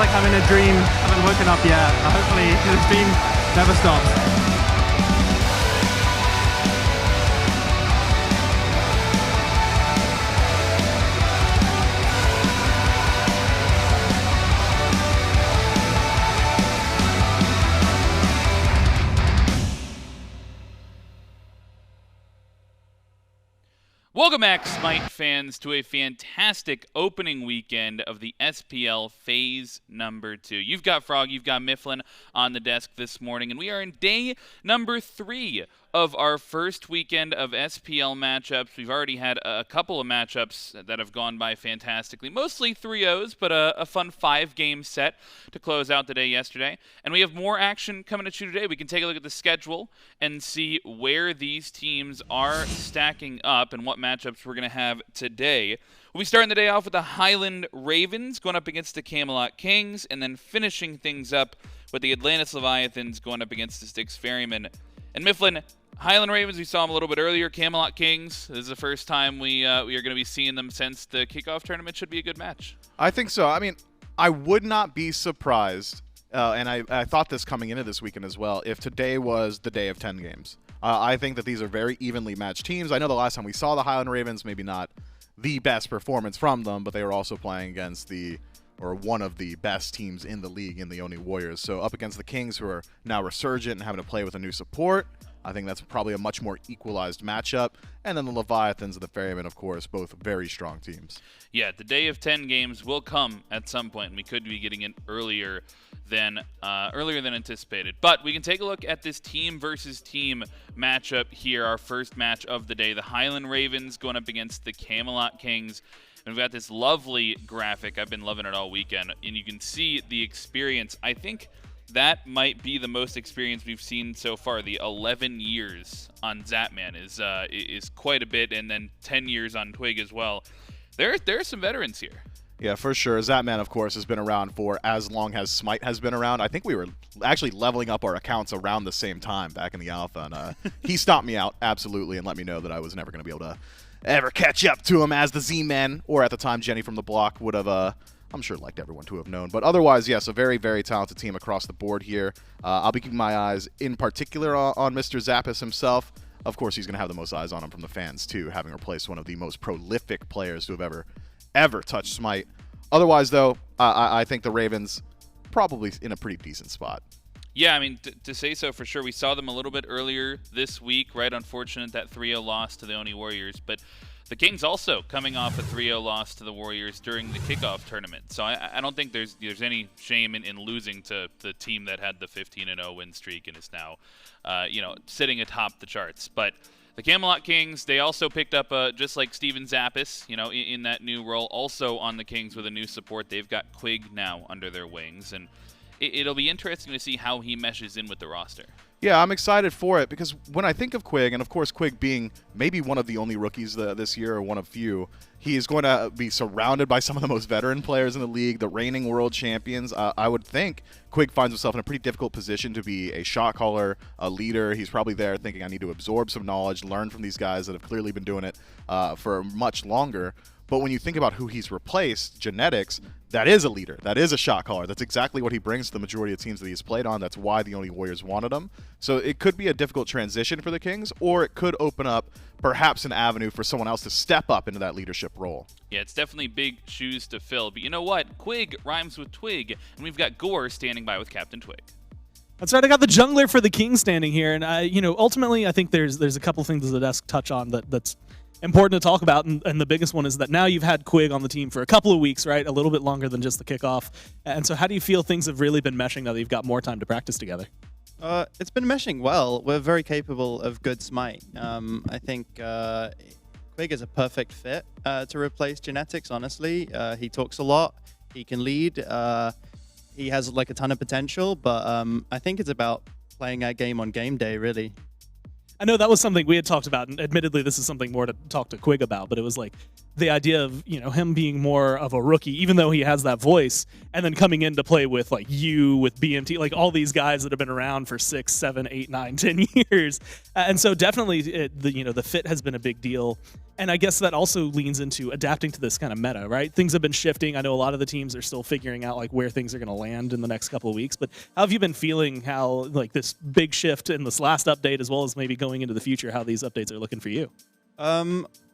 like I'm in a dream. I haven't woken up yet. Hopefully this dream never stops. Welcome back, SMITE fans, to a fantastic opening weekend of the SPL Phase number 2. You've got Frog, you've got Mifflin on the desk this morning, and we are in day number 3 of our first weekend of SPL matchups. We've already had a couple of matchups that have gone by fantastically, mostly 3-0s, but a fun 5-game set to close out the day yesterday. And we have more action coming at you today. We can take a look at the schedule and see where these teams are stacking up and what matchups we're going to have today. We'll be starting the day off with the Highland Ravens going up against the Camelot Kings, and then finishing things up with the Atlantis Leviathans going up against the Styx Ferrymen. And Mifflin, Highland Ravens, we saw them a little bit earlier. Camelot Kings, this is the first time we are going to be seeing them since the kickoff tournament. Should be a good match. I think so. I mean, I would not be surprised, and I thought this coming into this weekend as well, if today was the day of 10 games. I think that these are very evenly matched teams. I know the last time we saw the Highland Ravens, maybe not the best performance from them, but they were also playing against one of the best teams in the league in the Oni Warriors. So up against the Kings, who are now resurgent and having to play with a new support, I think that's probably a much more equalized matchup. And then the Leviathans and the Ferrymen, of course, both very strong teams. Yeah, the day of 10 games will come at some point, and we could be getting it earlier than anticipated. But we can take a look at this team versus team matchup here, our first match of the day. The Highland Ravens going up against the Camelot Kings. And we've got this lovely graphic. I've been loving it all weekend. And you can see the experience. I think that might be the most experience we've seen so far. The 11 years on Zapman is quite a bit, and then 10 years on Quig as well. There are some veterans here. Yeah, for sure. Zapman, of course, has been around for as long as SMITE has been around. I think we were actually leveling up our accounts around the same time back in the alpha, and he stopped me out, absolutely, and let me know that I was never going to be able to ever catch up to him as the Z-Men, or at the time Jenny from the block would have, I'm sure, liked everyone to have known. But otherwise, yes, a very, very talented team across the board here. I'll be keeping my eyes in particular on Mr. Zappis himself. Of course, he's going to have the most eyes on him from the fans, too, having replaced one of the most prolific players to have ever touched SMITE. Otherwise, though, I think the Ravens probably in a pretty decent spot. Yeah, I mean, to say so for sure. We saw them a little bit earlier this week, right? Unfortunate, that 3-0 loss to the Oni Warriors. But the Kings also coming off a 3-0 loss to the Warriors during the kickoff tournament. So I don't think there's any shame in losing to the team that had the 15-0 win streak and is now, sitting atop the charts. But the Camelot Kings, they also picked up, just like Steven Zappis, in that new role, also on the Kings with a new support. They've got Quig now under their wings, and it'll be interesting to see how he meshes in with the roster. Yeah, I'm excited for it because when I think of Quig, and of course Quig being maybe one of the only rookies this year or one of few, he is going to be surrounded by some of the most veteran players in the league, the reigning world champions. I would think Quig finds himself in a pretty difficult position to be a shot caller, a leader. He's probably there thinking, I need to absorb some knowledge, learn from these guys that have clearly been doing it for much longer. But when you think about who he's replaced, Genetics, that is a leader. That is a shot caller. That's exactly what he brings to the majority of teams that he's played on. That's why the Oni Warriors wanted him. So it could be a difficult transition for the Kings, or it could open up perhaps an avenue for someone else to step up into that leadership role. Yeah, it's definitely big shoes to fill. But you know what? Quig rhymes with Twig, and we've got Gore standing by with CaptainTwig. That's right. I got the jungler for the King standing here, and ultimately, I think there's a couple things the desk touch on that's important to talk about, and the biggest one is that now you've had Quig on the team for a couple of weeks, right? A little bit longer than just the kickoff. And so how do you feel things have really been meshing now that you've got more time to practice together? It's been meshing well. We're very capable of good SMITE. I think Quig is a perfect fit to replace Genetics, honestly. He talks a lot. He can lead. He has like a ton of potential, but I think it's about playing our game on game day, really. I know that was something we had talked about, and admittedly this is something more to talk to Quig about, but it was like the idea of, you know, him being more of a rookie, even though he has that voice, and then coming in to play with like you, with BMT, like all these guys that have been around for 6, 7, 8, 9, 10 years. And so definitely the fit has been a big deal. And I guess that also leans into adapting to this kind of meta, right? Things have been shifting. I know a lot of the teams are still figuring out like where things are going to land in the next couple of weeks, but how have you been feeling how like this big shift in this last update, as well as maybe going into the future, how these updates are looking for you?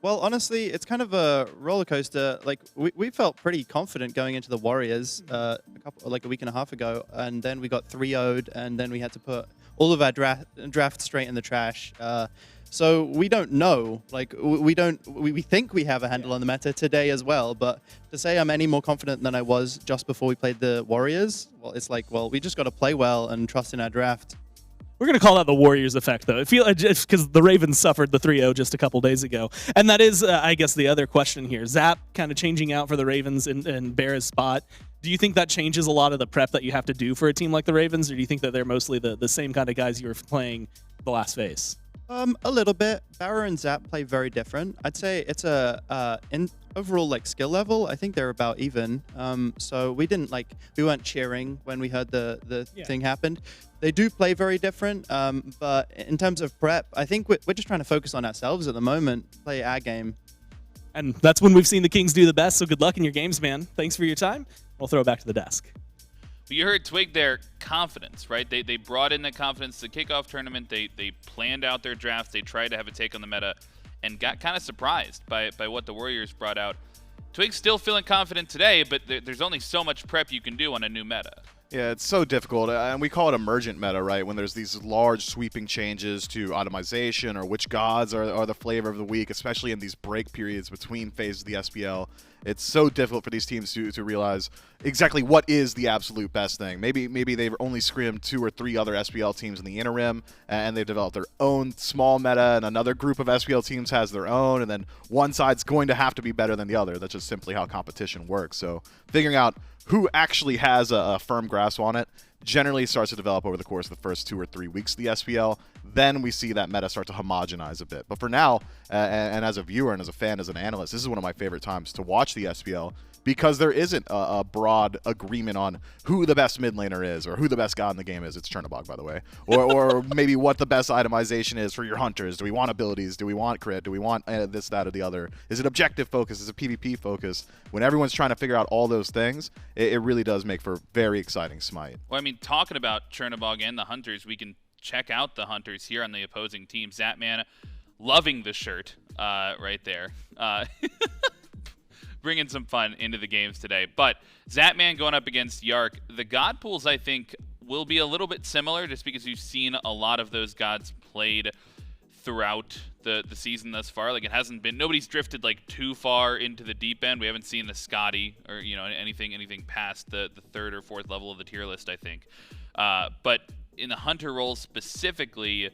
Well, honestly, it's kind of a roller coaster. Like we felt pretty confident going into the Warriors a week and a half ago, and then we got 3-0'd, and then we had to put all of our draft straight in the trash. So we don't know. Like we think we have a handle on the meta today as well. But to say I'm any more confident than I was just before we played the Warriors, well, it's like, well, we just got to play well and trust in our draft. We're going to call that the Warriors effect, though. I feel because the Ravens suffered the 3-0 just a couple days ago. And that is, I guess, the other question here. Zap kind of changing out for the Ravens in Bear's spot. Do you think that changes a lot of the prep that you have to do for a team like the Ravens, or do you think that they're mostly the same kind of guys you were playing the last phase? A little bit. Barra and Zap play very different. I'd say it's in overall like skill level, I think they're about even. So we weren't cheering when we heard the thing happened. They do play very different, but in terms of prep, I think we're just trying to focus on ourselves at the moment, play our game. And that's when we've seen the Kings do the best, so good luck in your games, man. Thanks for your time. We'll throw it back to the desk. You heard Twig there, confidence, right? They brought in the confidence to kickoff tournament. They planned out their drafts. They tried to have a take on the meta and got kind of surprised by what the Warriors brought out. Twig's still feeling confident today, but there's only so much prep you can do on a new meta. Yeah, it's so difficult, and we call it emergent meta, right? When there's these large sweeping changes to itemization or which gods are the flavor of the week, especially in these break periods between phases of the SPL. It's so difficult for these teams to realize exactly what is the absolute best thing. Maybe they've only scrimmed 2 or 3 other SPL teams in the interim, and they've developed their own small meta, and another group of SPL teams has their own, and then one side's going to have to be better than the other. That's just simply how competition works. So figuring out who actually has a firm grasp on it generally starts to develop over the course of the first 2 or 3 weeks of the SPL. Then we see that meta start to homogenize a bit. But for now, and as a viewer and as a fan, as an analyst, this is one of my favorite times to watch the SPL, because there isn't a broad agreement on who the best mid laner is or who the best god in the game is. It's Chernobog, by the way. Or maybe what the best itemization is for your hunters. Do we want abilities? Do we want crit? Do we want this, that, or the other? Is it objective focus? Is it PvP focus? When everyone's trying to figure out all those things, it really does make for very exciting Smite. Well, I mean, talking about Chernobog and the hunters, we can check out the hunters here on the opposing team. Zapman loving the shirt right there. Bringing some fun into the games today. But Zapman going up against Yark. The god pools, I think, will be a little bit similar just because you've seen a lot of those gods played throughout the season thus far. Like, it hasn't been, nobody's drifted like too far into the deep end. We haven't seen the Scotty or, you know, anything past the 3rd or 4th level of the tier list, I think. But in the hunter role specifically,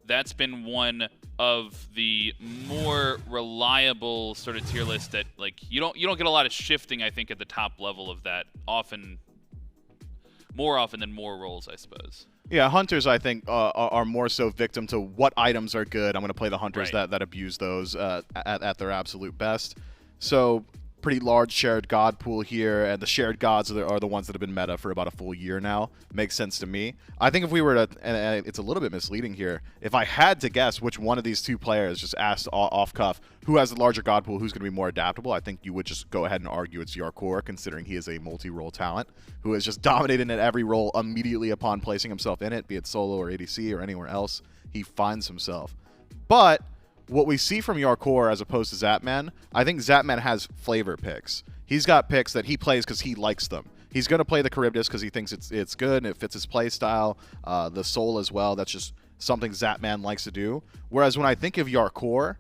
that's been one of the more reliable sort of tier lists that, like, you don't get a lot of shifting, I think, at the top level of that more often than more roles, I suppose. Yeah, hunters, I think, are more so victim to what items are good. I'm going to play the hunters that abuse those at their absolute best. So pretty large shared god pool here, and the shared gods are the ones that have been meta for about a full year now. Makes sense to me. I think if we were to, and it's a little bit misleading here, if I had to guess which one of these two players, just asked off cuff, who has the larger god pool, who's going to be more adaptable, I think you would just go ahead and argue it's Jarcorrr, considering he is a multi-role talent who is just dominating at every role immediately upon placing himself in it, be it solo or ADC or anywhere else. He finds himself. But what we see from Jarcorrr as opposed to Zapman, I think Zapman has flavor picks. He's got picks that he plays because he likes them. He's going to play the Charybdis because he thinks it's good and it fits his play style. The Soul as well, that's just something Zapman likes to do. Whereas when I think of Jarcorrr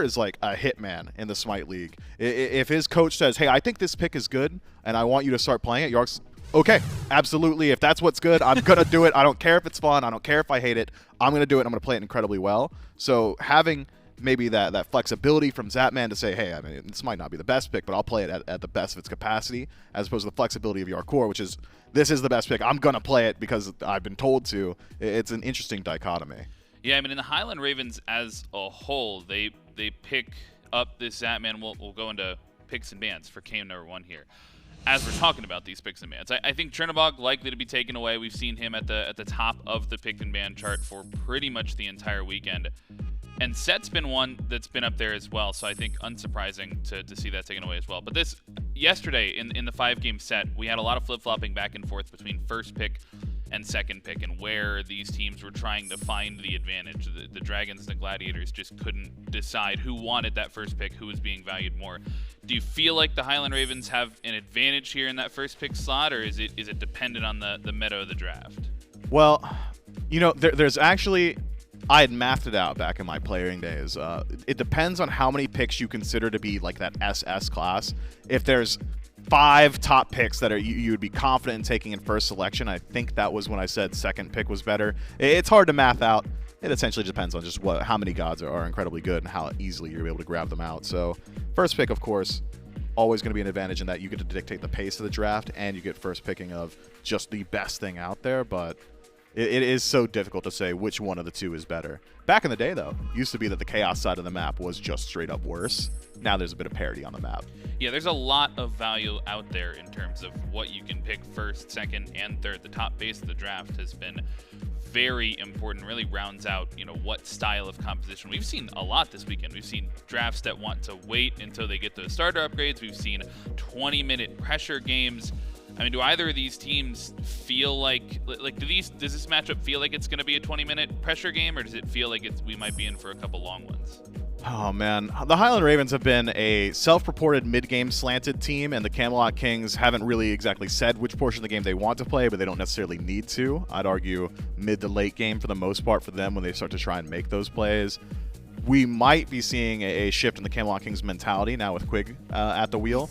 is like a hitman in the Smite League. If his coach says, hey, I think this pick is good and I want you to start playing it, Yark's, okay, absolutely. If that's what's good, I'm going to do it. I don't care if it's fun. I don't care if I hate it. I'm going to do it. I'm going to play it incredibly well. So having maybe that flexibility from Zapman to say, hey, I mean, this might not be the best pick, but I'll play it at the best of its capacity, as opposed to the flexibility of Jarcorrr, which is, this is the best pick. I'm going to play it because I've been told to. It's an interesting dichotomy. Yeah, I mean, in the Highland Ravens as a whole, they pick up this Zapman. We'll go into picks and bans for game number 1 here. As we're talking about these picks and bans, I think Chernobog likely to be taken away. We've seen him at the top of the pick and ban chart for pretty much the entire weekend. And Set's been one that's been up there as well, so I think unsurprising to see that taken away as well. But this, yesterday in the 5-game set, we had a lot of flip-flopping back and forth between first pick and second pick and where these teams were trying to find the advantage. The Dragons and the Gladiators just couldn't decide who wanted that first pick, who was being valued more. Do you feel like the Highland Ravens have an advantage here in that first pick slot, or is it dependent on the meta of the draft? Well, you know, there's actually, I had mathed it out back in my playing days. It depends on how many picks you consider to be like that SS class. If there's 5 top picks that you would be confident in taking in first selection, I think that was when I said second pick was better. It's hard to math out. It essentially depends on just how many gods are incredibly good and how easily you're able to grab them out. So first pick, of course, always going to be an advantage in that you get to dictate the pace of the draft and you get first picking of just the best thing out there, but it is so difficult to say which one of the two is better. Back in the day, though, it used to be that the chaos side of the map was just straight up worse. Now there's a bit of parity on the map. Yeah, there's a lot of value out there in terms of what you can pick first, second, and third. The top base of the draft has been very important, really rounds out, you know, what style of composition. We've seen a lot this weekend. We've seen drafts that want to wait until they get those starter upgrades. We've seen 20-minute pressure games. I mean, do either of these teams feel like does this matchup feel like it's going to be a 20-minute pressure game, or does it feel like we might be in for a couple long ones? Oh, man. The Highland Ravens have been a self-purported mid-game slanted team, and the Camelot Kings haven't really exactly said which portion of the game they want to play, but they don't necessarily need to. I'd argue mid to late game for the most part for them when they start to try and make those plays. We might be seeing a shift in the Camelot Kings mentality now with Quig at the wheel.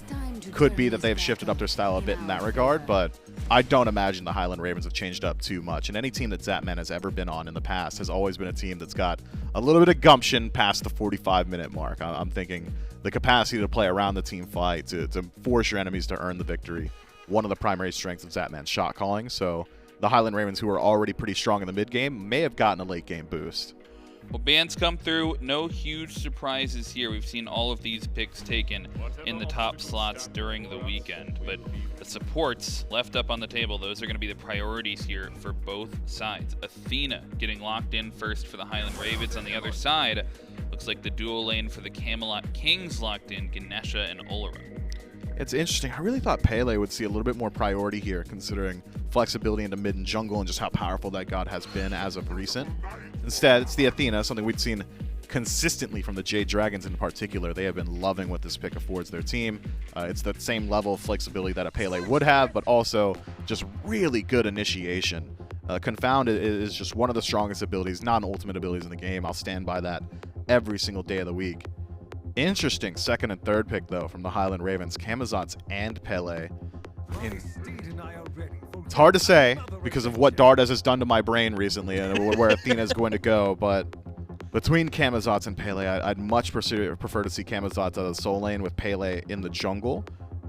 Could be that they've shifted up their style a bit in that regard, but I don't imagine the Highland Ravens have changed up too much. And any team that Zapman has ever been on in the past has always been a team that's got a little bit of gumption past the 45-minute mark. I'm thinking the capacity to play around the team fight, to force your enemies to earn the victory. One of the primary strengths of Zapman's shot calling. So the Highland Ravens, who are already pretty strong in the mid game, may have gotten a late game boost. Well, bans come through. No huge surprises here. We've seen all of these picks taken in the top slots during the weekend. But the supports left up on the table, those are going to be the priorities here for both sides. Athena getting locked in first for the Highland Ravens. On the other side, looks like the dual lane for the Camelot Kings locked in, Ganesha and Olorun. It's interesting. I really thought Pele would see a little bit more priority here, considering flexibility into mid and jungle and just how powerful that god has been as of recent. Instead, it's the Athena, something we've seen consistently from the Jade Dragons in particular. They have been loving what this pick affords their team. It's the same level of flexibility that a Pele would have, but also just really good initiation. Confound is just one of the strongest abilities, non-ultimate abilities in the game. I'll stand by that every single day of the week. Interesting second and third pick, though, from the Highland Ravens, Camazotz and Pele. It's hard to say because of what Dardas has done to my brain recently and where Athena is going to go, but between Camazotz and Pele, I'd much prefer to see Camazotz out of the soul lane with Pele in the jungle.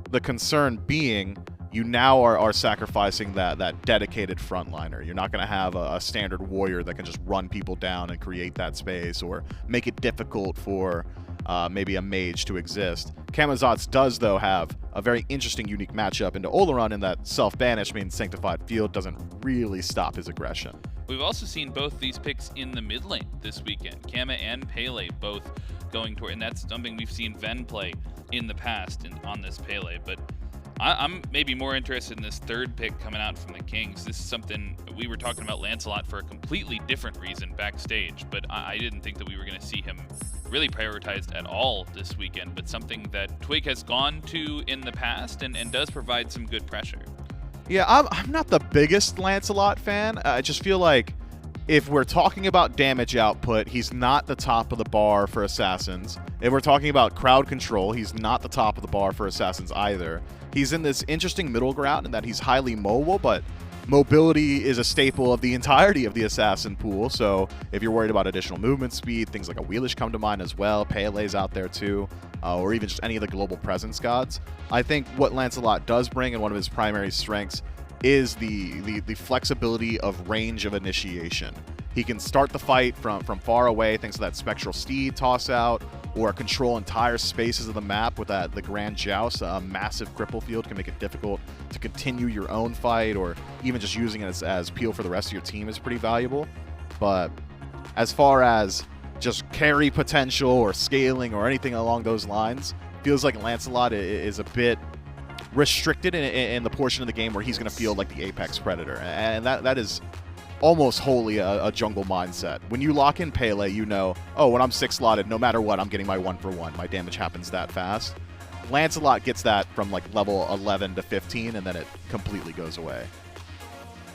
The concern being you now are sacrificing that dedicated frontliner. You're not going to have a standard warrior that can just run people down and create that space or make it difficult for maybe a mage to exist. Camazotz does, though, have a very interesting, unique matchup into Olorun in that self-banish means Sanctified Field doesn't really stop his aggression. We've also seen both these picks in the mid lane this weekend. Kama and Pele both going toward, and that's something we've seen Ven play in the past on this Pele, but I'm maybe more interested in this third pick coming out from the Kings. This is something we were talking about Lancelot for a completely different reason backstage, but I didn't think that we were going to see him really prioritized at all this weekend, but something that Twig has gone to in the past and does provide some good pressure. Yeah, I'm not the biggest Lancelot fan. I just feel like if we're talking about damage output, he's not the top of the bar for Assassins. If we're talking about crowd control, he's not the top of the bar for Assassins either. He's in this interesting middle ground in that he's highly mobile, but mobility is a staple of the entirety of the Assassin pool. So if you're worried about additional movement speed, things like a Wheelish come to mind as well. Pele's out there too, or even just any of the global presence gods. I think what Lancelot does bring, and one of his primary strengths, is the flexibility of range of initiation. He can start the fight from far away, thanks to that Spectral Steed toss out, or control entire spaces of the map with the Grand Joust. A massive cripple field can make it difficult to continue your own fight, or even just using it as peel for the rest of your team is pretty valuable. But as far as just carry potential or scaling or anything along those lines, feels like Lancelot is a bit restricted in the portion of the game where he's going to feel like the apex predator, and that is almost wholly a jungle mindset. When you lock in Pele, you know, oh, when I'm 6-slotted, no matter what, I'm getting my 1-for-1. My damage happens that fast. Lancelot gets that from like level 11 to 15, and then it completely goes away.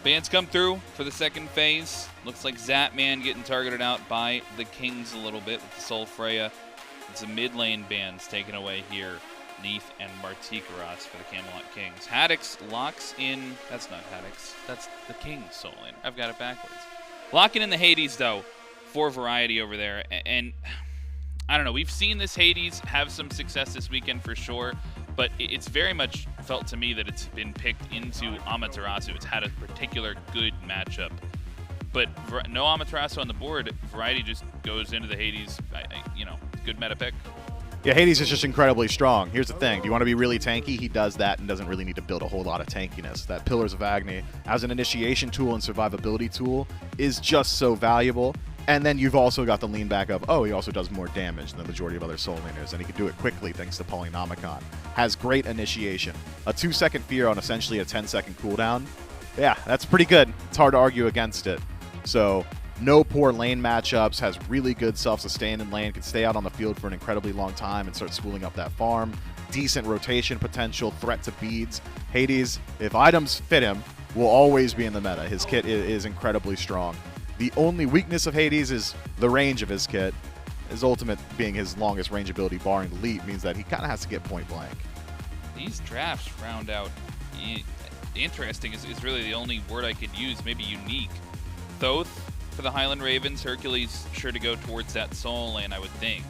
Bans come through for the second phase. Looks like Zapman getting targeted out by the Kings a little bit with the Soul Freya. It's a mid lane bans taken away here. Neath and Martikaros for the Camelot Kings. Haddix locks in. That's not Haddix. That's the King's soul lane. I've got it backwards. Locking in the Hades, though, for variety over there. And I don't know. We've seen this Hades have some success this weekend for sure, but it's very much felt to me that it's been picked into Amaterasu. It's had a particular good matchup. But no Amaterasu on the board. Variety just goes into the Hades. You know, good meta pick. Yeah, Hades is just incredibly strong. Here's the thing. Do you want to be really tanky? He does that and doesn't really need to build a whole lot of tankiness. That Pillars of Agni, as an initiation tool and survivability tool, is just so valuable. And then you've also got the lean back of, oh, he also does more damage than the majority of other soul laners, and he can do it quickly thanks to Polynomicon. Has great initiation. A 2-second fear on essentially a 10-second cooldown. Yeah, that's pretty good. It's hard to argue against it. So no poor lane matchups, has really good self-sustain in lane, can stay out on the field for an incredibly long time and start spooling up that farm. Decent rotation potential, threat to beads. Hades, if items fit him, will always be in the meta. His kit is incredibly strong. The only weakness of Hades is the range of his kit. His ultimate being his longest range ability, barring Leap, means that he kind of has to get point blank. These drafts round out interesting is really the only word I could use, maybe unique. Thoth for the Highland Ravens. Hercules sure to go towards that soul lane, I would think.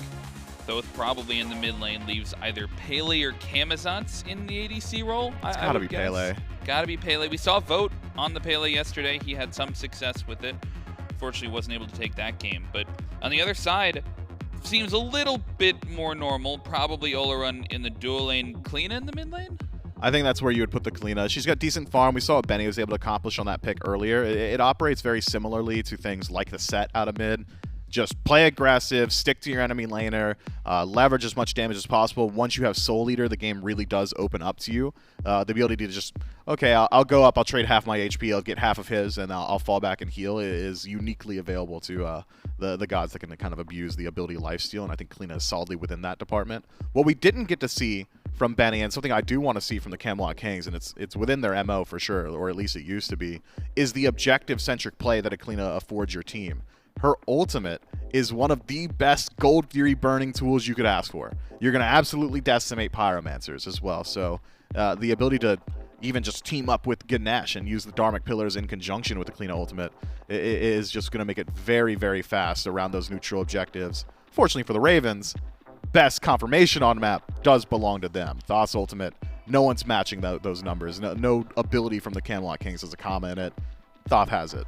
Thoth probably in the mid lane leaves either Pele or Camazotz in the ADC role. It's gotta be Pele. Gotta be Pele. We saw Vote on the Pele yesterday. He had some success with it. Fortunately, wasn't able to take that game. But on the other side, seems a little bit more normal. Probably Olorun in the dual lane, Cliodhna in the mid lane? I think that's where you would put the Cliodhna. She's got decent farm. We saw what Benny was able to accomplish on that pick earlier. It operates very similarly to things like the set out of mid. Just play aggressive, stick to your enemy laner, leverage as much damage as possible. Once you have Soul Eater, the game really does open up to you. The ability to just, okay, I'll go up, I'll trade half my HP, I'll get half of his, and I'll fall back and heal is uniquely available to the gods that can kind of abuse the ability lifesteal, and I think Cliodhna is solidly within that department. What we didn't get to see from Benny, and something I do want to see from the Camelot Kings, and it's within their MO for sure, or at least it used to be, is the objective-centric play that a Cliodhna affords your team. Her ultimate is one of the best Gold Fury burning tools you could ask for. You're going to absolutely decimate Pyromancers as well. So the ability to even just team up with Ganesha and use the Dharmic Pillars in conjunction with the Cliodhna ultimate is just going to make it very, very fast around those neutral objectives. Fortunately for the Ravens, best confirmation on map does belong to them. Thoth's ultimate, no one's matching those numbers. No ability from the Camelot Kings has a comma in it. Thoth has it.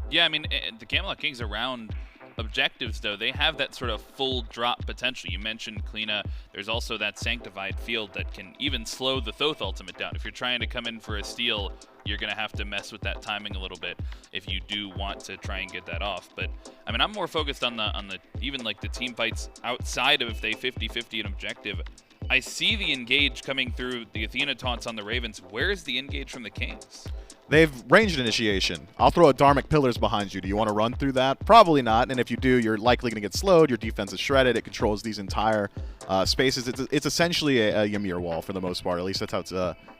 Yeah, I mean, the Camelot Kings around objectives, though, they have that sort of full drop potential. You mentioned Cliodhna. There's also that Sanctified Field that can even slow the Thoth ultimate down. If you're trying to come in for a steal, you're going to have to mess with that timing a little bit if you do want to try and get that off. But, I mean, I'm more focused on the even like the team fights outside of if they 50-50 an objective. I see the engage coming through the Athena taunts on the Ravens. Where's the engage from the Kings? They've ranged initiation. I'll throw a Dharmic Pillars behind you. Do you want to run through that? Probably not. And if you do, you're likely going to get slowed. Your defense is shredded. It controls these entire spaces. It's essentially a Ymir wall for the most part. At least that's how it's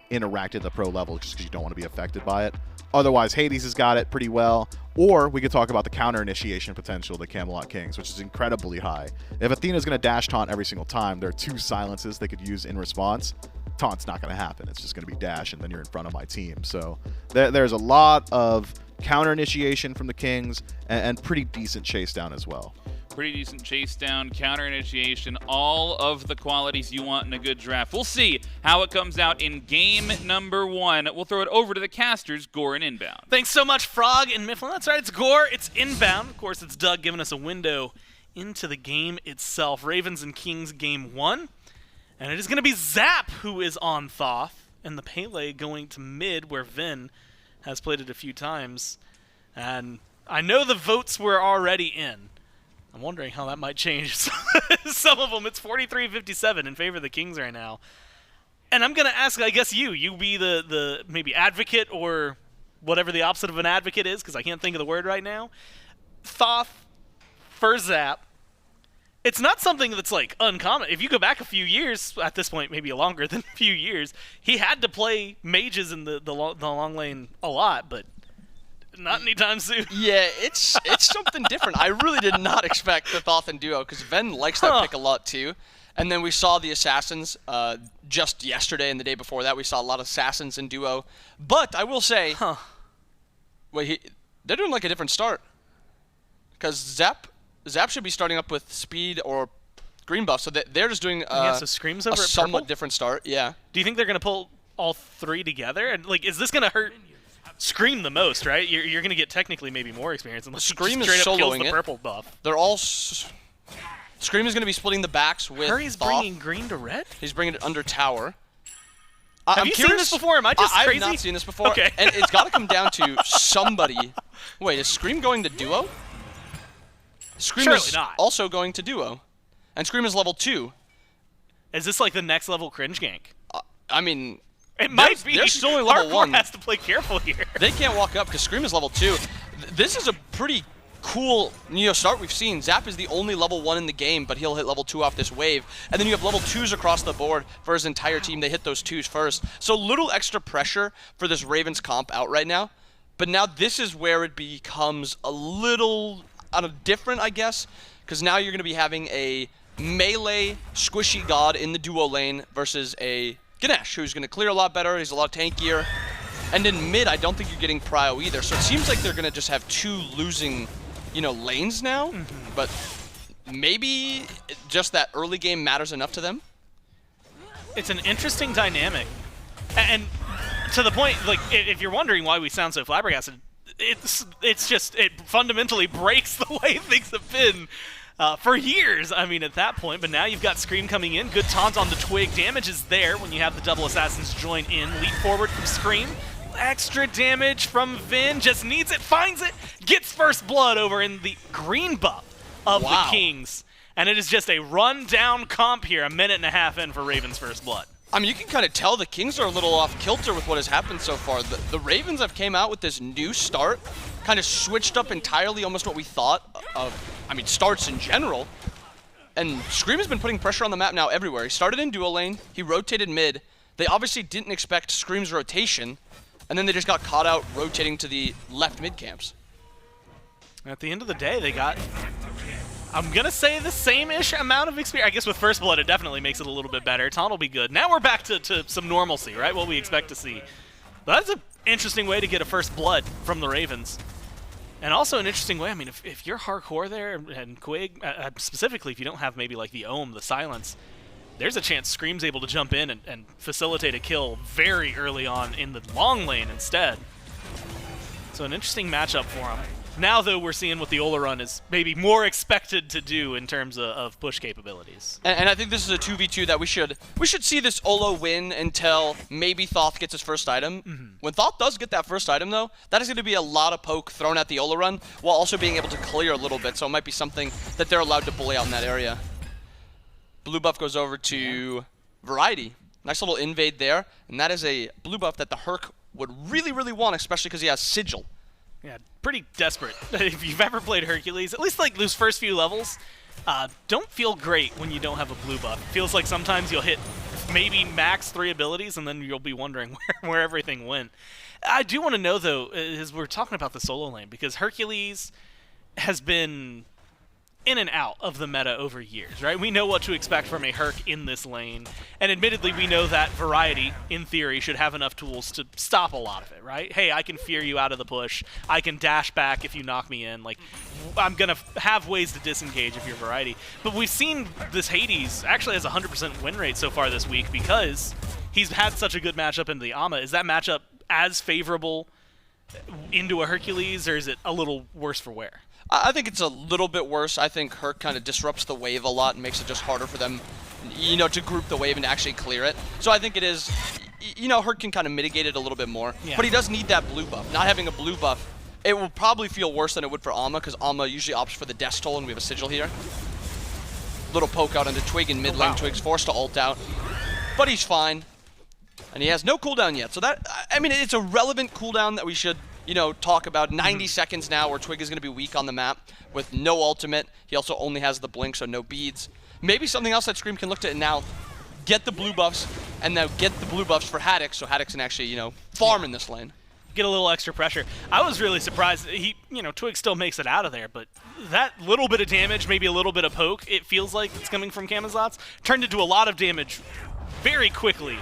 interacted at the pro level, just because you don't want to be affected by it. Otherwise, Hades has got it pretty well. Or we could talk about the counter initiation potential of the Camelot Kings, which is incredibly high. If Athena's going to dash taunt every single time, there are 2 silences they could use in response. Taunt's not going to happen. It's just going to be dash, and then you're in front of my team. So there's a lot of counter initiation from the Kings and pretty decent chase down as well. Pretty decent chase down, counter initiation, all of the qualities you want in a good draft. We'll see how it comes out in game number 1. We'll throw it over to the casters, Gore and Inbound. Thanks so much, Frog and Mifflin. That's right, it's Gore, it's Inbound. Of course, it's Doug giving us a window into the game itself. Ravens and Kings game 1. And it is going to be Zap who is on Thoth, and the Pele going to mid where Vin has played it a few times. And I know the votes were already in. I'm wondering how that might change some of them. It's 43-57 in favor of the Kings right now. And I'm going to ask, I guess you be the maybe advocate or whatever the opposite of an advocate is, because I can't think of the word right now. Thoth for Zap. It's not something that's like uncommon. If you go back a few years, at this point maybe longer than a few years, he had to play mages in the long lane a lot, but not anytime soon. Yeah, it's something different. I really did not expect the Thoth and duo, because Ven likes that pick a lot too. And then we saw the Assassins just yesterday and the day before that. We saw a lot of Assassins in duo. But I will say, wait, they're doing like a different start. Because Zap should be starting up with speed or green buff, so they're just doing so Scream's over a at somewhat purple? different start. Yeah. Do you think they're going to pull all three together? And like, is this going to hurt Scream the most, right? You're going to get technically maybe more experience unless Scream he is straight up kills soloing the it. purple buff. They're all... Scream is going to be splitting the backs with Hurry's Thoth. bringing green to red? He's bringing it under tower. Have you seen this before? Am I just I crazy? have not seen this before. Okay. And it's got to come down to somebody. Wait, is Scream going to duo? Scream Surely is not. also going to duo. And Scream is level 2. Is this like the next level cringe gank? I mean, It might be. they're still only level Jarcorrr 1. has to play careful here. They can't walk up because Scream is level 2. This is a pretty cool start we've seen. Zap is the only level 1 in the game, but he'll hit level 2 off this wave. And then you have level 2s across the board for his entire team. They hit those 2s first. So little extra pressure for this Ravens comp out right now. But now this is where it becomes a little different, I guess, because now you're going to be having a melee squishy god in the duo lane versus a Ganesh, who's going to clear a lot better. He's a lot tankier. And in mid, I don't think you're getting prio either. So it seems like they're going to just have 2 losing, lanes now. But maybe just that early game matters enough to them. It's an interesting dynamic. And to the point, like, if you're wondering why we sound so flabbergasted, it's just, it fundamentally breaks the way things have been for years, I mean, at that point. But now you've got Scream coming in. Good taunt on the Twig. Damage is there when you have the double assassins join in. Leap forward from Scream. Extra damage from Vin. Just needs it, finds it, gets first blood over in the green buff of the Kings. And it is just a run-down comp here, a minute and a half in for Ravens' first blood. I mean, you can kind of tell the Kings are a little off kilter with what has happened so far. The Ravens have came out with this new start, kind of switched up entirely almost what we thought of, starts in general. And Scream has been putting pressure on the map now everywhere. He started in duo lane, he rotated mid. They obviously didn't expect Scream's rotation, and then they just got caught out rotating to the left mid camps. At the end of the day, they got, I'm going to say, the same-ish amount of experience. I guess with First Blood, it definitely makes it a little bit better. Taunt will be good. Now we're back to some normalcy, right? What we expect to see. But that's an interesting way to get a First Blood from the Ravens. And also an interesting way, if you're Jarcorrr there, and Quig, specifically if you don't have maybe like the Ohm, the Silence, there's a chance Scream's able to jump in and facilitate a kill very early on in the long lane instead. So an interesting matchup for him. Now, though, we're seeing what the Olorun is maybe more expected to do in terms of push capabilities. And I think this is a 2v2 that we should see this Olo win until maybe Thoth gets his first item. When Thoth does get that first item, though, that is going to be a lot of poke thrown at the Olorun while also being able to clear a little bit, so it might be something that they're allowed to bully out in that area. Blue buff goes over to Variety. Nice little invade there, and that is a blue buff that the Herc would really, really want, especially because he has Sigil. Yeah, pretty desperate. If you've ever played Hercules, at least like those first few levels, don't feel great when you don't have a blue buff. It feels like sometimes you'll hit maybe max 3 abilities and then you'll be wondering where everything went. I do want to know, though, as we're talking about the solo lane, because Hercules has been in and out of the meta over years, right? We know what to expect from a Herc in this lane, and admittedly, we know that Variety, in theory, should have enough tools to stop a lot of it, right? Hey, I can fear you out of the push. I can dash back if you knock me in. Like, I'm going to have ways to disengage if you're Variety. But we've seen this Hades actually has a 100% win rate so far this week because he's had such a good matchup in the Ama. Is that matchup as favorable into a Hercules, or is it a little worse for wear? I think it's a little bit worse. I think Herc kind of disrupts the wave a lot and makes it just harder for them, you know, to group the wave and to actually clear it. So I think it is, you know, Herc can kind of mitigate it a little bit more. Yeah. But he does need that blue buff. Not having a blue buff, it will probably feel worse than it would for Alma, because Alma usually opts for the Death Toll, and we have a Sigil here. Little poke out into Twig in mid lane. Wow. Twig's forced to ult out. But he's fine. And he has no cooldown yet. So that, I mean, it's a relevant cooldown that we should, you know, talk about. 90 seconds now where Twig is going to be weak on the map with no ultimate. He also only has the blink, so no beads. Maybe something else that Scream can look at now. Get the blue buffs, and now get the blue buffs for Haddix, so Haddix can actually, you know, farm in this lane. Get a little extra pressure. I was really surprised. Twig still makes it out of there, but that little bit of damage, maybe a little bit of poke, it feels like it's coming from Camazotz, turned into a lot of damage very quickly,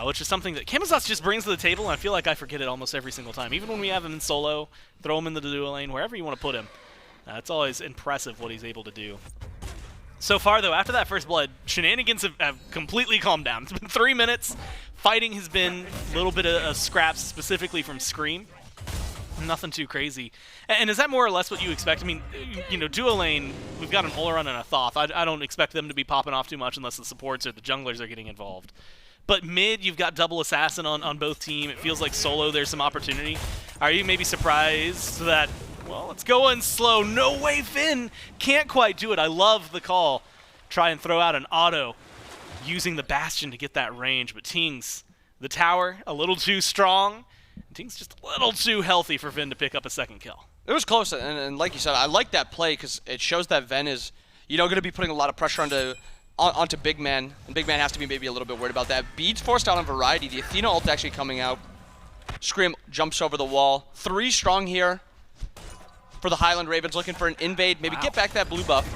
which is something that Camazotz just brings to the table, and I feel like I forget it almost every single time. Even when we have him in solo, throw him in the duo lane, wherever you want to put him. It's always impressive what he's able to do. So far, though, after that first blood, shenanigans have completely calmed down. It's been 3 minutes. Fighting has been a little bit of scraps, specifically from Scream. Nothing too crazy. And is that more or less what you expect? I mean, you know, duo lane, we've got an Olorun and a Thoth. I don't expect them to be popping off too much unless the supports or the junglers are getting involved. But mid, you've got double assassin on both team. It feels like solo, there's some opportunity. Are you maybe surprised that, well, let's go in slow. No way, Finn can't quite do it. I love the call. Try and throw out an auto using the Bastion to get that range. But Tingz, the tower, a little too strong. Tingz just a little too healthy for Finn to pick up a second kill. It was close, and like you said, I like that play because it shows that Ven is, you know, going to be putting a lot of pressure onto Big Man, and Big Man has to be maybe a little bit worried about that. Beads forced out on Variety. The Athena ult actually coming out. Scream jumps over the wall. 3 strong here for the Highland Ravens, looking for an invade. Maybe get back that blue buff.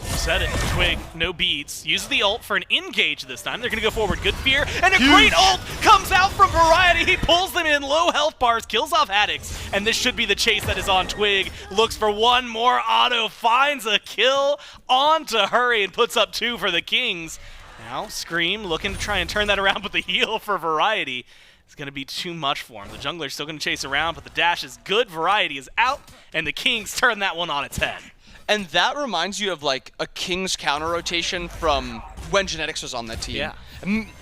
Said it. Twig, no beads. Uses the ult for an engage this time. They're going to go forward. Good fear. And a great ult comes out from Variety. He pulls them in. Low health bars. Kills off Haddix. And this should be the chase that is on Twig. Looks for one more auto. Finds a kill onto Hurry and puts up 2 for the Kings. Now Scream looking to try and turn that around, but the heal for Variety is going to be too much for him. The jungler's still going to chase around, but the dash is good. Variety is out. And the Kings turn that one on its head. And that reminds you of like a King's counter rotation from when Genetics was on that team. Yeah.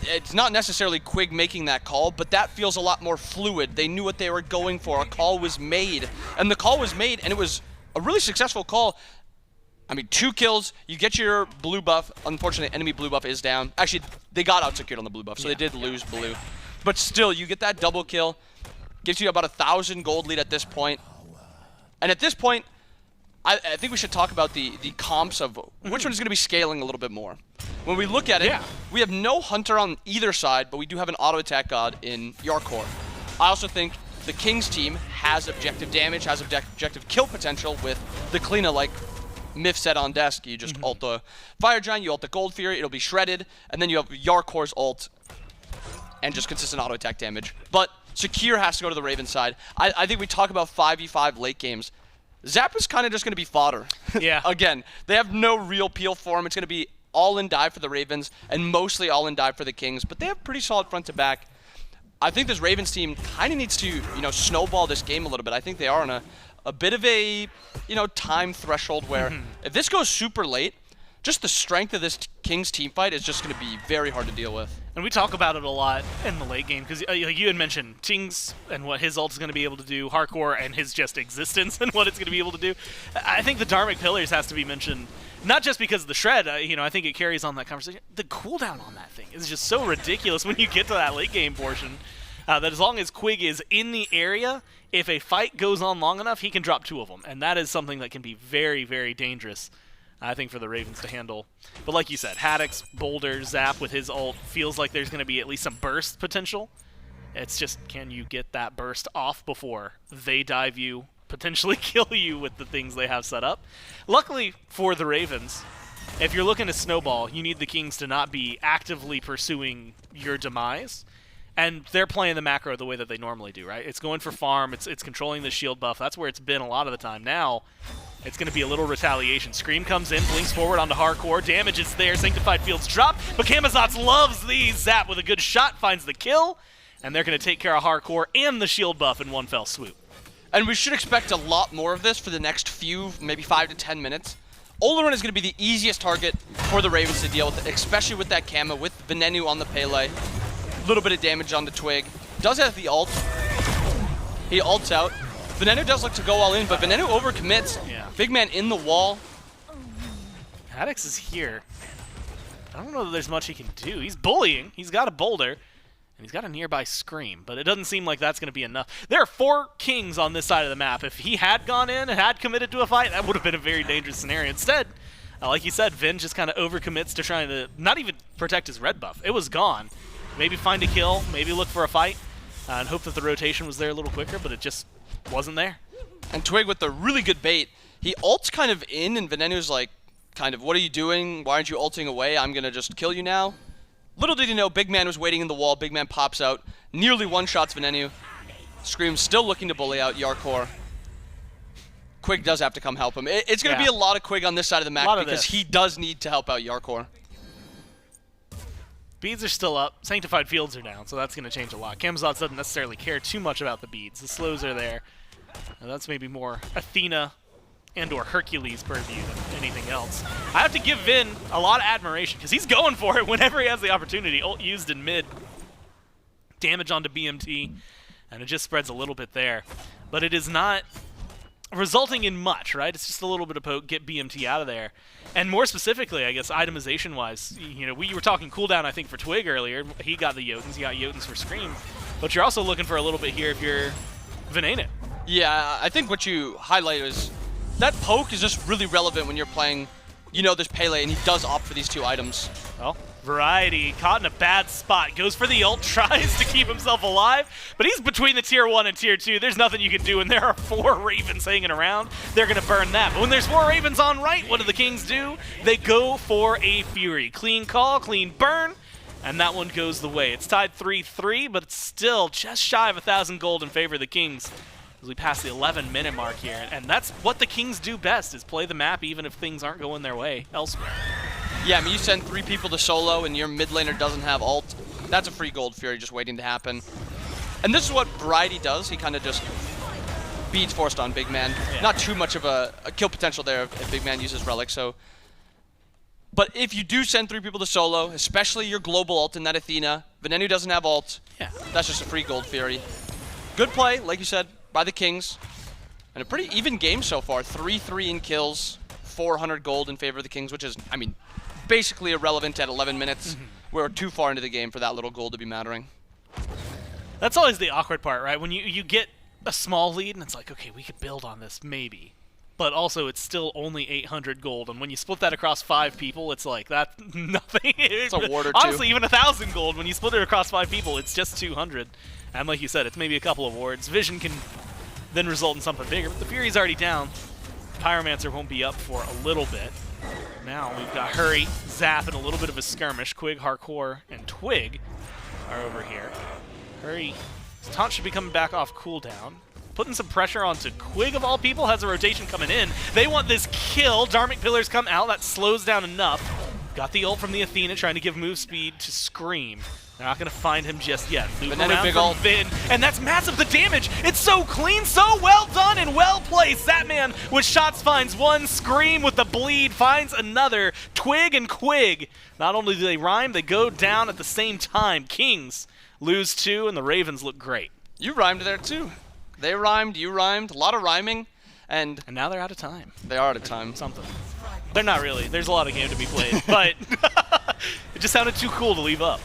It's not necessarily Quig making that call, but that feels a lot more fluid. They knew what they were going for. A call was made, and the call was made, and it was a really successful call. I mean, 2 kills, you get your blue buff. Unfortunately, enemy blue buff is down. Actually, they got out-secured on the blue buff, so they did lose blue. But still, you get that double kill. Gives you about 1,000 gold lead at this point. And at this point, I think we should talk about the comps of which one is going to be scaling a little bit more. When we look at it, we have no Hunter on either side, but we do have an auto attack god in Jarcorrr. I also think the Kings team has objective damage, has objective kill potential with the Cliodhna, like Myth said on desk. You just ult the Fire Giant, you ult the Gold Fury, it'll be shredded, and then you have Jarkorr's ult and just consistent auto attack damage. But Secure has to go to the Raven side. I think we talk about 5v5 late games. Zap is kind of just going to be fodder. Yeah. Again, they have no real peel for him. It's going to be all in dive for the Ravens and mostly all in dive for the Kings, but they have pretty solid front to back. I think this Ravens team kind of needs to, you know, snowball this game a little bit. I think they are on a bit of a, you know, time threshold where if this goes super late, just the strength of this Kings team fight is just going to be very hard to deal with. And we talk about it a lot in the late game because like you had mentioned Tingz and what his ult is going to be able to do, Jarcorrr and his just existence and what it's going to be able to do. I think the Dharmic Pillars has to be mentioned, not just because of the shred. You know, I think it carries on that conversation. The cooldown on that thing is just so ridiculous when you get to that late game portion. That as long as Quig is in the area, if a fight goes on long enough, he can drop 2 of them, and that is something that can be very, very dangerous. I think for the Ravens to handle. But like you said, Haddix, Boulder, Zap with his ult feels like there's going to be at least some burst potential. It's just, can you get that burst off before they dive you, potentially kill you with the things they have set up? Luckily for the Ravens, if you're looking to snowball, you need the Kings to not be actively pursuing your demise. And they're playing the macro the way that they normally do, right? It's going for farm, it's controlling the shield buff. That's where it's been a lot of the time. Now, it's going to be a little retaliation. Scream comes in, blinks forward onto Jarcorrr. Damage is there. Sanctified Fields drop. But Camazotz loves these. Zap with a good shot finds the kill. and they're going to take care of Jarcorrr and the shield buff in one fell swoop. And we should expect a lot more of this for the next few, maybe 5 to 10 minutes. Olorun is going to be the easiest target for the Ravens to deal with, especially with that Kama, with Venenu on the Pele. A little bit of damage on the Twig. Does have the ult. He ults out. Venenu does look to go all in, but Venenu overcommits. Yeah. Big man in the wall. Haddix is here. I don't know that there's much he can do. He's bullying. He's got a boulder. And he's got a nearby Scream, but it doesn't seem like that's going to be enough. There are 4 kings on this side of the map. If he had gone in and had committed to a fight, that would have been a very dangerous scenario. Instead, like you said, Vin just kind of overcommits to trying to not even protect his red buff. It was gone. Maybe find a kill, maybe look for a fight, and hope that the rotation was there a little quicker, but it just wasn't there. And Twig with the really good bait. He ults kind of in, and Venenu's like, kind of, what are you doing? Why aren't you ulting away? I'm going to just kill you now. Little did he know, Big Man was waiting in the wall. Big Man pops out, nearly one-shots Venenu. Scream's still looking to bully out Jarcorrr. Quig does have to come help him. It's going to be a lot of Quig on this side of the map because he does need to help out Jarcorrr. Beads are still up. Sanctified fields are down, so that's going to change a lot. Camazotz doesn't necessarily care too much about the beads. The slows are there. And that's maybe more Athena and or Hercules purview than anything else. I have to give Vin a lot of admiration because he's going for it whenever he has the opportunity. Ult used in mid. Damage onto BMT, and it just spreads a little bit there. But it is not resulting in much, right? It's just a little bit of poke, get BMT out of there. And more specifically, I guess, itemization-wise, you know, we were talking cooldown, I think, for Twig earlier. He got the Jotuns, he got Jotuns for Scream. But you're also looking for a little bit here if you're Venenu. Yeah, I think what you highlight is that poke is just really relevant when you're playing, you know, this Pele, and he does opt for these 2 items. Well, Variety caught in a bad spot, goes for the ult, tries to keep himself alive, but he's between the tier 1 and tier 2. There's nothing you can do, and there are 4 Ravens hanging around. They're going to burn that. But when there's 4 Ravens on right, what do the Kings do? They go for a Fury. Clean call, clean burn, and that one goes the way. It's tied 3-3, but it's still just shy of 1,000 gold in favor of the Kings as we pass the 11-minute mark here. And that's what the Kings do best, is play the map even if things aren't going their way elsewhere. Yeah, I mean, you send 3 people to solo and your mid laner doesn't have ult. That's a free gold Fury just waiting to happen. And this is what Variety does. He kind of just beads forced on Big Man. Yeah. Not too much of a kill potential there if Big Man uses Relic. So, but if you do send 3 people to solo, especially your global ult in that Athena, Venenu doesn't have ult. Yeah. That's just a free gold Fury. Good play, like you said, by the Kings. And a pretty even game so far. 3-3 in kills, 400 gold in favor of the Kings, which is, I mean, basically irrelevant at 11 minutes. We're too far into the game for that little gold to be mattering. That's always the awkward part, right? When you get a small lead and it's like, okay, we could build on this, maybe. But also, it's still only 800 gold. And when you split that across 5 people, it's like, that's nothing. It's a ward or 2. Honestly, even 1,000 gold, when you split it across 5 people, it's just 200. And like you said, it's maybe a couple of wards. Vision can then result in something bigger. But the Fury's already down. Pyromancer won't be up for a little bit. Now we've got Hurry, Zap, and a little bit of a skirmish. Quig, Jarcorrr, and Twig are over here. Hurry, his taunt should be coming back off cooldown. Putting some pressure onto Quig, of all people, has a rotation coming in. They want this kill. Dharmic Pillars come out. That slows down enough. Got the ult from the Athena, trying to give move speed to Scream. They're not going to find him just yet. Loop around from Vin, and that's massive, the damage. It's so clean, so well done, and well placed. Zapman with shots finds one. Scream with the bleed finds another. Twig and Quig, not only do they rhyme, they go down at the same time. Kings lose 2, and the Ravens look great. You rhymed there too. They rhymed, you rhymed, a lot of rhyming, and now they're out of time. They are out of time. Something. They're not really. There's a lot of game to be played, but it just sounded too cool to leave up.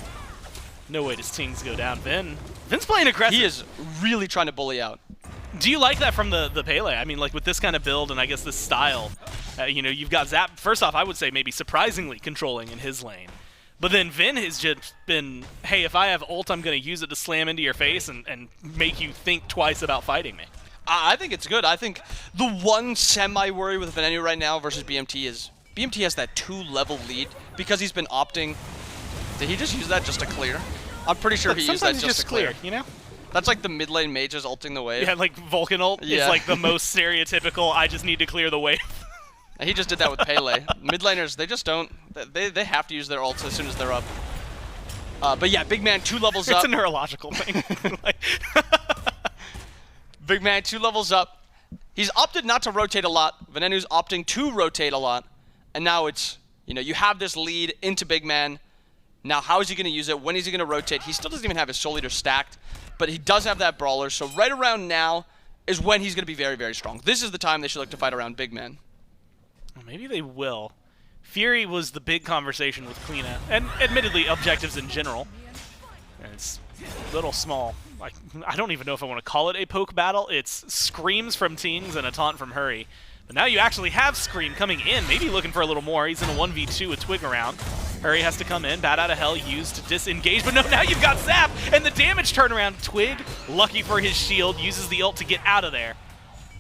No way does Tings go down. Vin's playing aggressive. He is really trying to bully out. Do you like that from the Pele? I mean, like with this kind of build and I guess this style, you know, you've got Zap. First off, I would say maybe surprisingly controlling in his lane. But then Vin has just been, hey, if I have ult, I'm going to use it to slam into your face and make you think twice about fighting me. I think it's good. I think the one semi-worry with Venenu right now versus BMT is BMT has that 2-level lead because he's been opting. Did he just use that just to clear? I'm pretty sure he used that just to clear. You know? That's like the mid lane mages ulting the wave. Yeah, like Vulcan ult. Yeah. It's like the most stereotypical, I just need to clear the wave. And he just did that with Pele. Mid laners, they just don't. They have to use their ults as soon as they're up. But yeah, big man 2 levels up. It's a neurological thing. Like Big man 2 levels up. He's opted not to rotate a lot. Venenu's opting to rotate a lot. And now it's, you have this lead into big man. Now, how is he going to use it? When is he going to rotate? He still doesn't even have his Soul Eater stacked, but he does have that Brawler. So right around now is when he's going to be very, very strong. This is the time they should look to fight around big man. Well, maybe they will. Fury was the big conversation with Cliodhna, and admittedly, objectives in general. And it's a little small. Like, I don't even know if I want to call it a poke battle. It's screams from Tings and a taunt from Hurry. But now you actually have Scream coming in, maybe looking for a little more. He's in a 1v2 with Twig around. Hurry has to come in, Bat out of Hell used to disengage, but no, now you've got Zap, and the damage turnaround. Twig, lucky for his shield, uses the ult to get out of there.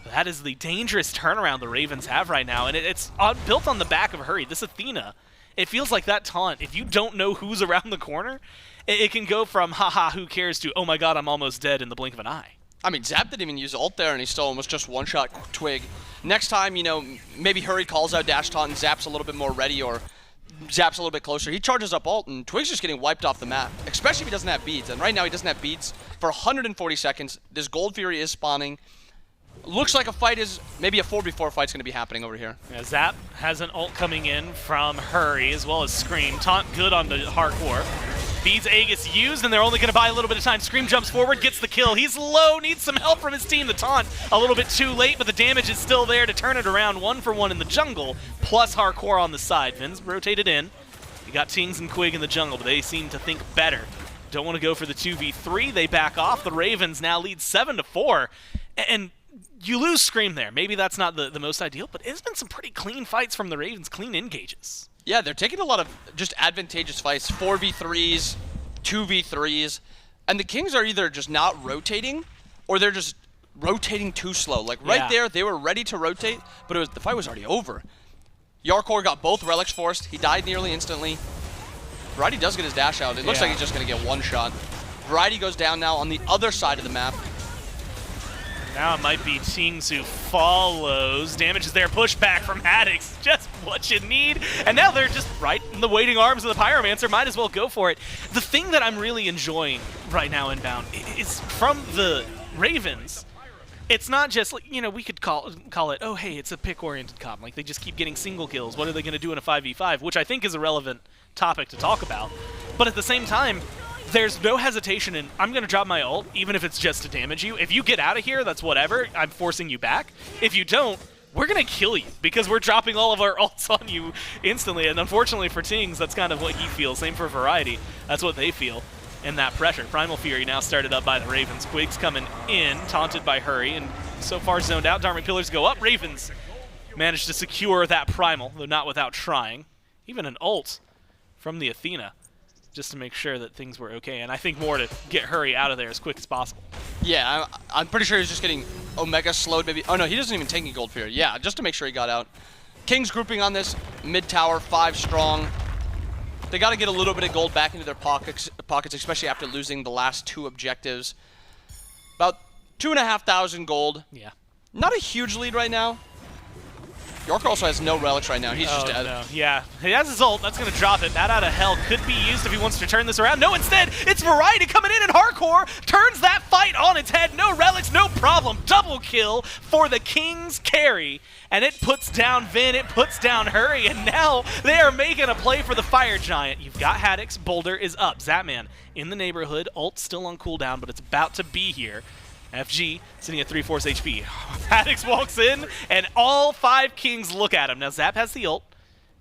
That is the dangerous turnaround the Ravens have right now, and it's built on the back of Hurry. This Athena, it feels like that taunt, if you don't know who's around the corner, it can go from, haha, who cares, to, oh my god, I'm almost dead in the blink of an eye. I mean, Zap didn't even use ult there, and he still almost just one-shot Twig. Next time, maybe Hurry calls out Dash Taunt and Zap's a little bit more ready, or Zap's a little bit closer. He charges up ult, and Twig's just getting wiped off the map, especially if he doesn't have beads. And right now, he doesn't have beads for 140 seconds. This Gold Fury is spawning. Looks like a fight is, maybe a 4v4 fight's going to be happening over here. Yeah, Zap has an ult coming in from Hurry, as well as Scream. Taunt good on the Jarcorrr. Beads Aegis used, and they're only going to buy a little bit of time. Scream jumps forward, gets the kill. He's low, needs some help from his team. The taunt a little bit too late, but the damage is still there to turn it around. 1-for-1 in the jungle, plus Jarcorrr on the side. Vin's rotated in. You got Tings and Quig in the jungle, but they seem to think better. Don't want to go for the 2v3. They back off. The Ravens now lead 7-4. And you lose Scream there. Maybe that's not the most ideal, but it's been some pretty clean fights from the Ravens, clean engages. Yeah, they're taking a lot of just advantageous fights, 4v3s, 2v3s, and the Kings are either just not rotating, or they're just rotating too slow. Like right there, they were ready to rotate, but the fight was already over. Jarcorrr got both relics forced. He died nearly instantly. Variety does get his dash out. It looks like he's just going to get one shot. Variety goes down now on the other side of the map. Now it might be Tings who follows. Damage is there. Pushback from Haddix. Just what you need. And now they're just right in the waiting arms of the Pyromancer. Might as well go for it. The thing that I'm really enjoying right now inbound is from the Ravens. It's not just, like, we could call it, oh, hey, it's a pick-oriented comp. Like, they just keep getting single kills. What are they going to do in a 5v5? Which I think is a relevant topic to talk about. But at the same time, there's no hesitation in, I'm going to drop my ult, even if it's just to damage you. If you get out of here, that's whatever. I'm forcing you back. If you don't, we're going to kill you because we're dropping all of our ults on you instantly. And unfortunately for Tings, that's kind of what he feels. Same for Variety. That's what they feel in that pressure. Primal Fury now started up by the Ravens. Quig's coming in, taunted by Hurry, and so far zoned out. Dharma Pillars go up. Ravens managed to secure that Primal, though not without trying. Even an ult from the Athena, just to make sure that things were okay. And I think more to get Hurry out of there as quick as possible. Yeah, I'm pretty sure he's just getting Omega slowed maybe. Oh no, he doesn't even take any Gold Fury. Yeah, just to make sure he got out. Kings grouping on this, mid-tower, 5 strong. They got to get a little bit of gold back into their pockets, especially after losing the last 2 objectives. About 2,500 gold. Yeah. Not a huge lead right now. Jarcorrr also has no relics right now. He's just dead. No. Yeah, he has his ult. That's going to drop it. Bat out of Hell could be used if he wants to turn this around. No, instead, it's Variety coming in, and Jarcorrr turns that fight on its head. No relics, no problem. Double kill for the Kings carry. And it puts down Vin, it puts down Hurry, and now they are making a play for the Fire Giant. You've got Haddix, Boulder is up. Zapman in the neighborhood, ult still on cooldown, but it's about to be here. FG sitting at 3/4 HP. Haddix walks in, and all 5 Kings look at him. Now Zap has the ult.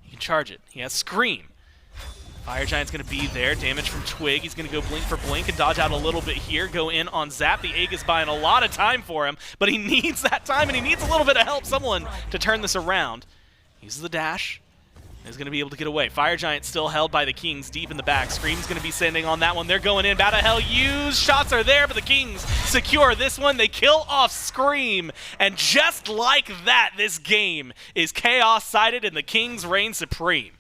He can charge it. He has Scream. Fire Giant's going to be there. Damage from Twig. He's going to go blink for blink and dodge out a little bit here. Go in on Zap. The Egg is buying a lot of time for him, but he needs that time, and he needs a little bit of help, someone to turn this around. Uses the dash. He's going to be able to get away. Fire Giant still held by the Kings deep in the back. Scream's going to be sending on that one. They're going in. Bat of Hell used. Shots are there, but the Kings secure this one. They kill off Scream. And just like that, this game is chaos-sided and the Kings reign supreme.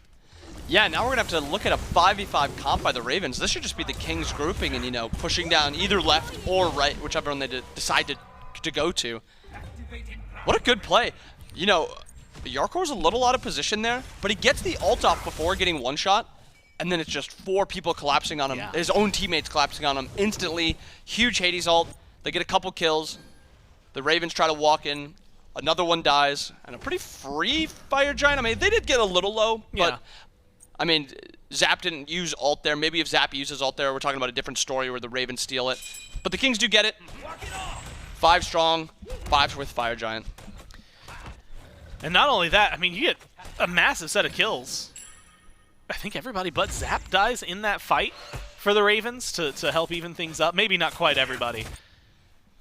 Yeah, now we're going to have to look at a 5v5 comp by the Ravens. This should just be the Kings grouping and, pushing down either left or right, whichever one they decide to go to. What a good play. Jarcorr's a little out of position there, but he gets the ult off before getting one shot. and then it's just 4 people collapsing on him. Yeah. His own teammates collapsing on him instantly. Huge Hades ult. They get a couple kills. The Ravens try to walk in. Another one dies. And a pretty free Fire Giant. I mean, they did get a little low, but I mean, Zap didn't use ult there. Maybe if Zap uses ult there, we're talking about a different story where the Ravens steal it. But the Kings do get it. 5 strong, 5 with Fire Giant. And not only that, I mean, you get a massive set of kills. I think everybody but Zap dies in that fight for the Ravens to help even things up. Maybe not quite everybody,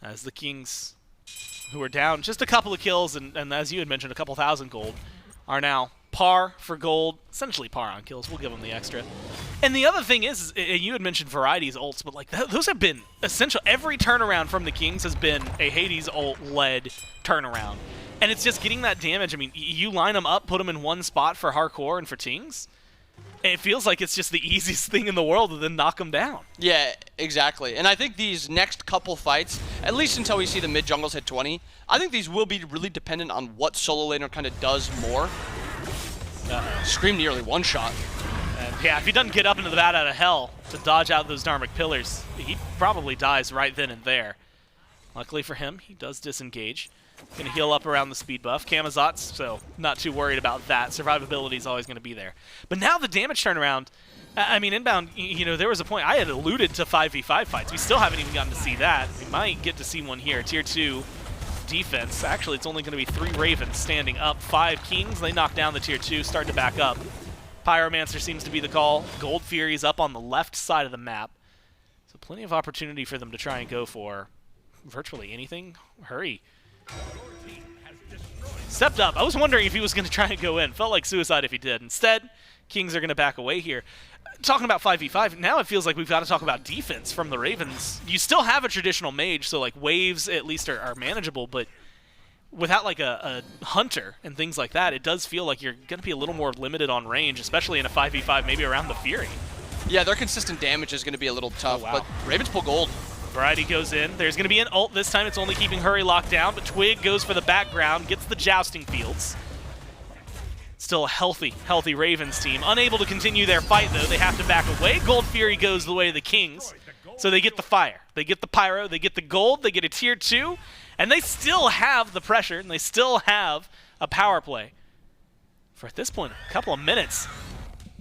as the Kings, who are down just a couple of kills, and as you had mentioned, a couple thousand gold, are now par for gold, essentially par on kills. We'll give them the extra. And the other thing is you had mentioned Variety's ults, but like those have been essential. Every turnaround from the Kings has been a Hades ult-led turnaround. And it's just getting that damage. I mean, you line them up, put them in one spot for Jarcorrr and for Tingz, and it feels like it's just the easiest thing in the world to then knock them down. Yeah, exactly. And I think these next couple fights, at least until we see the mid-jungles hit 20, I think these will be really dependent on what solo laner kind of does more. Scream nearly one-shot. And yeah, if he doesn't get up into the bat out of hell to dodge out those Dharmic Pillars, he probably dies right then and there. Luckily for him, he does disengage. Going to heal up around the speed buff. Camazotz, so not too worried about that. Survivability is always going to be there. But now the damage turnaround, I mean, inbound, you know, there was a point, I had alluded to 5v5 fights. We still haven't even gotten to see that. We might get to see one here. Tier 2 defense. Actually, it's only going to be 3 Ravens standing up. 5 Kings, they knock down the Tier 2, start to back up. Pyromancer seems to be the call. Gold Fury's up on the left side of the map. So plenty of opportunity for them to try and go for virtually anything. Hurry. Stepped up. I was wondering if he was going to try and go in. Felt like suicide if he did. Instead, Kings are going to back away here. Talking about 5v5, now it feels like we've got to talk about defense from the Ravens. You still have a traditional mage, so like waves at least are manageable, but without like a hunter and things like that, it does feel like you're going to be a little more limited on range, especially in a 5v5, maybe around the Fury. Yeah, their consistent damage is going to be a little tough, wow. but Ravens pull gold. Variety goes in. There's going to be an ult. This time it's only keeping Hurry locked down, but Twig goes for the background, gets the jousting fields. Still a healthy Ravens team. Unable to continue their fight, though. They have to back away. Gold Fury goes the way of the Kings. So they get the fire. They get the pyro. They get the gold. They get a tier 2. And they still have the pressure, and they still have a power play. For at this point, a couple of minutes.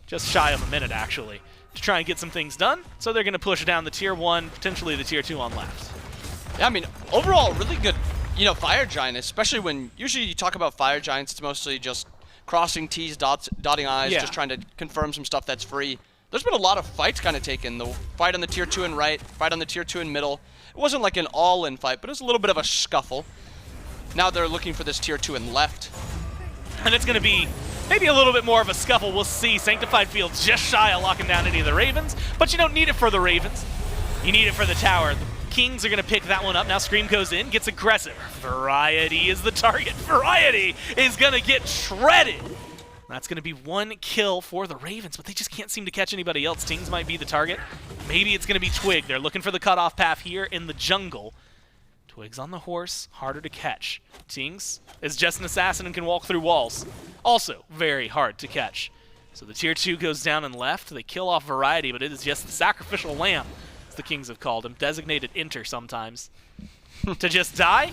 Just shy of a minute, actually, to try and get some things done. So they're going to push down the tier 1, potentially the tier 2 on left. Yeah, I mean, overall, really good, you know, Fire Giant, especially when usually you talk about Fire Giants, it's mostly just crossing T's, dotting I's, just trying to confirm some stuff that's free. There's been a lot of fights kind of taken. The fight on the tier 2 in right, fight on the tier 2 in middle. It wasn't like an all-in fight, but it was a little bit of a scuffle. Now they're looking for this tier 2 in left. And it's going to be maybe a little bit more of a scuffle. We'll see. Sanctified Fields just shy of locking down any of the Ravens, but you don't need it for the Ravens. You need it for the tower. The Kings are going to pick that one up. Now Scream goes in, gets aggressive. Variety is the target. Variety is going to get shredded. That's going to be 1 kill for the Ravens, but they just can't seem to catch anybody else. Tingz might be the target. Maybe it's going to be Twig. They're looking for the cutoff path here in the jungle. Twig's on the horse, harder to catch. Tingz is just an assassin and can walk through walls. Also very hard to catch. So the tier 2 goes down and left. They kill off Variety, but it is just the sacrificial lamb, as the Kings have called him. Designated Inter sometimes. To just die,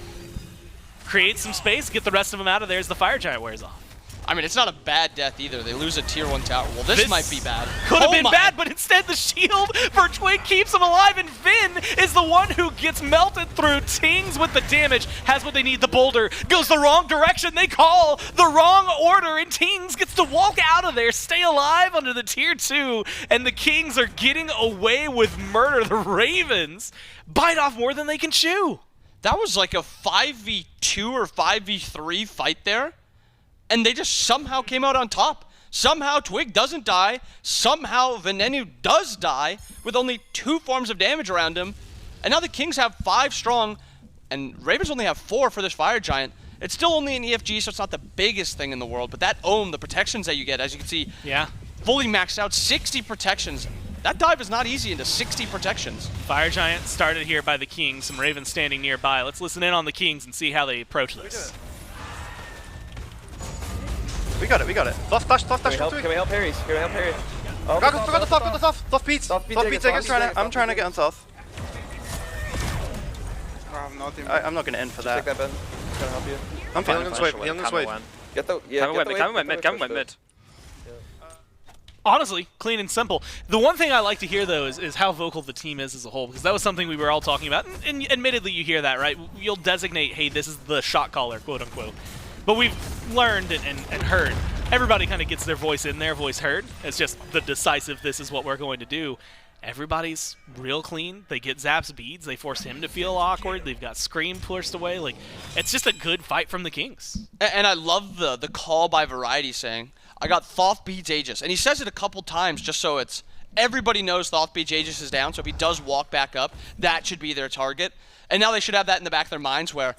create some space, get the rest of them out of there as the Fire Giant wears off. I mean, it's not a bad death either. They lose a tier 1 tower. Well, this might be bad. Could have been bad, but instead the shield for Twig keeps him alive, and Vin is the one who gets melted through. Tingz with the damage has what they need. The boulder goes the wrong direction. They call the wrong order, and Tingz gets to walk out of there, stay alive under the tier 2, and the Kings are getting away with murder. The Ravens bite off more than they can chew. That was like a 5v2 or 5v3 fight there. And they just somehow came out on top. Somehow Twig doesn't die. Somehow Venenu does die with only 2 forms of damage around him. And now the Kings have 5 strong, and Ravens only have 4 for this Fire Giant. It's still only an EFG, so it's not the biggest thing in the world. But that Ohm, the protections that you get, as you can see, fully maxed out, 60 protections. That dive is not easy into 60 protections. Fire Giant started here by the Kings. Some Ravens standing nearby. Let's listen in on the Kings and see how they approach this. We got it. Flash. Can we help Harry's? Can we help Harry? Oh, Go the Thoth. Thoth beats. Thoth beats. I'm trying to get on Thoth. I'm not going to end for that. Take that, Ben. It's gonna help you. I'm fine. Healing this wave. Get the Camel went mid. Honestly, clean and simple. The one thing I like to hear, though, is how vocal the team is as a whole, because that was something we were all talking about. And admittedly, you hear that, right? You'll designate, hey, this is the shot caller, quote unquote. But we've learned and heard. Everybody kind of gets their voice in there, voice heard. It's just the decisive, this is what we're going to do. Everybody's real clean. They get Zap's beads. They force him to feel awkward. They've got Scream pushed away. Like, it's just a good fight from the Kings. And I love the call by Variety saying, I got Thoth beats Aegis. And he says it a couple times just so it's everybody knows Thoth beats Aegis is down, so if he does walk back up, that should be their target. And now they should have that in the back of their minds where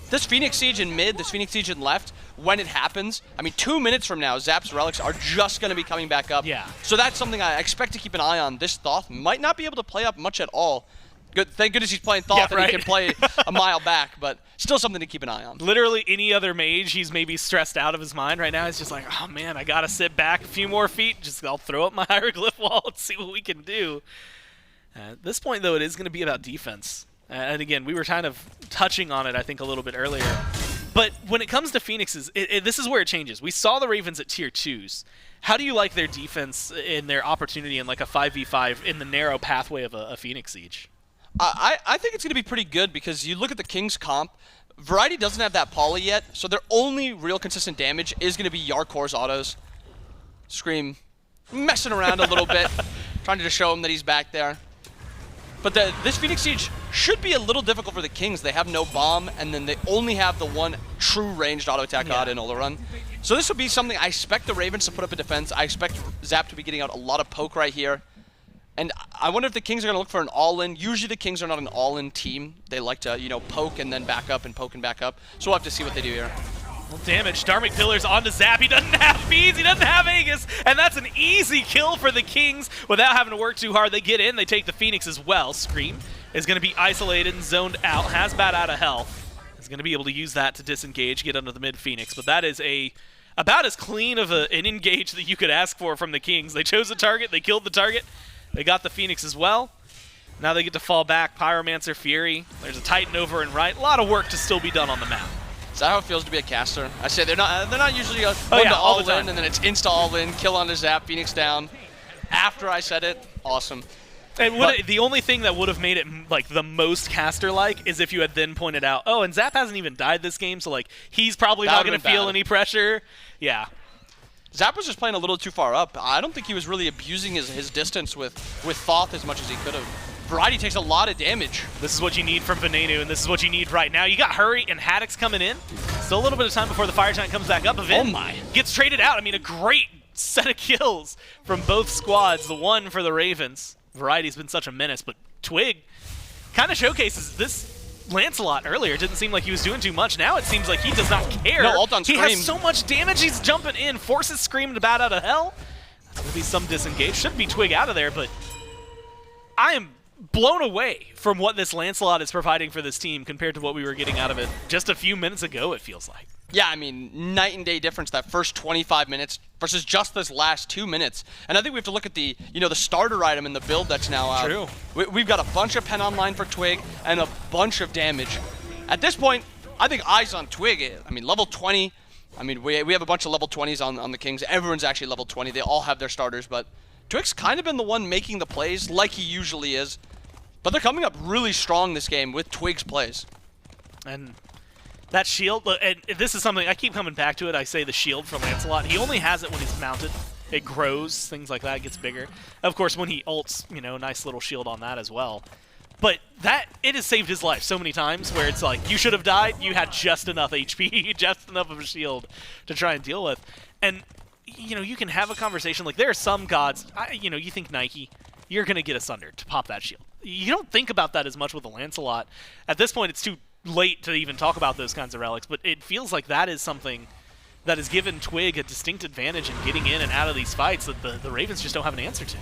this Phoenix Siege in mid, this Phoenix Siege in left, when it happens, I mean, 2 minutes from now, Zap's relics are just going to be coming back up. Yeah. So that's something I expect to keep an eye on. This Thoth might not be able to play up much at all. Good, thank goodness he's playing Thoth Yeah, right. and he can play a mile back, but still something to keep an eye on. Literally any other mage, he's maybe stressed out of his mind right now. He's just like, oh man, I gotta sit back a few more feet. I'll throw up my hieroglyph wall and see what we can do. At this point, though, it is going to be about defense. And again, we were kind of touching on it, I think, a little bit earlier. But when it comes to Phoenixes, this is where it changes. We saw the Ravens at tier 2s. How do you like their defense in their opportunity in like a 5v5 in the narrow pathway of a Phoenix Siege? I think it's going to be pretty good because you look at the Kings comp, Variety doesn't have that poly yet, so their only real consistent damage is going to be Jarcorr's autos. Scream messing around a little bit, trying to show him that he's back there. But this Phoenix Siege should be a little difficult for the Kings. They have no bomb, and then they only have the one true ranged auto attack god in Olorun. So this will be something I expect the Ravens to put up a defense. I expect Zap to be getting out a lot of poke right here. And I wonder if the Kings are going to look for an all-in. Usually the Kings are not an all-in team. They like to, you know, poke and then back up and poke and back up. So we'll have to see what they do here. Well, damage. Dharmic Pillars onto Zap. He doesn't have beads. He doesn't have Aegis. And that's an easy kill for the Kings without having to work too hard. They get in. They take the Phoenix as well. Scream is going to be isolated and zoned out. Has Bat out of health. Is going to be able to use that to disengage, get under the mid-Phoenix. But that is about as clean of an engage that you could ask for from the Kings. They chose a target. They killed the target. They got the Phoenix as well. Now they get to fall back. Pyromancer, Fury. There's a Titan over and right. A lot of work to still be done on the map. Is that how it feels to be a caster? I say they're not usually one to all in, and then it's insta all in, kill on the Zap, Phoenix down. After I said it, awesome. And the only thing that would have made it like the most caster-like is if you had then pointed out, oh, and Zap hasn't even died this game, so like he's probably not going to feel any pressure. Yeah. Zap was just playing a little too far up. I don't think he was really abusing his distance with Thoth as much as he could have. Variety takes a lot of damage. This is what you need from Venenu, and this is what you need right now. You got Hurry and Haddix coming in. Still a little bit of time before the Fire Giant comes back up. Oh my. Gets traded out. I mean, a great set of kills from both squads. The one for the Ravens. Variety's been such a menace, but Twig kind of showcases this. Lancelot earlier didn't seem like he was doing too much. Now it seems like he does not care. No, ult on Scream. He has so much damage. He's jumping in, forces Scream to bat out of hell. That's going to be some disengage. Should be Twig out of there, but I am blown away from what this Lancelot is providing for this team compared to what we were getting out of it just a few minutes ago, it feels like. Yeah, I mean, night and day difference, that first 25 minutes versus just this last 2 minutes. And I think we have to look at the, the starter item in the build that's now out. True. We've got a bunch of pen online for Twig and a bunch of damage. At this point, I think eyes on Twig. I mean, level 20. I mean, we have a bunch of level 20s on the Kings. Everyone's actually level 20. They all have their starters, but Twig's kind of been the one making the plays like he usually is. But they're coming up really strong this game with Twig's plays. And that shield, and this is something, I keep coming back to it, I say the shield for Lancelot. He only has it when he's mounted. It grows, things like that, it gets bigger. Of course, when he ults, nice little shield on that as well. But it has saved his life so many times where it's like, you should have died, you had just enough HP, just enough of a shield to try and deal with. And, you can have a conversation, like there are some gods, you think Nike, you're going to get Asunder to pop that shield. You don't think about that as much with the Lancelot. At this point, it's too late to even talk about those kinds of relics, but it feels like that is something that has given Twig a distinct advantage in getting in and out of these fights that the Ravens just don't have an answer to.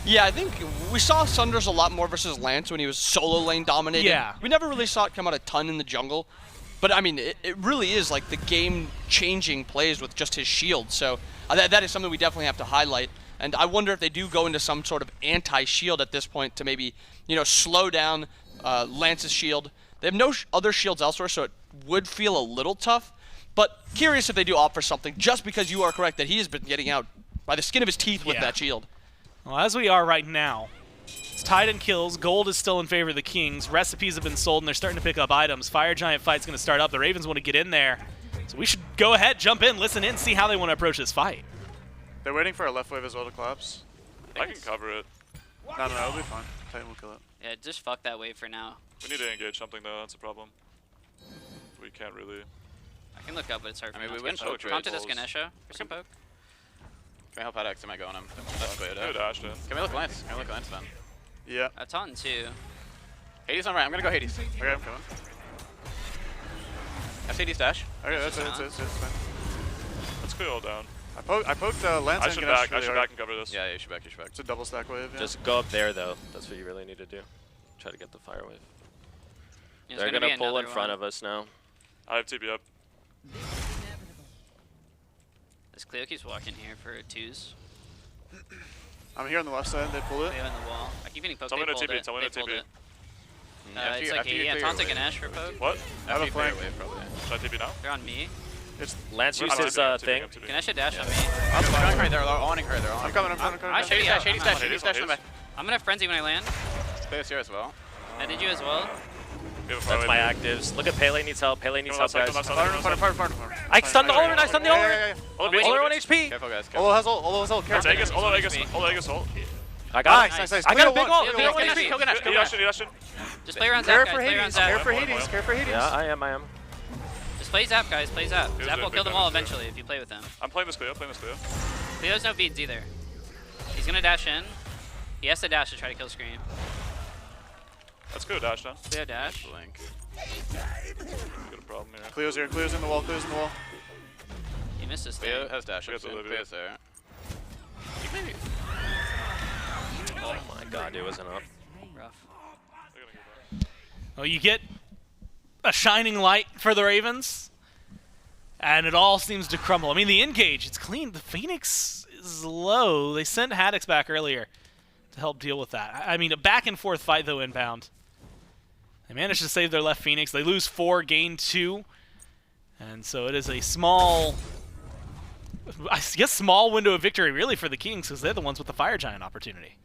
Yeah, I think we saw Sunders a lot more versus Lance when he was solo lane dominating. Yeah. We never really saw it come out a ton in the jungle. But, I mean, it really is like the game-changing plays with just his shield. So that is something we definitely have to highlight. And I wonder if they do go into some sort of anti-shield at this point to maybe, you know, slow down Lance's shield. They have no other shields elsewhere, so it would feel a little tough. But curious if they do opt for something, just because you are correct that he has been getting out by the skin of his teeth with that shield. Well, as we are right now, it's tied in kills. Gold is still in favor of the Kings. Recipes have been sold, and they're starting to pick up items. Fire Giant fight's going to start up. The Ravens want to get in there. So we should go ahead, jump in, listen in, see how they want to approach this fight. They're waiting for a left wave as well to collapse. I can cover it. No, it'll be fine. Titan will kill it. Yeah, just fuck that wave for now. We need to engage something though, that's a problem. We can't really. I can look up, but it's hard for me. We wouldn't poke Prompt to this Ganesha for some poke. Can I help Haddix? Am I going him? That's Cliodhna. Good dash in. Can we look Lance? Can we look Lance then? Yeah. Taunton too. Hades on right. I'm gonna go Hades. Okay, I'm coming. FCD's dash. Okay, that's it. It's fine. Let's clear all down. I poked Lance I and should Ganesha back. I should back and cover this. Yeah, you should back. You should back. It's a double stack wave. Yeah. Just go up there though. That's what you really need to do. Try to get the fire wave. Yeah, They're gonna pull in front of us now. I have TP up. This Cleo keeps walking here for 2s. I'm here on the left side. They pull it. Cleo in the wall. I keep getting poked. Someone They to pulled TP. it. Someone They to pulled TP. it. It's like Taunton Ganesh for poke. What? I have a flank. Should I TP now? They're on me. Lance used his thing. Ganesha dash on me. I'm going right. They're owning her. They're I'm coming. I'm coming. Shady's dash. Shady's dash. Shady's dash on the back. I'm gonna frenzy when I land. Cleo's here as well. I did you as well. That's my actives. Look at Pele needs help. Pele needs help, guys. Fire. I stunned the Olorun. I stunned the Olorun. Olorun HP. Careful, guys. Olo has ult. Olo Careful. Olo Aegis ult. I got it. Nice. I got a big ult. Kill Ganesh. He dashed in. Just play around Zap, guys. Play around Zap. Care for Hades. Yeah, I am. Just play Zap, guys. Play Zap. Here's Zap a will big kill them all damage. eventually if you play with them. I'm playing this Cleo. Cleo's no beads either. He's gonna dash in. He has to dash to try to kill Scream. Let's go dash now. Cleo dash. Blink. Got a problem here. Cleo's here. Cleo's in the wall. Cleo's in the wall. He missed his Cleo thing. has dash. We got the Olivia. Cleo's there. Oh my god, it wasn't up. Rough. Well, you get a shining light for the Ravens, and it all seems to crumble. I mean, the engage, it's clean. The Phoenix is low. They sent Haddix back earlier to help deal with that. I mean, a back-and-forth fight, though, inbound. They managed to save their left Phoenix. They lose 4, gain 2. And so it is a small, I guess, small window of victory, really, for the Kings, because they're the ones with the Fire Giant opportunity.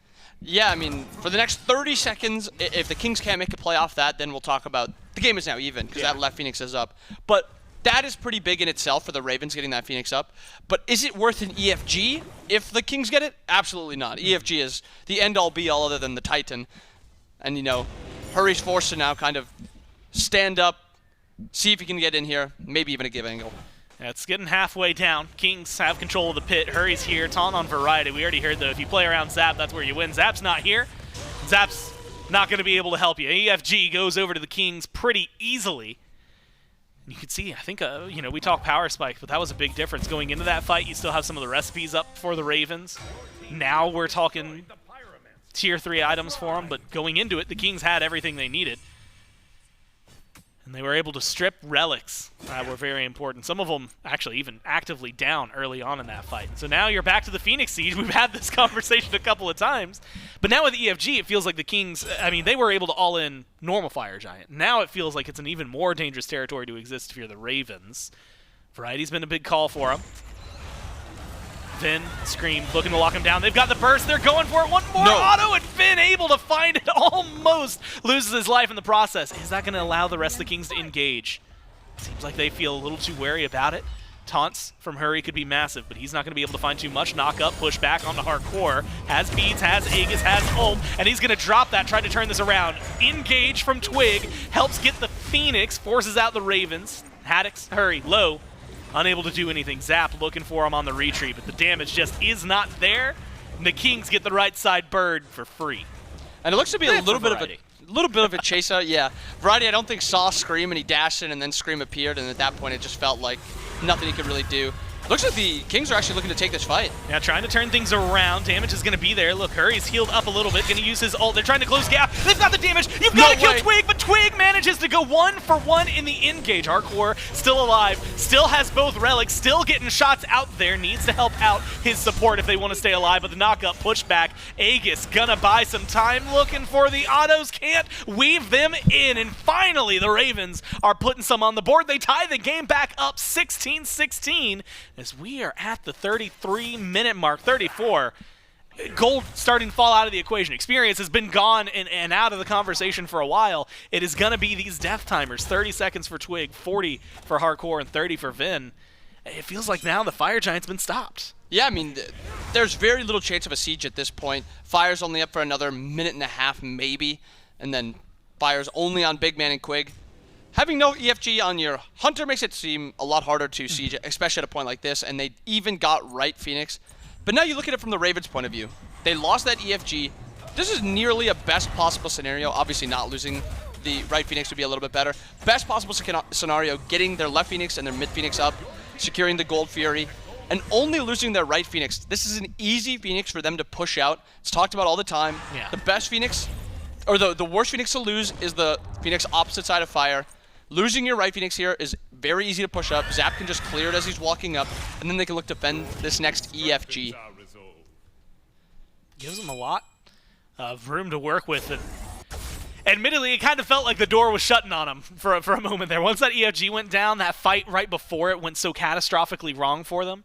Yeah, I mean, for the next 30 seconds, if the Kings can't make a play off that, then we'll talk about the game is now even, because that left Phoenix is up. But that is pretty big in itself for the Ravens getting that Phoenix up. But is it worth an EFG if the Kings get it? Absolutely not. EFG is the end-all be-all other than the Titan. And, you know, Hurry's forced to now kind of stand up, see if he can get in here, maybe even a give angle. Yeah, it's getting halfway down. Kings have control of the pit. Hurry's here. Taunt on Variety. We already heard, though, if you play around Zap, that's where you win. Zap's not here. Zap's not going to be able to help you. EFG goes over to the Kings pretty easily. And you can see, I think, you know, we talk power spike, but that was a big difference. Going into that fight, you still have some of the recipes up for the Ravens. Now we're talking tier 3 items for them, but going into it, the Kings had everything they needed. And they were able to strip relics that were very important. Some of them actually even actively down early on in that fight. So now you're back to the Phoenix Siege. We've had this conversation a couple of times. But now with EFG, it feels like the Kings, I mean, they were able to all-in normal Fire Giant. Now it feels like it's an even more dangerous territory to exist if you're the Ravens. Variety's been a big call for them. Finn, Scream, looking to lock him down. They've got the burst. They're going for it. One more auto, and Finn able to find it. Almost loses his life in the process. Is that going to allow the rest of the Kings to engage? Seems like they feel a little too wary about it. Taunts from Hurry could be massive, but he's not going to be able to find too much. Knock up, push back onto Jarcorrr. Has beads, has Aegis, has ult, and he's going to drop that, try to turn this around. Engage from Twig, helps get the Phoenix, forces out the Ravens. Haddix, Hurry, low. Unable to do anything. Zap looking for him on the retreat, but the damage just is not there. And the Kings get the right side bird for free. And it looks to be a little bit of a chase out. Yeah, Variety I don't think saw Scream, and he dashed in, and then Scream appeared, and at that point it just felt like nothing he could really do. Looks like the Kings are actually looking to take this fight. Yeah, trying to turn things around. Damage is going to be there. Look, Hurry's healed up a little bit. Going to use his ult. They're trying to close gap. They've got the damage. You've got to kill Twig, but Twig manages to go 1-for-1 in the engage. Jarcorrr still alive. Still has both relics. Still getting shots out there. Needs to help out his support if they want to stay alive. But the knockup push back. Aegis gonna buy some time looking for the autos. Can't weave them in. And finally, the Ravens are putting some on the board. They tie the game back up 16-16. As we are at the 33-minute mark, 34, gold starting to fall out of the equation. Experience has been gone and out of the conversation for a while. It is going to be these death timers, 30 seconds for Twig, 40 for Jarcorrr, and 30 for Ven. It feels like now the Fire Giant's been stopped. Yeah, I mean, there's very little chance of a siege at this point. Fire's only up for another minute and a half, maybe, and then Fire's only on Big Man and Quig. Having no EFG on your Hunter makes it seem a lot harder to siege, especially at a point like this, and they even got right Phoenix. But now you look at it from the Ravens' point of view. They lost that EFG. This is nearly a best possible scenario. Obviously not losing the right Phoenix would be a little bit better. Best possible scenario, getting their left Phoenix and their mid Phoenix up, securing the Gold Fury, and only losing their right Phoenix. This is an easy Phoenix for them to push out. It's talked about all the time. Yeah. The best Phoenix, or the worst Phoenix to lose is the Phoenix opposite side of Fire. Losing your right Phoenix here is very easy to push up. Zap can just clear it as he's walking up, and then they can look to defend this next EFG. Gives them a lot of room to work with. And admittedly, it kind of felt like the door was shutting on them for a moment there. Once that EFG went down, that fight right before it went so catastrophically wrong for them,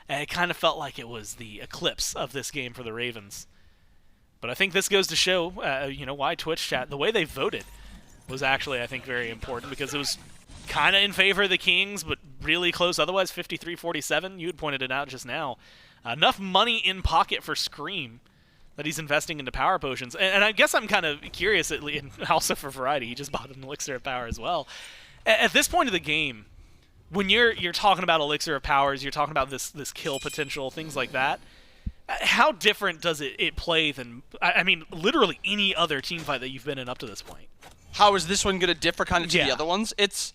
and it kind of felt like it was the eclipse of this game for the Ravens. But I think this goes to show, why Twitch chat, the way they voted, was actually, I think, very important, because it was kind of in favor of the Kings, but really close otherwise, 53-47. You had pointed it out just now. Enough money in pocket for Scream that he's investing into power potions. And I guess I'm kind of curious, and also for variety, he just bought an Elixir of Power as well. At this point of the game, when you're talking about Elixir of Powers, you're talking about this kill potential, things like that, how different does it play than, I mean, literally any other team fight that you've been in up to this point? How is this one going to differ kind of to the other ones? This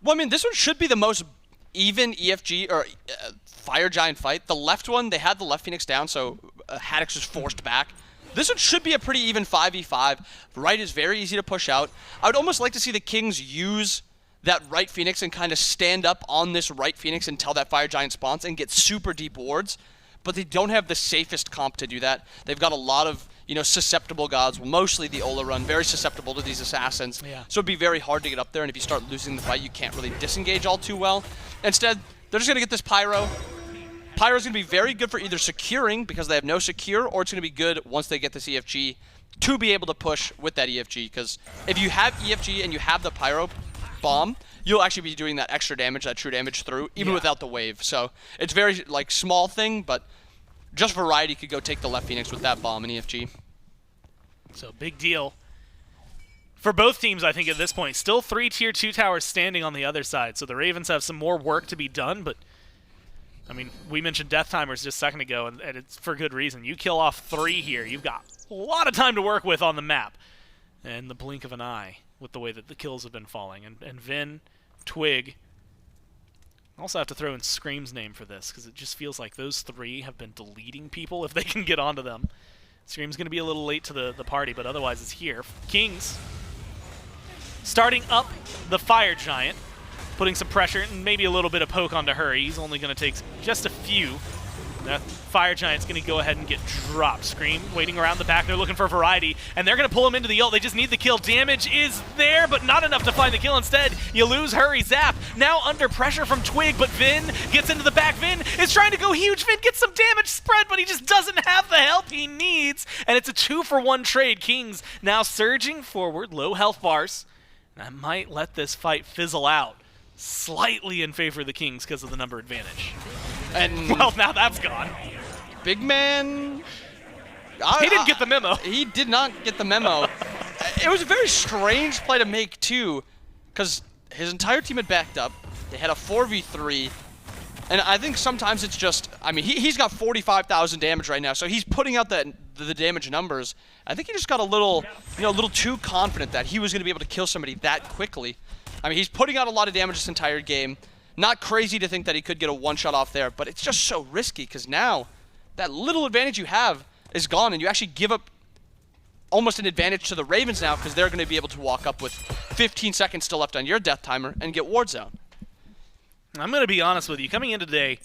one should be the most even EFG or Fire Giant fight. The left one, they had the left Phoenix down, so Haddix was forced back. This one should be a pretty even 5v5. Right is very easy to push out. I would almost like to see the Kings use that right Phoenix and kind of stand up on this right Phoenix until that Fire Giant spawns and get super deep wards, but they don't have the safest comp to do that. They've got a lot of susceptible gods, mostly the Olorun, very susceptible to these assassins. Yeah. So it'd be very hard to get up there, and if you start losing the fight, you can't really disengage all too well. Instead, they're just going to get this Pyro. Pyro's going to be very good for either securing, because they have no secure, or it's going to be good once they get this EFG to be able to push with that EFG, because if you have EFG and you have the Pyro bomb, you'll actually be doing that extra damage, that true damage through, even without the wave. So it's very, small thing, but just variety could go take the left Phoenix with that bomb and EFG. So big deal for both teams, I think, at this point. Still 3 tier 2 towers standing on the other side, so the Ravens have some more work to be done, but I mean, we mentioned death timers just a second ago, and it's for good reason. You kill off 3 here, you've got a lot of time to work with on the map, and the blink of an eye with the way that the kills have been falling. And Ven, Twig, also have to throw in Scream's name for this, because it just feels like those 3 have been deleting people if they can get onto them. Scream's going to be a little late to the party, but otherwise it's here. Kings starting up the Fire Giant, putting some pressure and maybe a little bit of poke onto Hurry. He's only going to take just a few. That Fire Giant's going to go ahead and get dropped. Scream waiting around the back. They're looking for variety, and they're going to pull him into the ult. They just need the kill. Damage is there, but not enough to find the kill. Instead, you lose Hurry. Zap now under pressure from Twig, but Ven gets into the back. Ven is trying to go huge. Ven gets some damage spread, but he just doesn't have the help he needs, and it's a 2-for-1 trade. Kings now surging forward, low health bars. And I might let this fight fizzle out slightly in favor of the Kings because of the number advantage. And well, now that's gone. Big Man, he didn't get the memo. He did not get the memo. It was a very strange play to make too, because his entire team had backed up. They had a 4v3, and I think sometimes it's just, I mean, he's got 45,000 damage right now, so he's putting out the damage numbers. I think he just got a little, a little too confident that he was going to be able to kill somebody that quickly. I mean, he's putting out a lot of damage this entire game. Not crazy to think that he could get a one-shot off there, but it's just so risky because now that little advantage you have is gone, and you actually give up almost an advantage to the Ravens now because they're going to be able to walk up with 15 seconds still left on your death timer and get ward zone. I'm going to be honest with you. Coming in today,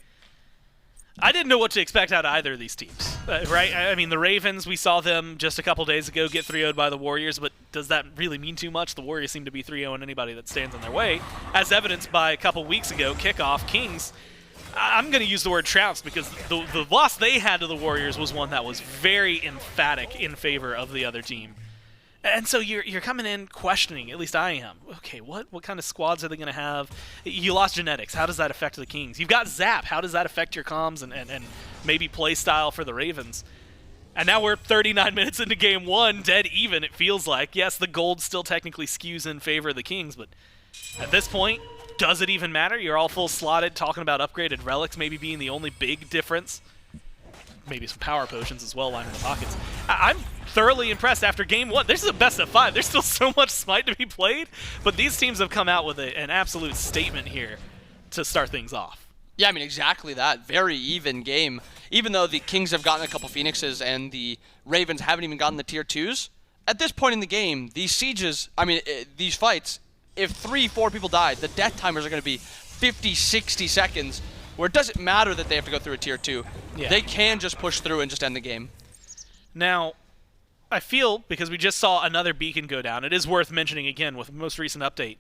I didn't know what to expect out of either of these teams, right? I mean, the Ravens, we saw them just a couple days ago get 3-0'd by the Warriors, but does that really mean too much? The Warriors seem to be 3-0 anybody that stands in their way, as evidenced by a couple weeks ago, kickoff, Kings. I'm going to use the word trounced because the loss they had to the Warriors was one that was very emphatic in favor of the other team. And so you're coming in questioning, at least I am. Okay, what kind of squads are they going to have? You lost genetics. How does that affect the Kings? You've got Zap. How does that affect your comms and maybe play style for the Ravens? And now we're 39 minutes into game one, dead even, it feels like. Yes, the gold still technically skews in favor of the Kings, but at this point, does it even matter? You're all full slotted, talking about upgraded relics maybe being the only big difference. Maybe some power potions as well lining the pockets. I'm thoroughly impressed after game one. This is a best of 5. There's still so much Smite to be played, but these teams have come out with an absolute statement here to start things off. Yeah, I mean, exactly that. Very even game. Even though the Kings have gotten a couple Phoenixes and the Ravens haven't even gotten the tier 2s, at this point in the game, these sieges, I mean, these fights, if 3-4 people died, the death timers are going to be 50, 60 seconds, where it doesn't matter that they have to go through a tier 2. Yeah. They can just push through and just end the game. Now, I feel, because we just saw another beacon go down, it is worth mentioning again with the most recent update.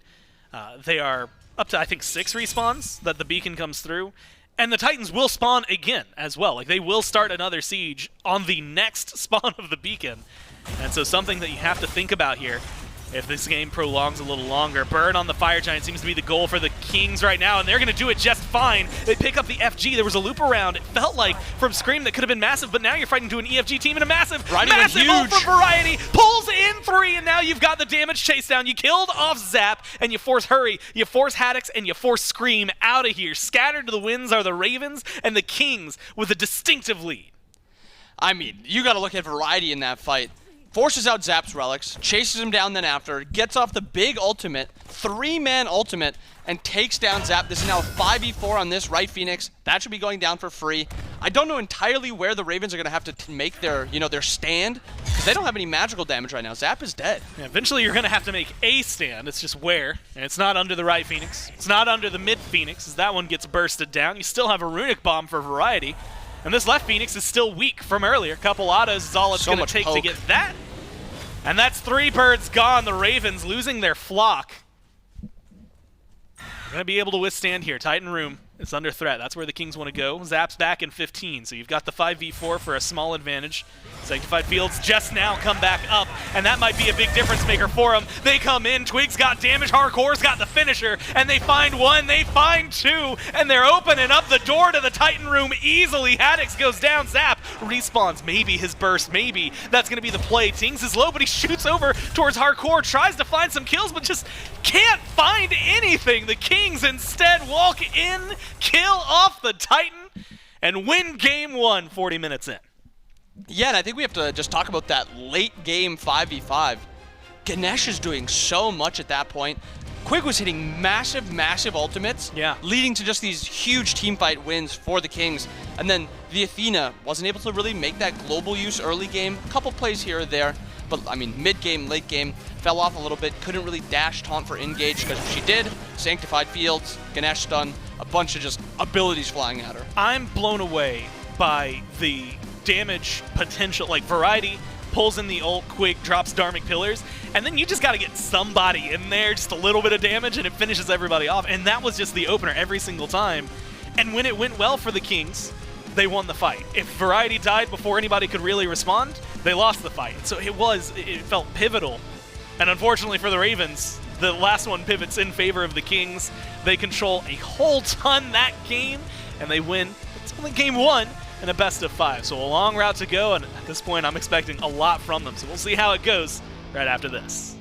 They are up to, I think, 6 respawns that the beacon comes through. And the Titans will spawn again as well. Like, they will start another siege on the next spawn of the beacon. And so something that you have to think about here, if this game prolongs a little longer. Burn on the Fire Giant seems to be the goal for the Kings right now, and they're going to do it just fine. They pick up the FG. There was a loop around. It felt like from Scream that could have been massive, but now you're fighting to an EFG team and a massive ult from Variety. Pulls in 3, and now you've got the damage chase down. You killed off Zap, and you force Hurry, you force Haddix, and you force Scream out of here. Scattered to the winds are the Ravens and the Kings with a distinctive lead. I mean, you got to look at Variety in that fight. Forces out Zap's relics, chases him down then after, gets off the big ultimate, 3-man ultimate, and takes down Zap. This is now a 5v4 on this right Phoenix. That should be going down for free. I don't know entirely where the Ravens are going to have to make their, their stand, because they don't have any magical damage right now. Zap is dead. Yeah, eventually you're going to have to make a stand. It's just where, and it's not under the right Phoenix. It's not under the mid Phoenix, as that one gets bursted down. You still have a Runic Bomb for Variety. And this left Phoenix is still weak from earlier. Couple autos is all it's going to take to get that. And that's 3 birds gone. The Ravens losing their flock. They're going to be able to withstand here. Titan Room is under threat. That's where the Kings want to go. Zap's back in 15, so you've got the 5v4 for a small advantage. Sanctified Fields just now come back up, and that might be a big difference maker for them. They come in, Twig's got damage, Jarcorr's got the finisher, and they find 1, they find 2, and they're opening up the door to the Titan Room easily. Haddix goes down, Zap respawns, maybe his burst, maybe that's going to be the play. Tings is low, but he shoots over towards Jarcorrr, tries to find some kills, but just can't find anything. The Kings instead walk in, kill off the Titan, and win game 1 40 minutes in. Yeah, and I think we have to just talk about that late game 5v5. Ganesha's doing so much at that point. Quig was hitting massive, massive ultimates, leading to just these huge teamfight wins for the Kings. And then the Athena wasn't able to really make that global use early game. A couple plays here or there, but I mean, mid-game, late game, fell off a little bit. Couldn't really dash taunt for engage, because if she did, Sanctified Fields, Ganesh stun, a bunch of just abilities flying at her. I'm blown away by the damage potential. Like, Variety pulls in the ult, Quig drops Dharmic Pillars, and then you just got to get somebody in there, just a little bit of damage, and it finishes everybody off. And that was just the opener every single time. And when it went well for the Kings, they won the fight. If Variety died before anybody could really respond, they lost the fight. So it felt pivotal. And unfortunately for the Ravens, the last one pivots in favor of the Kings. They control a whole ton that game, and they win. It's only game 1 and a best of 5. So a long route to go, and at this point I'm expecting a lot from them. So we'll see how it goes right after this.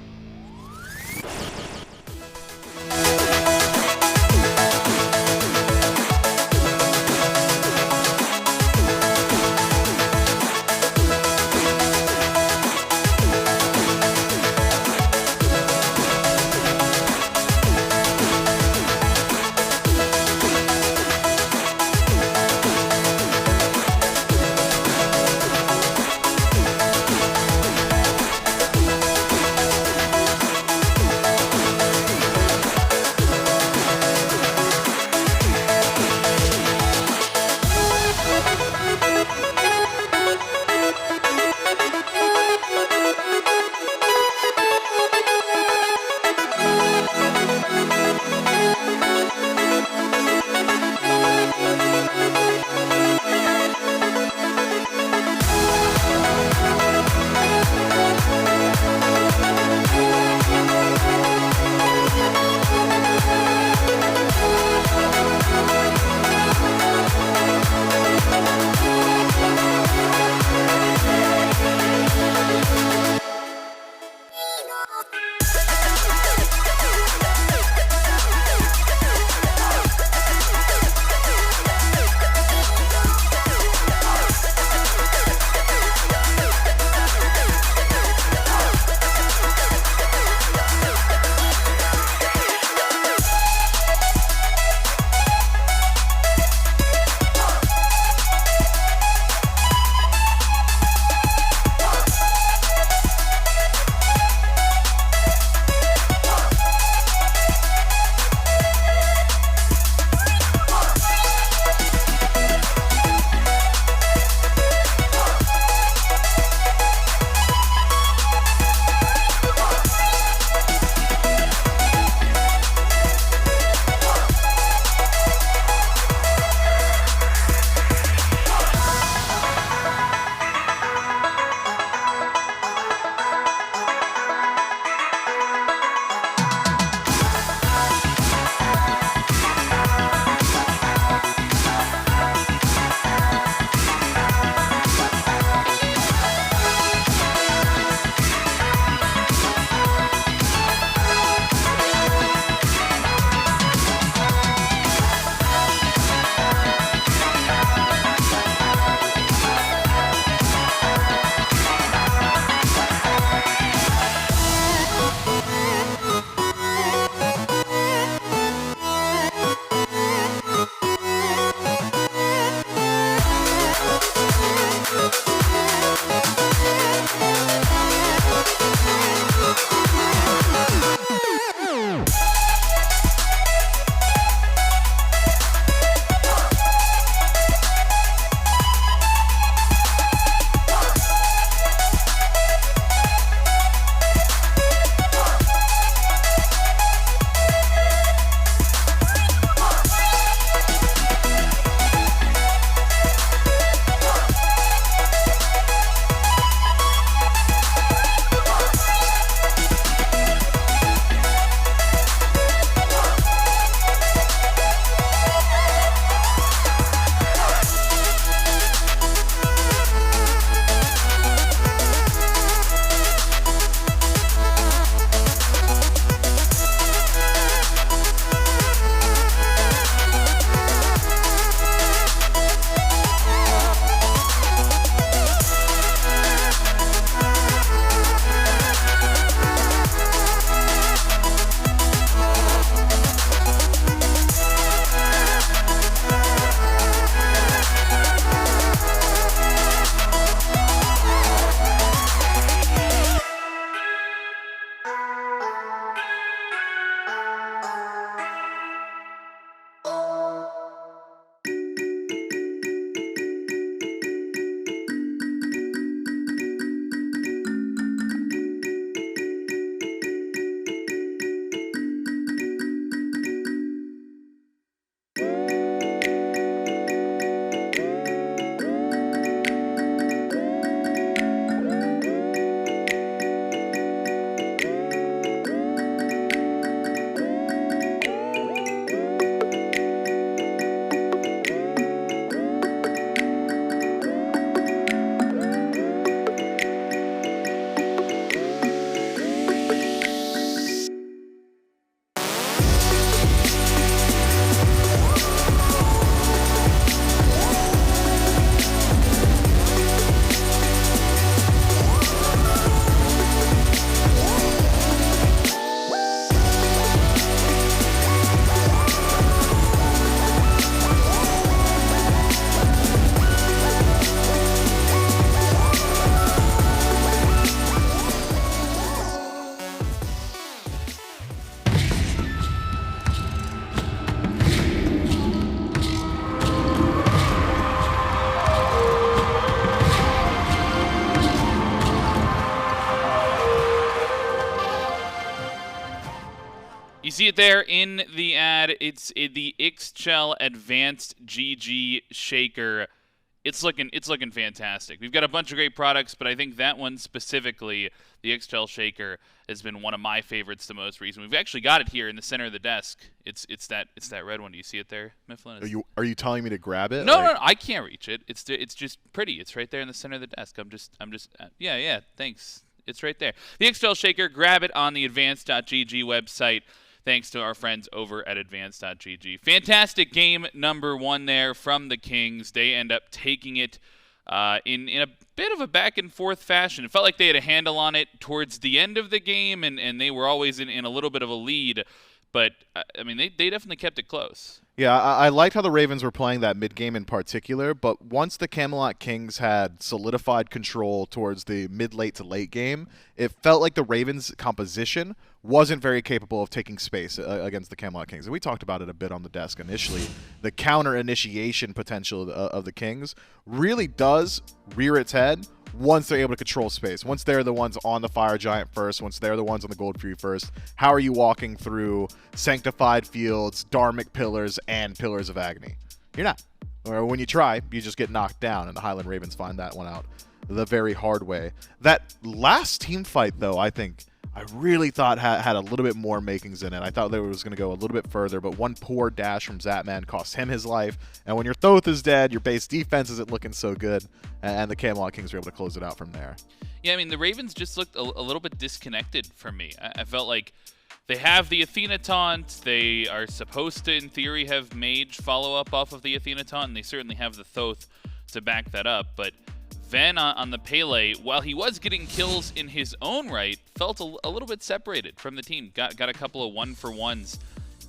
see it there in the ad. It's the Ixchel Advanced GG Shaker. It's looking fantastic. We've got a bunch of great products, but I think that one specifically, the Ixchel Shaker, has been one of my favorites the most recent. We've actually got it here in the center of the desk. It's that red one. Do you see it there, Mifflin? Are you telling me to grab it? No, no, I can't reach it. It's just pretty. It's right there in the center of the desk. Yeah, thanks. It's right there. The Ixchel Shaker, grab it on the advanced.gg website. Thanks to our friends over at advanced.gg. Fantastic game number 1 there from the Kings. They end up taking it in a bit of a back-and-forth fashion. It felt like they had a handle on it towards the end of the game, and they were always in a little bit of a lead. But, I mean, they definitely kept it close. Yeah, I liked how the Ravens were playing that mid-game in particular, but once the Camelot Kings had solidified control towards the mid-late to late game, it felt like the Ravens' composition wasn't very capable of taking space against the Camelot Kings. And we talked about it a bit on the desk initially. The counter-initiation potential of the Kings really does rear its head once they're able to control space. Once they're the ones on the Fire Giant first, once they're the ones on the Gold Fury first, how are you walking through Sanctified Fields, Dharmic Pillars, and Pillars of Agony? You're not. Or when you try, you just get knocked down, and the Highland Ravens find that one out the very hard way. That last team fight, though, I really thought had a little bit more makings in it. I thought they was going to go a little bit further, but one poor dash from Zapman cost him his life. And when your Thoth is dead, your base defense isn't looking so good, and the Camelot Kings were able to close it out from there. Yeah, I mean, the Ravens just looked a little bit disconnected for me. I felt like they have the Athena taunt. They are supposed to, in theory, have Mage follow up off of the Athena taunt, and they certainly have the Thoth to back that up. But Ven on the Pele, while he was getting kills in his own right, felt a little bit separated from the team. Got a couple of 1-for-1s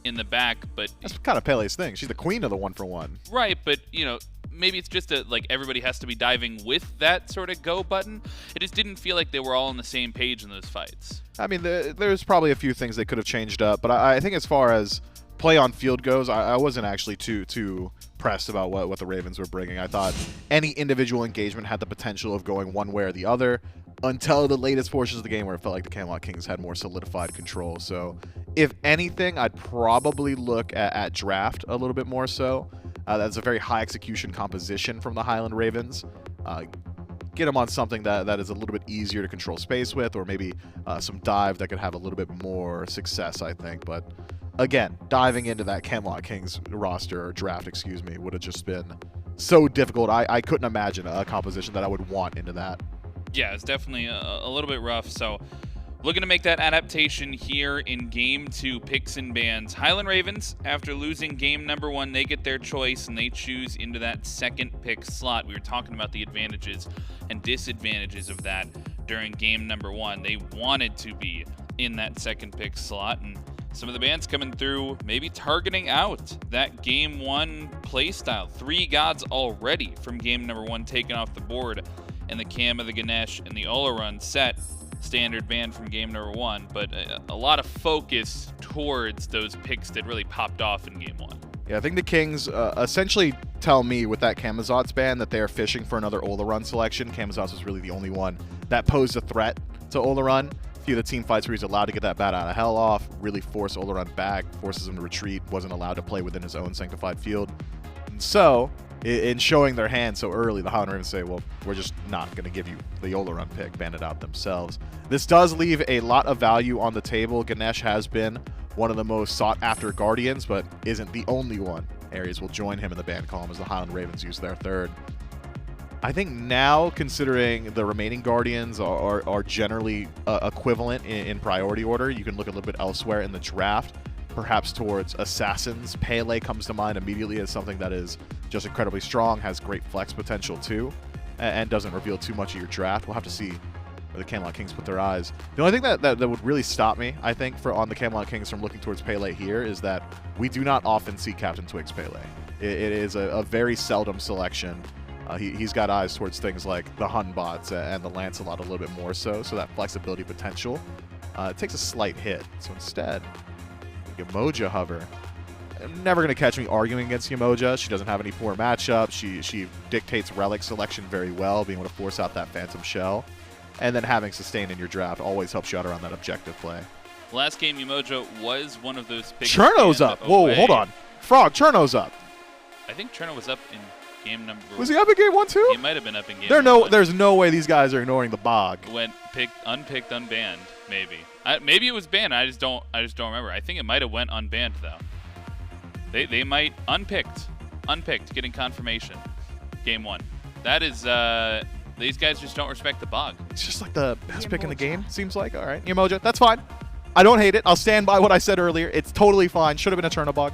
in the back, but that's kind of Pele's thing. She's the queen of the 1-for-1. Right, but you know, maybe it's just like everybody has to be diving with that sort of go button. It just didn't feel like they were all on the same page in those fights. I mean, there's probably a few things they could have changed up, but I think as far as play on field goes, I wasn't actually too pressed about what the Ravens were bringing. I thought any individual engagement had the potential of going one way or the other until the latest portions of the game where it felt like the Camelot Kings had more solidified control. So if anything, I'd probably look at draft a little bit more so. That's a very high execution composition from the Highland Ravens. Get them on something that is a little bit easier to control space with, or maybe some dive that could have a little bit more success, I think. But again, diving into that Camelot Kings roster, or draft, excuse me, would have just been so difficult. I couldn't imagine a composition that I would want into that. Yeah, it's definitely a little bit rough. So looking to make that adaptation here in Game 2 picks and bans. Highland Ravens, after losing game number 1, they get their choice and they choose into that second pick slot. We were talking about the advantages and disadvantages of that during game number 1. They wanted to be in that second pick slot, and some of the bans coming through maybe targeting out that game 1 playstyle. 3 gods already from game number 1 taken off the board, and the Cam of the Ganesh and the Olorun set standard ban from game number 1, but a lot of focus towards those picks that really popped off in game 1. Yeah, I think the Kings essentially tell me with that Camazotz ban that they are fishing for another Olorun selection. Camazotz was really the only one that posed a threat to Olorun. A few of the team fights where he's allowed to get that bat out of hell off, really force Olorun back, forces him to retreat, wasn't allowed to play within his own sanctified field. And so, in showing their hand so early, the Highland Ravens say, well, we're just not going to give you the Olorun pick, ban it out themselves. This does leave a lot of value on the table. Ganesh has been one of the most sought-after Guardians, but isn't the only one. Ares will join him in the ban column as the Highland Ravens use their third. I think now, considering the remaining Guardians are generally equivalent in priority order, you can look a little bit elsewhere in the draft, perhaps towards Assassins. Pele comes to mind immediately as something that is just incredibly strong, has great flex potential too, and doesn't reveal too much of your draft. We'll have to see where the Camelot Kings put their eyes. The only thing that would really stop me, I think, on the Camelot Kings from looking towards Pele here is that we do not often see CaptainTwig's Pele. It is a very seldom selection. He's got eyes towards things like the Hun bots and the Lancelot a little bit more so that flexibility potential takes a slight hit. So instead, Yemoja hover. I'm never going to catch me arguing against Yemoja. She doesn't have any poor matchups. She dictates relic selection very well, being able to force out that Phantom Shell. And then having sustain in your draft always helps you out around that objective play. Last game, Yemoja was one of those picks. Cherno's up. Whoa, hold on. Frog, Cherno's up. I think Cherno was up in game number. Was he up in game 1 too? He might have been up in game. One. There's no way these guys are ignoring the bog. Went unpicked, unbanned. Maybe. Maybe it was banned. I just don't remember. I think it might have went unbanned though. They might unpicked, getting confirmation. Game 1. That is these guys just don't respect the bog. It's just like the best pick in the game. Seems like. All right, Yemoja, that's fine. I don't hate it. I'll stand by what I said earlier. It's totally fine. Should have been a Chernobog.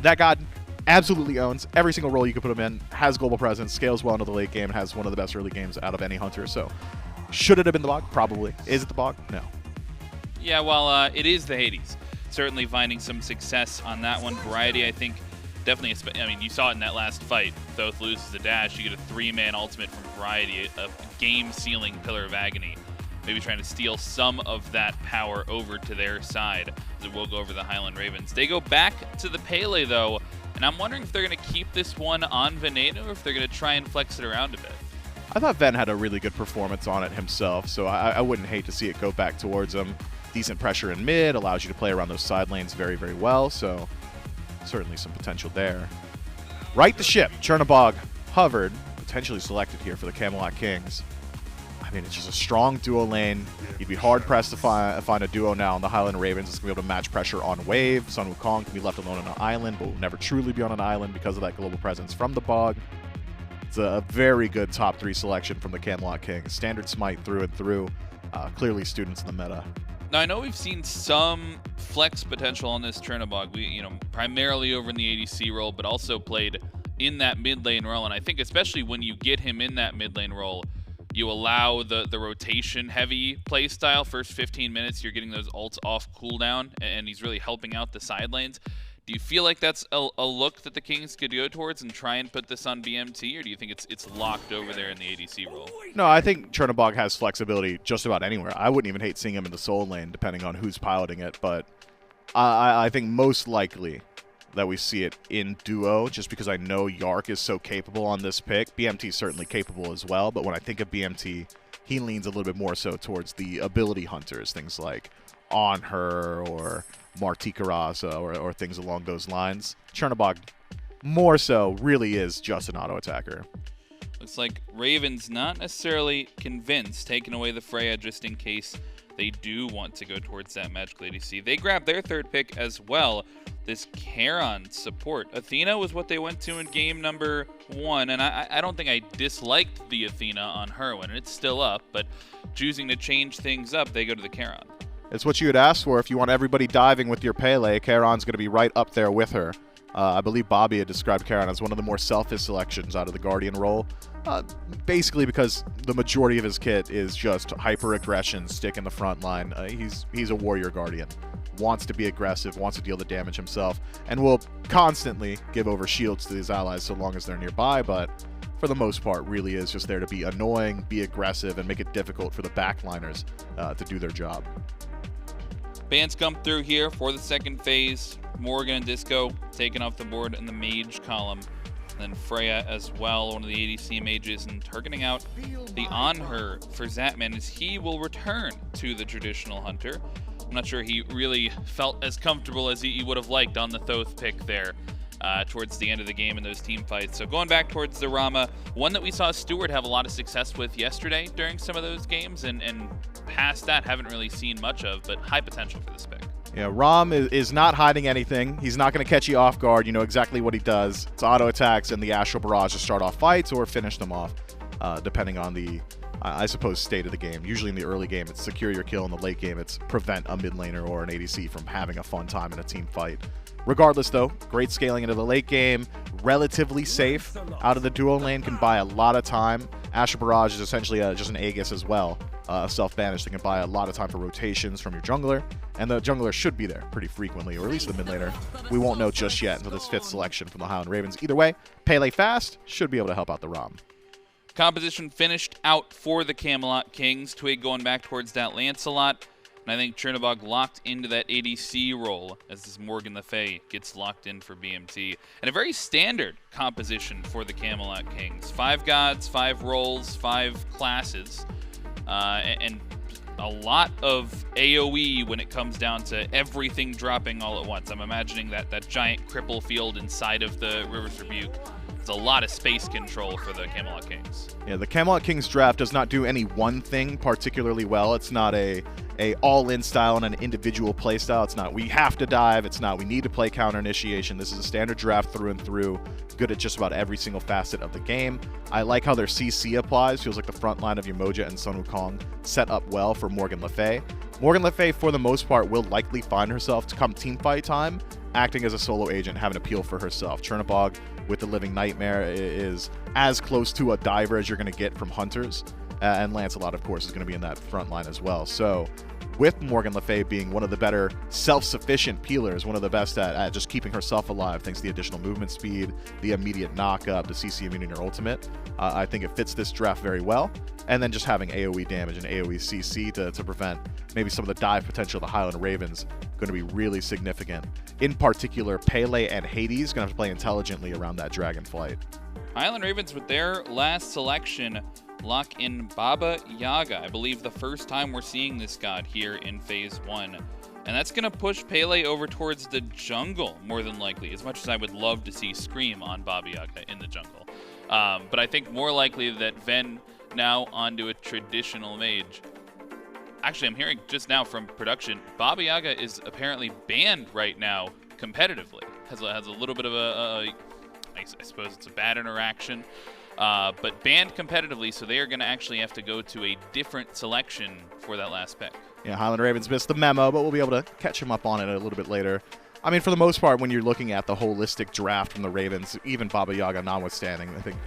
That god absolutely owns every single role you could put him in. Has global presence. Scales well into the late game. And has one of the best early games out of any hunter. So, should it have been the bog? Probably. Is it the bog? No. Yeah, well, it is the Haddix. Certainly finding some success on that one. Variety, I think, definitely. I mean, you saw it in that last fight. Thoth loses the dash. You get a 3-man ultimate from Variety, a game-sealing Pillar of Agony. Maybe trying to steal some of that power over to their side. As it will go over the Highland Ravens. They go back to the Pele, though, and I'm wondering if they're going to keep this one on Venenu or if they're going to try and flex it around a bit. I thought Ven had a really good performance on it himself, so I wouldn't hate to see it go back towards him. Decent pressure in mid, allows you to play around those side lanes very, very well, so certainly some potential there. Right the ship. Chernobog hovered, potentially selected here for the Camelot Kings. I mean, it's just a strong duo lane. You'd be hard-pressed to find a duo now on the Highland Ravens. It's going to be able to match pressure on wave. Sun Wukong can be left alone on an island, but will never truly be on an island because of that global presence from the bog. It's a very good top 3 selection from the Camelot Kings. Standard smite through and through. Clearly students in the meta. Now, I know we've seen some flex potential on this Chernobog. We, primarily over in the ADC role, but also played in that mid lane role. And I think especially when you get him in that mid lane role, you allow the rotation heavy play style. First 15 minutes, you're getting those ults off cooldown, and he's really helping out the side lanes. Do you feel like that's a look that the Kings could go towards and try and put this on BMT, or do you think it's locked over there in the ADC role? No, I think Chernobog has flexibility just about anywhere. I wouldn't even hate seeing him in the soul lane, depending on who's piloting it, but I think most likely that we see it in duo, just because I know Yark is so capable on this pick. BMT is certainly capable as well, but when I think of BMT, he leans a little bit more so towards the ability hunters, things like Anhur or Martikaraza or things along those lines. Chernobog, more so, really is just an auto attacker. Looks like Ravens not necessarily convinced, taking away the Freya just in case they do want to go towards that magical ADC. They grab their 3rd pick as well, this Charon support. Athena was what they went to in game number 1, and I don't think I disliked the Athena on Hurriwind, and it's still up, but choosing to change things up, they go to the Charon. It's what you had asked for. If you want everybody diving with your Pele, Charon's going to be right up there with her. I believe Bobby had described Charon as one of the more selfish selections out of the Guardian role. Basically because the majority of his kit is just hyper-aggression, stick in the front line. He's a warrior Guardian. Wants to be aggressive, wants to deal the damage himself, and will constantly give over shields to his allies so long as they're nearby, but for the most part really is just there to be annoying, be aggressive, and make it difficult for the backliners to do their job. Bans come through here for the 2nd phase. Morgan and Disco taken off the board in the mage column. And then Freya as well, one of the ADC mages, and targeting out the Anhur for Zapman as he will return to the traditional hunter. I'm not sure he really felt as comfortable as he would have liked on the Thoth pick there towards the end of the game in those team fights. So going back towards the Rama, one that we saw Stewart have a lot of success with yesterday during some of those games, and past that haven't really seen much of, but high potential for this pick. Yeah, Ram is not hiding anything. He's not going to catch you off guard. You know exactly what he does. It's auto attacks and the Astral Barrage to start off fights or finish them off, depending on the, I suppose, state of the game. Usually in the early game, it's secure your kill. In the late game, it's prevent a mid laner or an ADC from having a fun time in a team fight. Regardless, though, great scaling into the late game. Relatively safe out of the duo lane, can buy a lot of time. Astral Barrage is essentially just an Aegis as well. Self-banish that can buy a lot of time for rotations from your jungler, and the jungler should be there pretty frequently, or at least the mid laner. We won't know just yet until this 5th selection from the Highland Ravens. Either way, Pele fast should be able to help out the Ram. Composition finished out for the Camelot Kings. Twig going back towards that Lancelot, and I think Chernobog locked into that ADC role as this Morgan Le Fay gets locked in for BMT. And a very standard composition for the Camelot Kings. 5 gods, 5 roles, 5 classes. And a lot of AoE when it comes down to everything dropping all at once. I'm imagining that giant cripple field inside of the River's Rebuke. It's a lot of space control for the Camelot Kings. Yeah, the Camelot Kings draft does not do any one thing particularly well. It's not a all-in style and an individual play style. It's not we have to dive. It's not we need to play counter initiation. This is a standard draft through and through. Good at just about every single facet of the game. I like how their CC applies. Feels like the front line of Yemoja and Sun Wukong set up well for Morgan Le Fay. Morgan Le Fay, for the most part, will likely find herself to come teamfight time acting as a solo agent, having a peel for herself. Chernobog with the Living Nightmare is as close to a diver as you're going to get from Hunters. And Lancelot, of course, is going to be in that front line as well. So with Morgan Le Fay being one of the better self-sufficient peelers, one of the best at just keeping herself alive, thanks to the additional movement speed, the immediate knock-up, the CC immunity in her ultimate, I think it fits this draft very well. And then just having AoE damage and AoE CC to prevent maybe some of the dive potential of the Highland Ravens going to be really significant. In particular, Pele and Haddix going to have to play intelligently around that Dragon Flight. Highland Ravens with their last selection lock in Baba Yaga. I believe the first time we're seeing this god here in Phase 1. And that's going to push Pele over towards the jungle, more than likely, as much as I would love to see Scream on Baba Yaga in the jungle. But I think more likely that Ven now onto a traditional mage. Actually, I'm hearing just now from production, Baba Yaga is apparently banned right now competitively. Has a little bit of I suppose it's a bad interaction. But banned competitively, so they are going to actually have to go to a different selection for that last pick. Yeah, Highland Ravens missed the memo, but we'll be able to catch him up on it a little bit later. I mean, for the most part, when you're looking at the holistic draft from the Ravens, even Baba Yaga notwithstanding, I think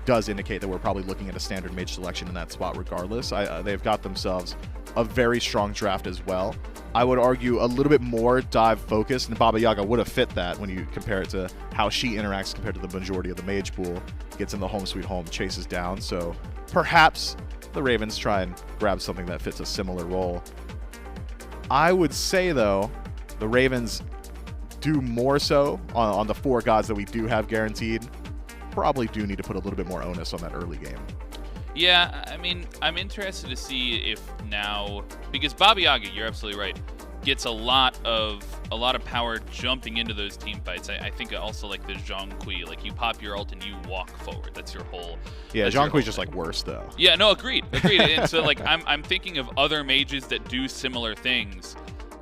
does indicate that we're probably looking at a standard mage selection in that spot regardless. They've got themselves a very strong draft as well. I would argue a little bit more dive focused, and Baba Yaga would have fit that when you compare it to how she interacts compared to the majority of the mage pool. Gets in the home sweet home, chases down, so perhaps the Ravens try and grab something that fits a similar role. I would say, though, the Ravens do more so on the 4 gods that we do have guaranteed. Probably do need to put a little bit more onus on that early game. Yeah, I mean, I'm interested to see if now, because Baba Yaga, you're absolutely right, gets a lot of power jumping into those team fights. I think also like the Zhang Kui, like you pop your ult and you walk forward. That's your whole. Yeah, Zhang Kui's just like worse though. Yeah, no, agreed. And so like I'm thinking of other mages that do similar things,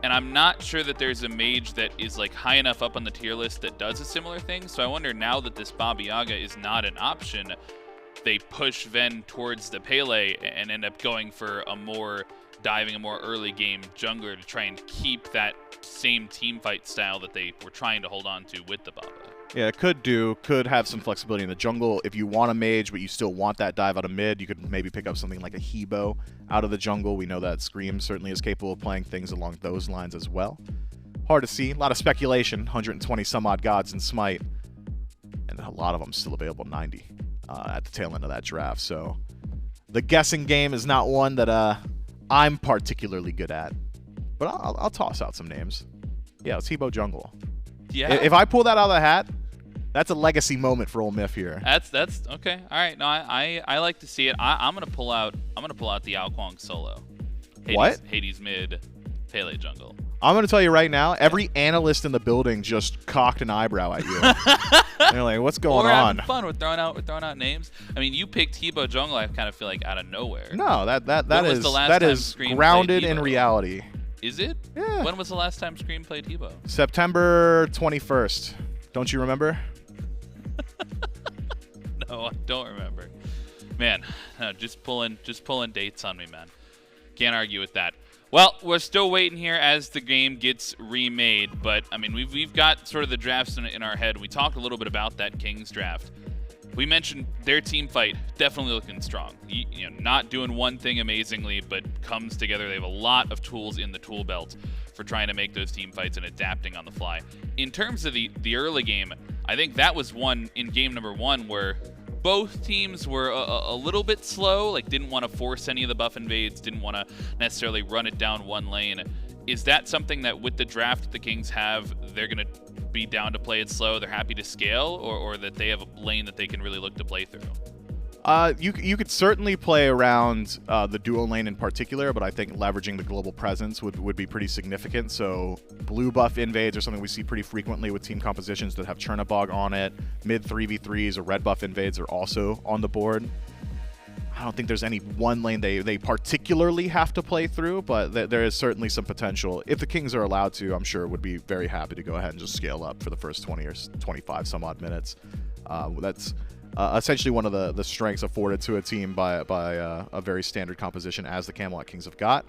and I'm not sure that there's a mage that is like high enough up on the tier list that does a similar thing. So I wonder now that this Baba Yaga is not an option, they push Ven towards the Pele and end up going for a more early game jungler to try and keep that same team fight style that they were trying to hold on to with the Baba. Yeah, could have some flexibility in the jungle. If you want a mage, but you still want that dive out of mid, you could maybe pick up something like a Hebo out of the jungle. We know that Scream certainly is capable of playing things along those lines as well. Hard to see. A lot of speculation. 120 some odd gods in Smite. And a lot of them still available 90 at the tail end of that draft. So the guessing game is not one that I'm particularly good at. But I'll toss out some names. Yeah, it's Hebo jungle. Yeah. If I pull that out of the hat, that's a legacy moment for Ole Miff here. That's okay. All right. No, I like to see it. I'm gonna pull out the Wukong solo. Haddix mid, Pele jungle. I'm gonna tell you right now, every analyst in the building just cocked an eyebrow at you. They're like, "What's going We're on?" having fun. We're throwing out names. I mean, you picked Hebo jungle. I kind of feel like out of nowhere. No, that When was the last that time is Scream grounded played in Hebo? reality. Is it? Yeah. When was the last time Scream played Hebo? September 21st. Don't you remember? No, I don't remember. Man, no, just pulling dates on me, man. Can't argue with that. Well, we're still waiting here as the game gets remade, but I mean, we've got sort of the drafts in our head. We talked a little bit about that Kings draft. We mentioned their team fight definitely looking strong. You know, not doing one thing amazingly, but comes together. They have a lot of tools in the tool belt for trying to make those team fights and adapting on the fly. In terms of the early game, I think that was one in game number 1 where both teams were a little bit slow, like didn't want to force any of the buff invades, didn't want to necessarily run it down one lane. Is that something that with the draft that the Kings have, they're going to be down to play it slow, they're happy to scale, or that they have a lane that they can really look to play through? You could certainly play around the dual lane in particular, but I think leveraging the global presence would be pretty significant. So blue buff invades are something we see pretty frequently with team compositions that have Chernobog on it. Mid 3v3s or red buff invades are also on the board. I don't think there's any one lane they particularly have to play through, but there is certainly some potential. If the Kings are allowed to, I'm sure would be very happy to go ahead and just scale up for the first 20 or 25 some odd minutes. That's essentially one of the strengths afforded to a team by a very standard composition as the Camelot Kings have got.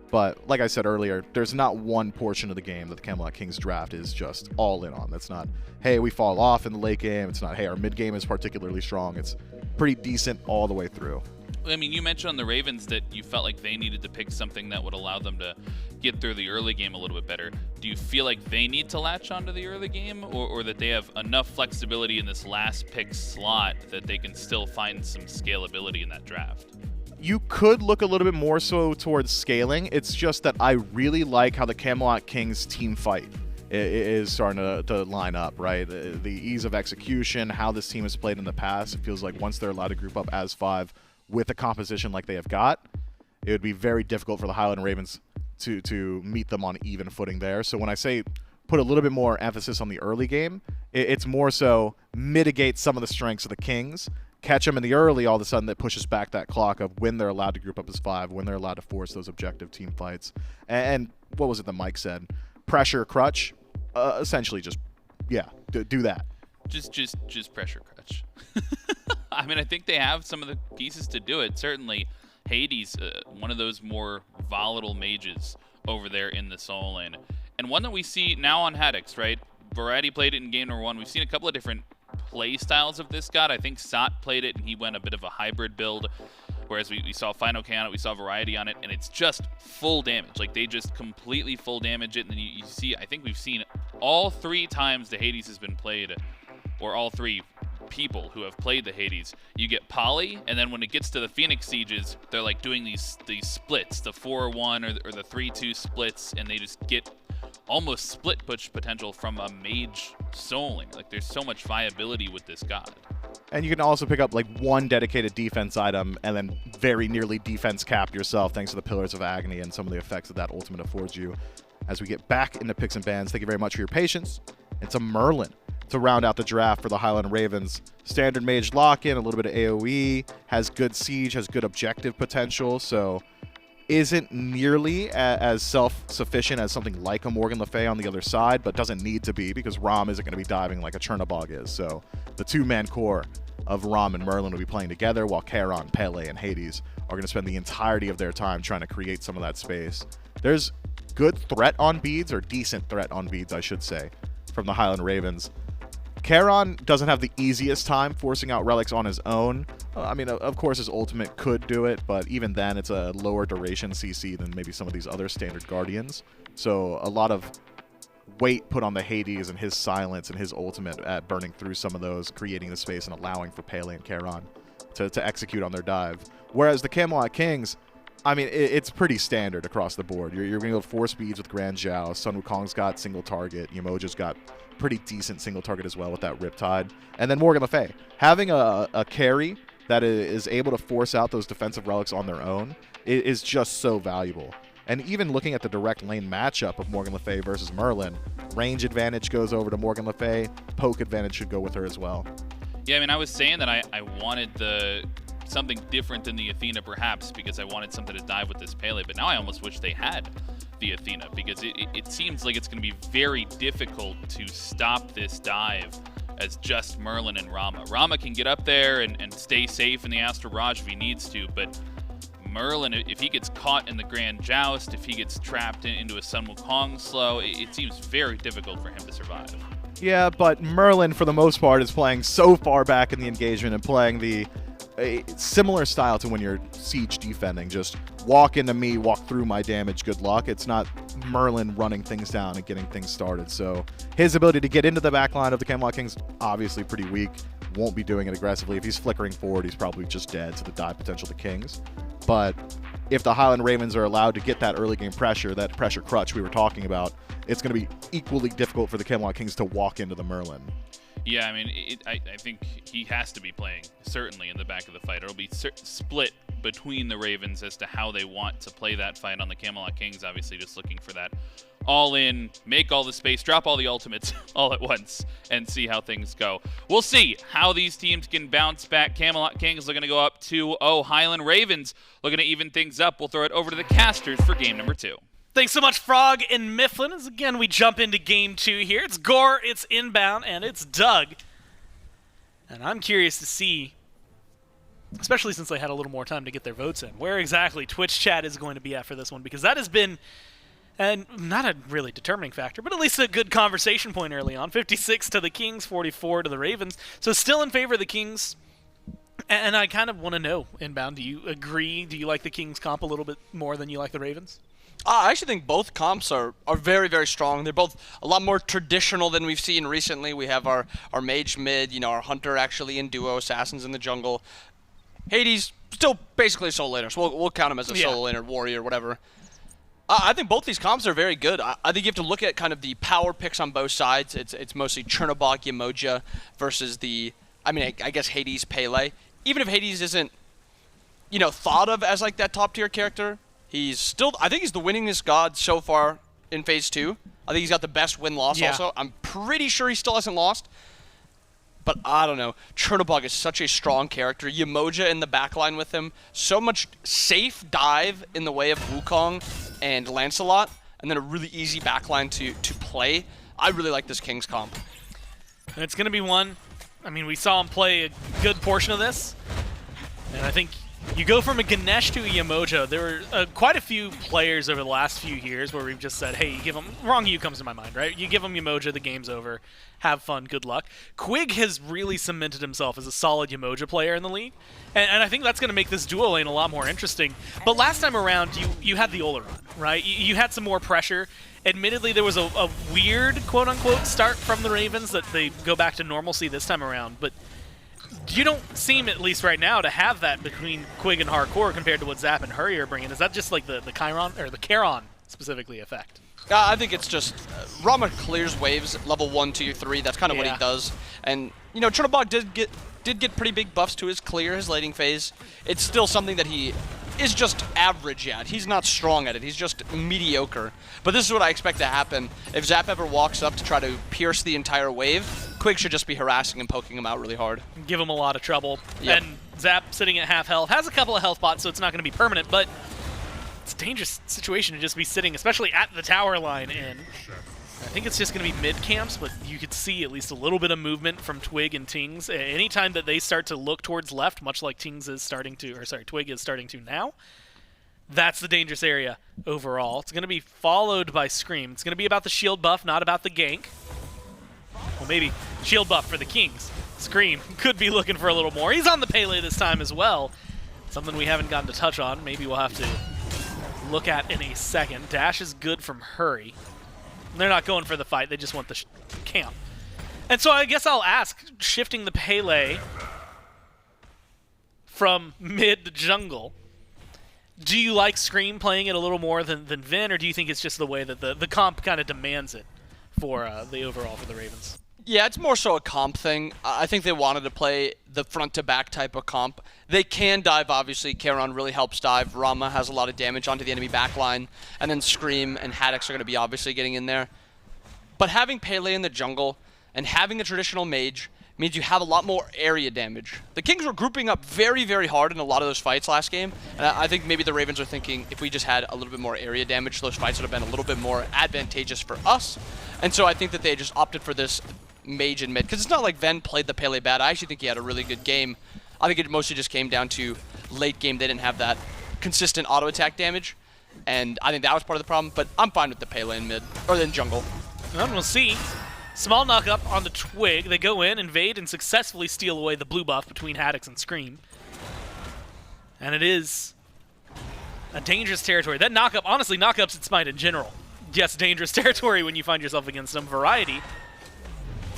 But like I said earlier, there's not one portion of the game that the Camelot Kings draft is just all in on. That's not, hey, we fall off in the late game. It's not, hey, our mid game is particularly strong. It's pretty decent all the way through. I mean, you mentioned on the Ravens that you felt like they needed to pick something that would allow them to get through the early game a little bit better. Do you feel like they need to latch onto the early game, or that they have enough flexibility in this last pick slot that they can still find some scalability in that draft? You could look a little bit more so towards scaling. It's just that I really like how the Camelot Kings team fight is starting to line up, right? The ease of execution, how this team has played in the past, it feels like once they're allowed to group up as 5 with a composition like they have got, it would be very difficult for the Highland Ravens to meet them on even footing there. So when I say put a little bit more emphasis on the early game, it's more so mitigate some of the strengths of the Kings, catch them in the early, all of a sudden that pushes back that clock of when they're allowed to group up as 5, when they're allowed to force those objective team fights. And what was it that Mike said? Pressure crutch, essentially just, yeah, do that. Just pressure crutch. I mean, I think they have some of the pieces to do it. Certainly, Hades, one of those more volatile mages over there in the Soul Lane. And one that we see now on Haddix, right? Variety played it in game number 1. We've seen a couple of different play styles of this god. I think Sot played it, and he went a bit of a hybrid build. Whereas we saw Final K on it, we saw Variety on it, and it's just full damage. Like, they just completely full damage it. And then you see, I think we've seen all 3 times the Hades has been played, or all 3 people who have played the Hades, you get Poly, and then when it gets to the Phoenix Sieges, they're like doing these splits, the 4-1 or the 3-2 splits, and they just get almost split push potential from a mage souling. Like, there's so much viability with this god. And you can also pick up like one dedicated defense item and then very nearly defense cap yourself thanks to the Pillars of Agony and some of the effects that ultimate affords you. As we get back into picks and bans, thank you very much for your patience. It's a Merlin to round out the draft for the Highland Ravens. Standard mage lock-in, a little bit of AoE, has good siege, has good objective potential, so isn't nearly as self-sufficient as something like a Morgan Le Fay on the other side, but doesn't need to be because Ram isn't going to be diving like a Chernobog is. So the 2-man core of Ram and Merlin will be playing together, while Charon, Pele, and Hades are going to spend the entirety of their time trying to create some of that space. There's good threat on beads, or decent threat on beads, I should say, from the Highland Ravens. Charon doesn't have the easiest time forcing out relics on his own. I mean, of course, his ultimate could do it, but even then, it's a lower duration CC than maybe some of these other standard Guardians. So a lot of weight put on the Hades and his silence and his ultimate at burning through some of those, creating the space and allowing for Pele and Charon to execute on their dive. Whereas the Camelot Kings, I mean, it's pretty standard across the board. You're going to go 4 speeds with Grand Zhao. Sun Wukong's got single target. Yemoja's got pretty decent single target as well with that Riptide. And then Morgan Le Fay. Having a carry that is able to force out those defensive relics on their own is just so valuable. And even looking at the direct lane matchup of Morgan Le Fay versus Merlin, range advantage goes over to Morgan Le Fay. Poke advantage should go with her as well. Yeah, I mean, I was saying that I wanted something different than the Athena, perhaps, because I wanted something to dive with this Pele, but now I almost wish they had the Athena, because it seems like it's going to be very difficult to stop this dive as just Merlin and Rama. Rama can get up there and stay safe in the Astral Barrage if he needs to, but Merlin, if he gets caught in the Grand Joust, if he gets trapped into a Sun Wukong slow, it seems very difficult for him to survive. Yeah, but Merlin, for the most part, is playing so far back in the engagement and playing a similar style to when you're siege defending. Just walk into me, walk through my damage, good luck. It's not Merlin running things down and getting things started. So his ability to get into the backline of the Camelot Kings, obviously pretty weak. Won't be doing it aggressively. If he's flickering forward, he's probably just dead to the dive potential of the Kings. But if the Highland Ravens are allowed to get that early game pressure, that pressure crutch we were talking about, it's going to be equally difficult for the Camelot Kings to walk into the Merlin. Yeah, I mean, I think he has to be playing, certainly, in the back of the fight. It'll be split between the Ravens as to how they want to play that fight. On the Camelot Kings, obviously just looking for that all-in, make all the space, drop all the ultimates all at once, and see how things go. We'll see how these teams can bounce back. Camelot Kings looking to go up 2-0. Highland Ravens looking to even things up. We'll throw it over to the casters for game number 2. Thanks so much, Frog and Mifflin. As again, we jump into game 2 here. It's Gore, it's inbound, and it's Doug. And I'm curious to see, especially since they had a little more time to get their votes in, where exactly Twitch chat is going to be at for this one, because that has been, and not a really determining factor, but at least a good conversation point early on. 56 to the Kings, 44 to the Ravens. So still in favor of the Kings. And I kind of want to know, inbound, do you agree? Do you like the Kings comp a little bit more than you like the Ravens? I actually think both comps are very, very strong. They're both a lot more traditional than we've seen recently. We have our mage mid, you know, our hunter actually in duo, assassins in the jungle. Hades, still basically a solo laner, so we'll count him as a solo laner, warrior, whatever. I think both these comps are very good. I think you have to look at kind of the power picks on both sides. It's mostly Chernobog, Yemoja versus the, I mean, I guess Hades, Pele. Even if Hades isn't, you know, thought of as like that top tier character, he's still, I think he's the winningest god so far in Phase 2. I think he's got the best win-loss also. I'm pretty sure he still hasn't lost. But I don't know. Chernobog is such a strong character. Yemoja in the backline with him. So much safe dive in the way of Wukong and Lancelot. And then a really easy backline to play. I really like this Kings comp. And it's going to be one. I mean, we saw him play a good portion of this. And I think you go from a Ganesh to a Yemoja. There were quite a few players over the last few years where we've just said, hey, you give them, wrong you comes to my mind, right? You give them Yemoja, the game's over. Have fun, good luck. Quig has really cemented himself as a solid Yemoja player in the league. And I think that's going to make this duo lane a lot more interesting. But last time around, you had the Olorun, right? You had some more pressure. Admittedly, there was a weird, quote-unquote, start from the Ravens that they go back to normalcy this time around. But you don't seem, at least right now, to have that between Quig and Jarcorrr compared to what Zap and Hurry are bringing. Is that just like the Chiron, or the Charon specifically, effect? I think it's just Rama clears waves level 1, 2, 3. That's kind of what he does. And you know, Chernobog did get pretty big buffs to his clear, his laning phase. It's still something that he is just average at. He's not strong at it. He's just mediocre. But this is what I expect to happen. If Zap ever walks up to try to pierce the entire wave, Quig should just be harassing and poking him out really hard. Give him a lot of trouble. And Zap, sitting at half health, has a couple of health bots, so it's not going to be permanent, but it's a dangerous situation to just be sitting, especially at the tower line in. I think it's just going to be mid-camps, but you could see at least a little bit of movement from Twig and Tingz. Anytime that they start to look towards left, much like Tingz is starting to, or sorry, Twig is starting to now, that's the dangerous area overall. It's going to be followed by Scream. It's going to be about the shield buff, not about the gank. Well, maybe shield buff for the Kings. Scream could be looking for a little more. He's on the Pele this time as well. Something we haven't gotten to touch on. Maybe we'll have to look at in a second. Dash is good from Hurry. They're not going for the fight. They just want the camp. And so I guess I'll ask, shifting the Pele from mid to jungle, do you like Scream playing it a little more than Vin, or do you think it's just the way that the comp kind of demands it for the overall for the Ravens? Yeah, it's more so a comp thing. I think they wanted to play the front-to-back type of comp. They can dive, obviously. Charon really helps dive. Rama has a lot of damage onto the enemy backline. And then Scream and Haddix are going to be obviously getting in there. But having Pele in the jungle and having a traditional mage means you have a lot more area damage. The Kings were grouping up very, very hard in a lot of those fights last game. And I think maybe the Ravens are thinking if we just had a little bit more area damage, those fights would have been a little bit more advantageous for us. And so I think that they just opted for this mage in mid, because it's not like Ven played the Pele bad. I actually think he had a really good game. I think it mostly just came down to late game they didn't have that consistent auto attack damage, and I think that was part of the problem. But I'm fine with the Pele in mid or in jungle. And we'll see. Small knock up on the Twig. They go in, invade, and successfully steal away the blue buff between Haddix and Scream. And it is a dangerous territory. That knock up, honestly, knockups in Smite in general. Yes, dangerous territory when you find yourself against some variety.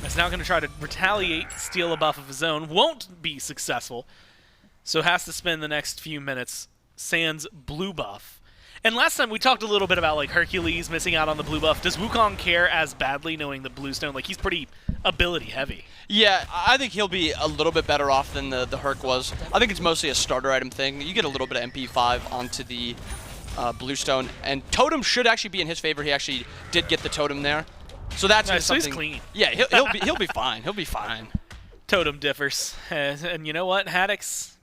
Is now going to try to retaliate, steal a buff of his own. Won't be successful. So has to spend the next few minutes sans blue buff. And last time we talked a little bit about like Hercules missing out on the blue buff. Does Wukong care as badly knowing the Bluestone? Like he's pretty ability heavy. Yeah, I think he'll be a little bit better off than the Herc was. I think it's mostly a starter item thing. You get a little bit of MP5 onto the Bluestone, and Totem should actually be in his favor. He actually did get the Totem there. So that's so something. he's clean. Yeah, he'll be fine. He'll be fine. Totem differs. And you know what, Haddix?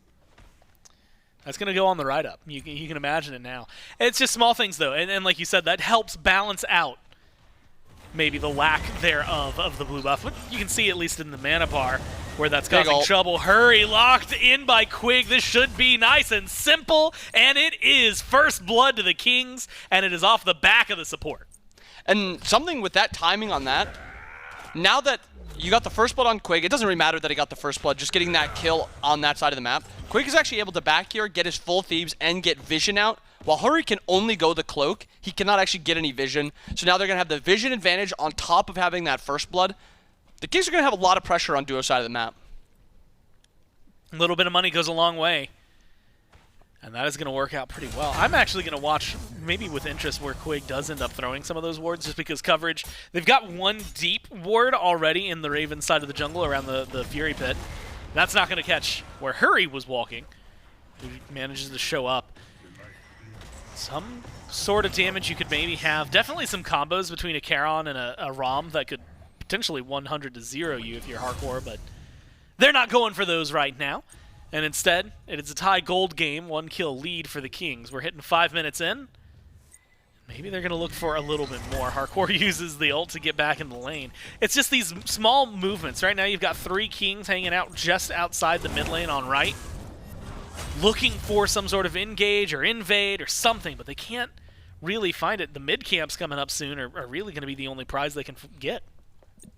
That's going to go on the write-up. You can imagine it now. It's just small things, though. And like you said, that helps balance out maybe the lack thereof of the blue buff. But you can see, at least in the mana bar, where that's causing trouble. Hurry, locked in by Quig. This should be nice and simple. And it is first blood to the Kings, and it is off the back of the support. And something with that timing on that, now that you got the first blood on Quig, it doesn't really matter that he got the first blood, just getting that kill on that side of the map. Quig is actually able to back here, get his full Thieves, and get vision out. While Hurry can only go the cloak, he cannot actually get any vision. So now they're going to have the vision advantage on top of having that first blood. The Kings are going to have a lot of pressure on duo side of the map. A little bit of money goes a long way. And that is going to work out pretty well. I'm actually going to watch, maybe with interest, where Quig does end up throwing some of those wards, just because coverage. They've got one deep ward already in the Raven side of the jungle around the Fury Pit. That's not going to catch where Hurry was walking. He manages to show up. Some sort of damage you could maybe have. Definitely some combos between a Charon and a Ram that could potentially 100 to 0 you if you're Jarcorrr, but they're not going for those right now. And instead, it is a tie gold game, 1 kill lead for the Kings. We're hitting 5 minutes in. Maybe they're going to look for a little bit more. Jarcorrr uses the ult to get back in the lane. It's just these small movements. Right now you've got 3 Kings hanging out just outside the mid lane on right, looking for some sort of engage or invade or something, but they can't really find it. The mid camps coming up soon are really going to be the only prize they can get.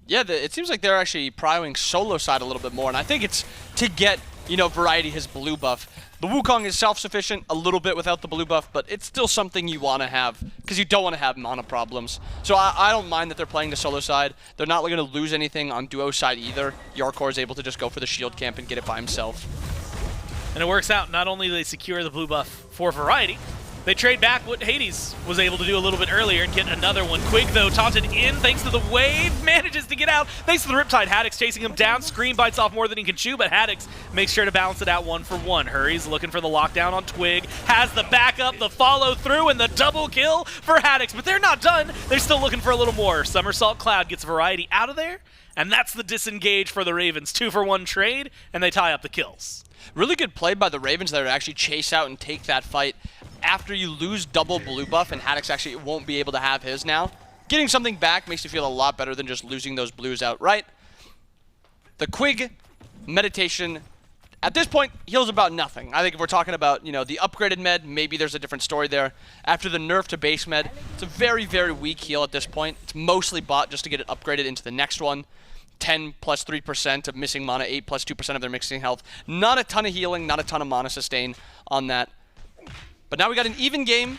Yeah, it seems like they're actually prioing solo side a little bit more, and I think it's to get, you know, Variety his blue buff. The Wukong is self-sufficient a little bit without the blue buff, but it's still something you want to have, because you don't want to have mana problems. So I don't mind that they're playing the solo side. They're not going to lose anything on duo side either. Jarcorrr is able to just go for the shield camp and get it by himself. And it works out. Not only do they secure the blue buff for Variety, they trade back what Hades was able to do a little bit earlier and get another one. Quig, though, taunted in thanks to the wave, manages to get out. Thanks to the Riptide, Haddix chasing him down. Scream bites off more than he can chew, but Haddix makes sure to balance it out 1 for 1. Hurry's looking for the lockdown on Twig, has the backup, the follow through, and the double kill for Haddix. But they're not done. They're still looking for a little more. Somersault Cloud gets Variety out of there, and that's the disengage for the Ravens. 2 for 1 trade, and they tie up the kills. Really good play by the Ravens there to actually chase out and take that fight after you lose double blue buff, and Haddix actually won't be able to have his now. Getting something back makes you feel a lot better than just losing those blues outright. The Quig meditation, at this point, heals about nothing. I think if we're talking about, you know, the upgraded med, maybe there's a different story there. After the nerf to base med, it's a very, very weak heal at this point. It's mostly bought just to get it upgraded into the next one. 10 plus 3% of missing mana, 8 plus 2% of their mixing health. Not a ton of healing, not a ton of mana sustain on that. But now we got an even game.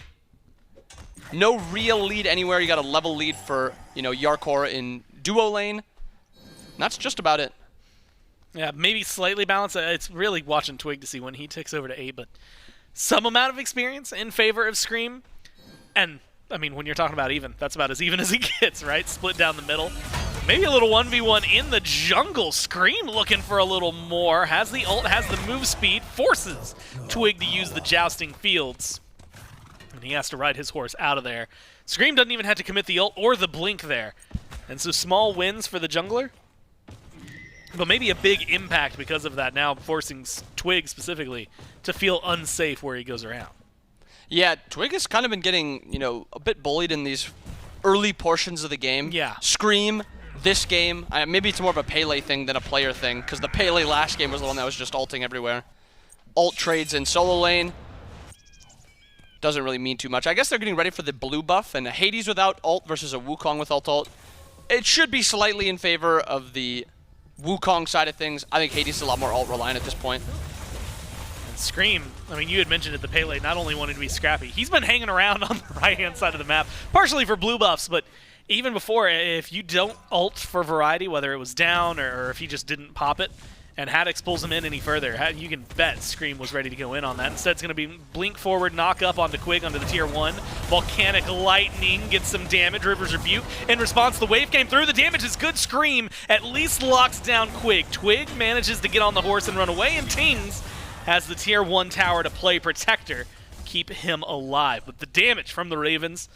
No real lead anywhere. You got a level lead for, you know, Jarcorrr in duo lane. And that's just about it. Yeah, maybe slightly balanced. It's really watching Twig to see when he ticks over to 8, but some amount of experience in favor of Screammmmm. And, I mean, when you're talking about even, that's about as even as he gets, right? Split down the middle. Maybe a little 1v1 in the jungle. Screammmmm looking for a little more. Has the ult, has the move speed, forces Twig to use the jousting fields. And he has to ride his horse out of there. Screammmmm doesn't even have to commit the ult or the blink there. And so small wins for the jungler. But maybe a big impact because of that, now forcing Twig specifically to feel unsafe where he goes around. Yeah, Twig has kind of been getting, you know, a bit bullied in these early portions of the game. Yeah. Screammmmm, this game, maybe it's more of a Pele thing than a player thing, because the Pele last game was the one that was just ulting everywhere. Ult trades in solo lane. Doesn't really mean too much. I guess they're getting ready for the blue buff, and a Hades without ult versus a Wukong with ult. It should be slightly in favor of the Wukong side of things. I think Hades is a lot more ult reliant at this point. And Screammmmm, I mean, you had mentioned it, the Pele not only wanted to be scrappy, he's been hanging around on the right-hand side of the map, partially for blue buffs, but even before, if you don't ult for Variety, whether it was down or if he just didn't pop it, and Haddix pulls him in any further. You can bet Scream was ready to go in on that. Instead, it's going to be blink forward, knock up onto Quig onto the tier 1. Volcanic Lightning gets some damage. River's Rebuke. In response, the wave came through. The damage is good. Scream at least locks down Quig. Twig manages to get on the horse and run away, and Tings has the tier 1 tower to play Protector, keep him alive. But the damage from the Ravens,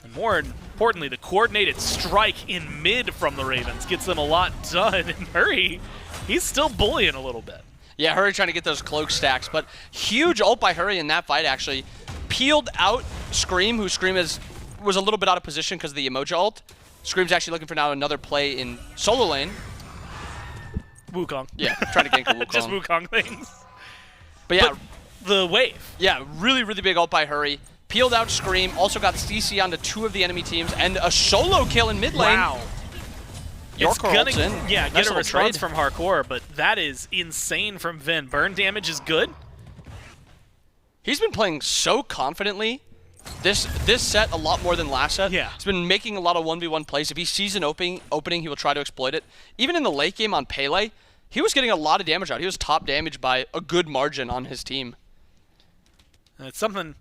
and more importantly, the coordinated strike in mid from the Ravens gets them a lot done. And Hurry, he's still bullying a little bit. Yeah, Hurry trying to get those cloak stacks, but huge ult by Hurry in that fight, actually. Peeled out Scream, who Scream was a little bit out of position because of the Yemoja ult. Scream's actually looking for now another play in solo lane. Wukong. Yeah, trying to gank a Wukong. Just Wukong things. But yeah. But the wave. Yeah, really, really big ult by Hurry. Peeled out Scream, also got CC onto 2 of the enemy teams, and a solo kill in mid lane. Wow. Jarcorrr ults in. Yeah, Nice get a little response trade. from Jarcorrr, but that is insane from Vin. Burn damage is good. He's been playing so confidently this set a lot more than last set. Yeah. He's been making a lot of 1v1 plays. If he sees an opening, he will try to exploit it. Even in the late game on Pele, he was getting a lot of damage out. He was top damage by a good margin on his team. It's something.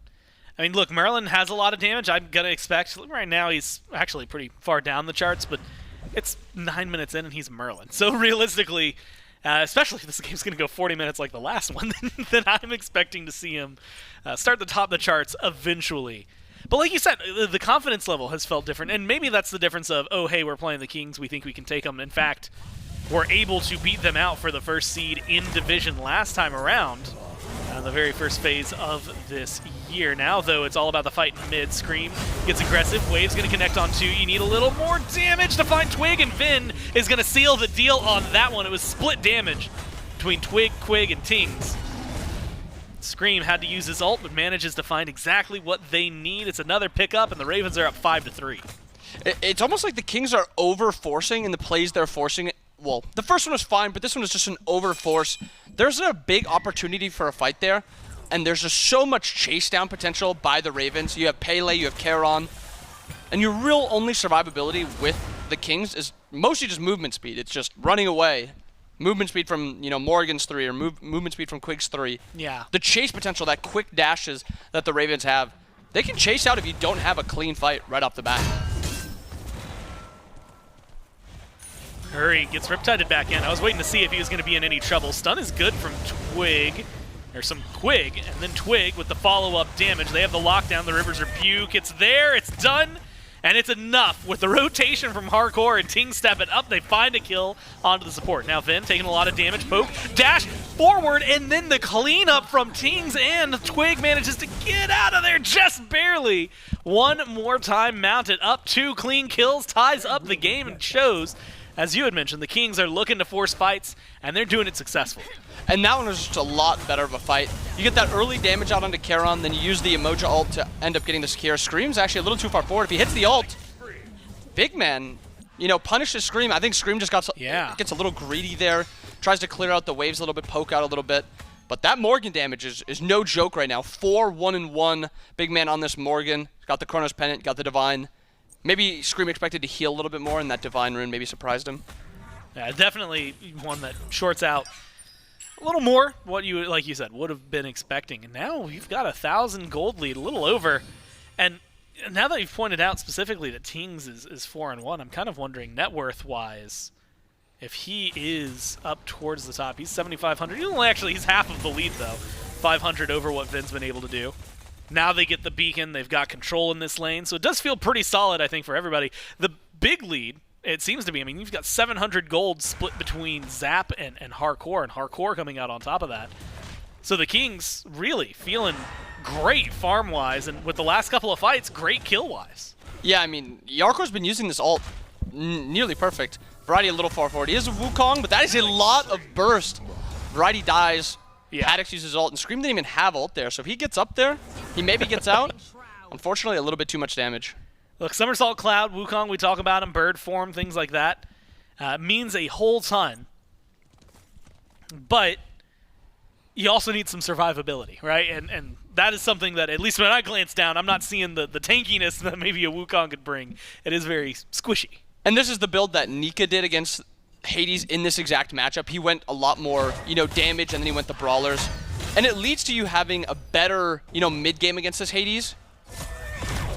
I mean, look, Merlin has a lot of damage. I'm going to expect. Right now, he's actually pretty far down the charts, but it's 9 minutes in and he's Merlin. So realistically, especially if this game's going to go 40 minutes like the last one, then I'm expecting to see him start to top the charts eventually. But like you said, the confidence level has felt different, and maybe that's the difference of, oh, hey, we're playing the Kings, we think we can take them. In fact, we're able to beat them out for the first seed in Division last time around, the very first phase of this year. Now, though, it's all about the fight in mid. Scream gets aggressive. Wave's going to connect on 2. You need a little more damage to find Twig, and Vin is going to seal the deal on that one. It was split damage between Twig, Quig, and Tings. Scream had to use his ult, but manages to find exactly what they need. It's another pickup, and the Ravens are up 5-3. It's almost like the Kings are over-forcing in the plays they're forcing. Well, the first one was fine, but this one is just an over-force. There's a big opportunity for a fight there, and there's just so much chase-down potential by the Ravens. You have Pele, you have Charon, and your real only survivability with the Kings is mostly just movement speed. It's just running away. Movement speed from, Morgan's 3 or movement speed from Quig's 3. Yeah. The chase potential, that quick dashes that the Ravens have, they can chase out if you don't have a clean fight right off the bat. Hurry gets Riptided back in. I was waiting to see if he was going to be in any trouble. Stun is good from Twig. There's some Quig, and then Twig with the follow-up damage. They have the lockdown, the River's Rebuke. It's there, it's done, and it's enough. With the rotation from Jarcorrr and Ting stepping up, they find a kill onto the support. Now Vin taking a lot of damage. Poke, dash forward, and then the cleanup from Tings, and Twig manages to get out of there just barely. One more time mounted up. 2 clean kills, ties up the game, and shows, as you had mentioned, the Kings are looking to force fights, and they're doing it successfully. And that one was just a lot better of a fight. You get that early damage out onto Charon, then you use the Yemoja ult to end up getting the Secure. Scream's actually a little too far forward. If he hits the ult, Big Man, punishes Scream. I think Scream just gets a little greedy there, tries to clear out the waves a little bit, poke out a little bit. But that Morgan damage is no joke right now. 4-1-1 Big Man on this Morgan. Got the Chronos Pennant, got the Divine. Maybe Scream expected to heal a little bit more, and that Divine Rune maybe surprised him. Yeah, definitely one that shorts out a little more what you, like you said, would have been expecting. And now you've got 1,000 gold lead, a little over. And now that you've pointed out specifically that Tings is 4-1, I'm kind of wondering net worth-wise if he is up towards the top. He's 7,500. He's half of the lead, though. 500 over what Vin's been able to do. Now they get the beacon. They've got control in this lane. So it does feel pretty solid, I think, for everybody. The big lead, it seems to be, you've got 700 gold split between Zap and Jarcorrr, and Jarcorrr coming out on top of that. So the Kings really feeling great farm-wise, and with the last couple of fights, great kill-wise. Yeah, Jarcorr's been using this ult nearly perfect. Variety a little far forward. He is a Wukong, but that is a lot of burst. Variety dies. Yeah. Haddix uses ult, and Scream didn't even have ult there, so if he gets up there, he maybe gets out. Unfortunately, a little bit too much damage. Look, Somersault Cloud, Wukong, we talk about him, bird form, things like that, means a whole ton. But you also need some survivability, right? And that is something that, at least when I glance down, I'm not seeing the tankiness that maybe a Wukong could bring. It is very squishy. And this is the build that Nika did against Hades in this exact matchup. He went a lot more, damage, and then he went the brawlers. And it leads to you having a better, mid-game against this Hades.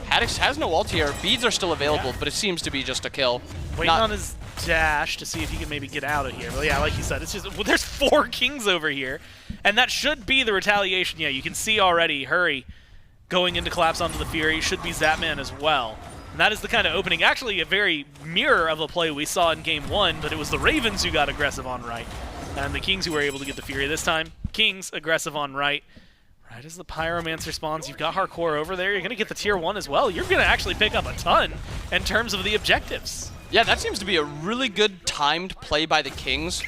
Haddix has no ult here. Beads are still available, but it seems to be just a kill. Waiting on his dash to see if he can maybe get out of here. But yeah, like you said, it's just there's 4 kings over here, and that should be the retaliation. Yeah, you can see already Hurry going into collapse onto the Fury. Should be Zapman as well. And that is the kind of opening, actually a very mirror of a play we saw in Game 1, but it was the Ravens who got aggressive on right, and the Kings who were able to get the Fury this time. Kings aggressive on right. Right as the Pyromancer spawns, you've got Jarcorrr over there. You're going to get the tier 1 as well. You're going to actually pick up a ton in terms of the objectives. Yeah, that seems to be a really good timed play by the Kings.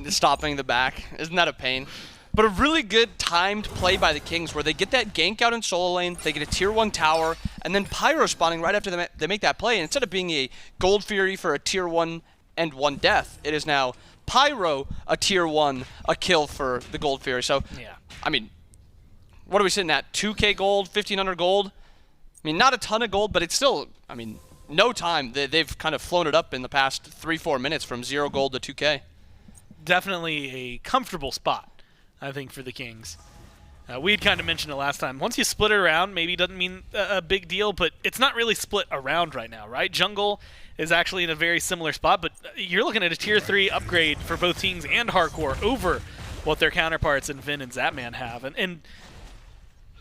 Stopping the back. Isn't that a pain? But a really good timed play by the Kings where they get that gank out in solo lane, they get a tier 1 tower, and then Pyro spawning right after they make that play. And instead of being a Gold Fury for a tier 1 and 1 death, it is now Pyro, a tier 1, a kill for the Gold Fury. So, yeah. I mean, what are we sitting at? 2k gold, 1,500 gold? I mean, not a ton of gold, but it's still, I mean, no time. They've kind of flown it up in the past 3-4 minutes from 0 gold to 2k. Definitely a comfortable spot, I think, for the Kings. We'd kind of mentioned it last time. Once you split it around, maybe it doesn't mean a big deal, but it's not really split around right now, right? Jungle is actually in a very similar spot, but you're looking at a tier 3 upgrade for both Kings and Jarcorrr over what their counterparts in Vin and Zapman have. And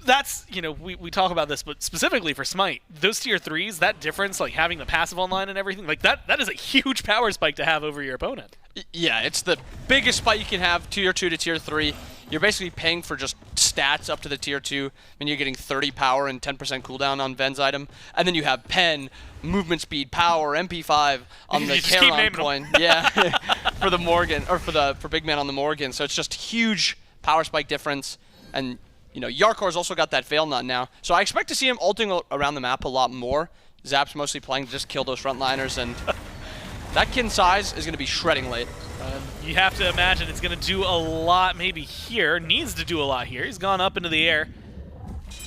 that's, we talk about this, but specifically for Smite, those tier 3s, that difference, like having the passive online and everything, like that is a huge power spike to have over your opponent. Yeah, it's the biggest spike you can have, tier 2 to tier 3. You're basically paying for just stats up to the tier 2. I mean, you're getting 30 power and 10% cooldown on Ven's item. And then you have pen, movement speed, power, MP5 on the Charon coin. Yeah, for the Morgan, or for Big Man on the Morgan. So it's just huge power spike difference. And Jarcorr's also got that Veil Nut now. So I expect to see him ulting around the map a lot more. Zap's mostly playing to just kill those frontliners, and that kin size is going to be shredding late. You have to imagine it's going to do a lot maybe here. Needs to do a lot here. He's gone up into the air.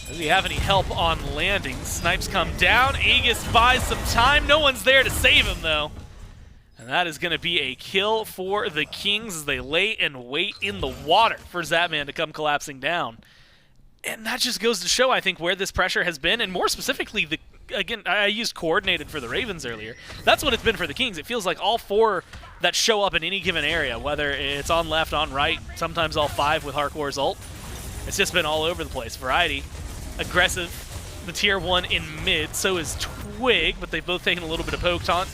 Does he have any help on landing? Snipes come down. Aegis buys some time. No one's there to save him, though. And that is going to be a kill for the Kings as they lay and wait in the water for Zapman to come collapsing down. And that just goes to show, I think, where this pressure has been, and more specifically, again, I used coordinated for the Ravens earlier. That's what it's been for the Kings. It feels like all 4 that show up in any given area, whether it's on left, on right, sometimes all 5 with Jarcorr's ult. It's just been all over the place. Variety, aggressive, the tier 1 in mid, so is Twig, but they've both taken a little bit of poke taunt.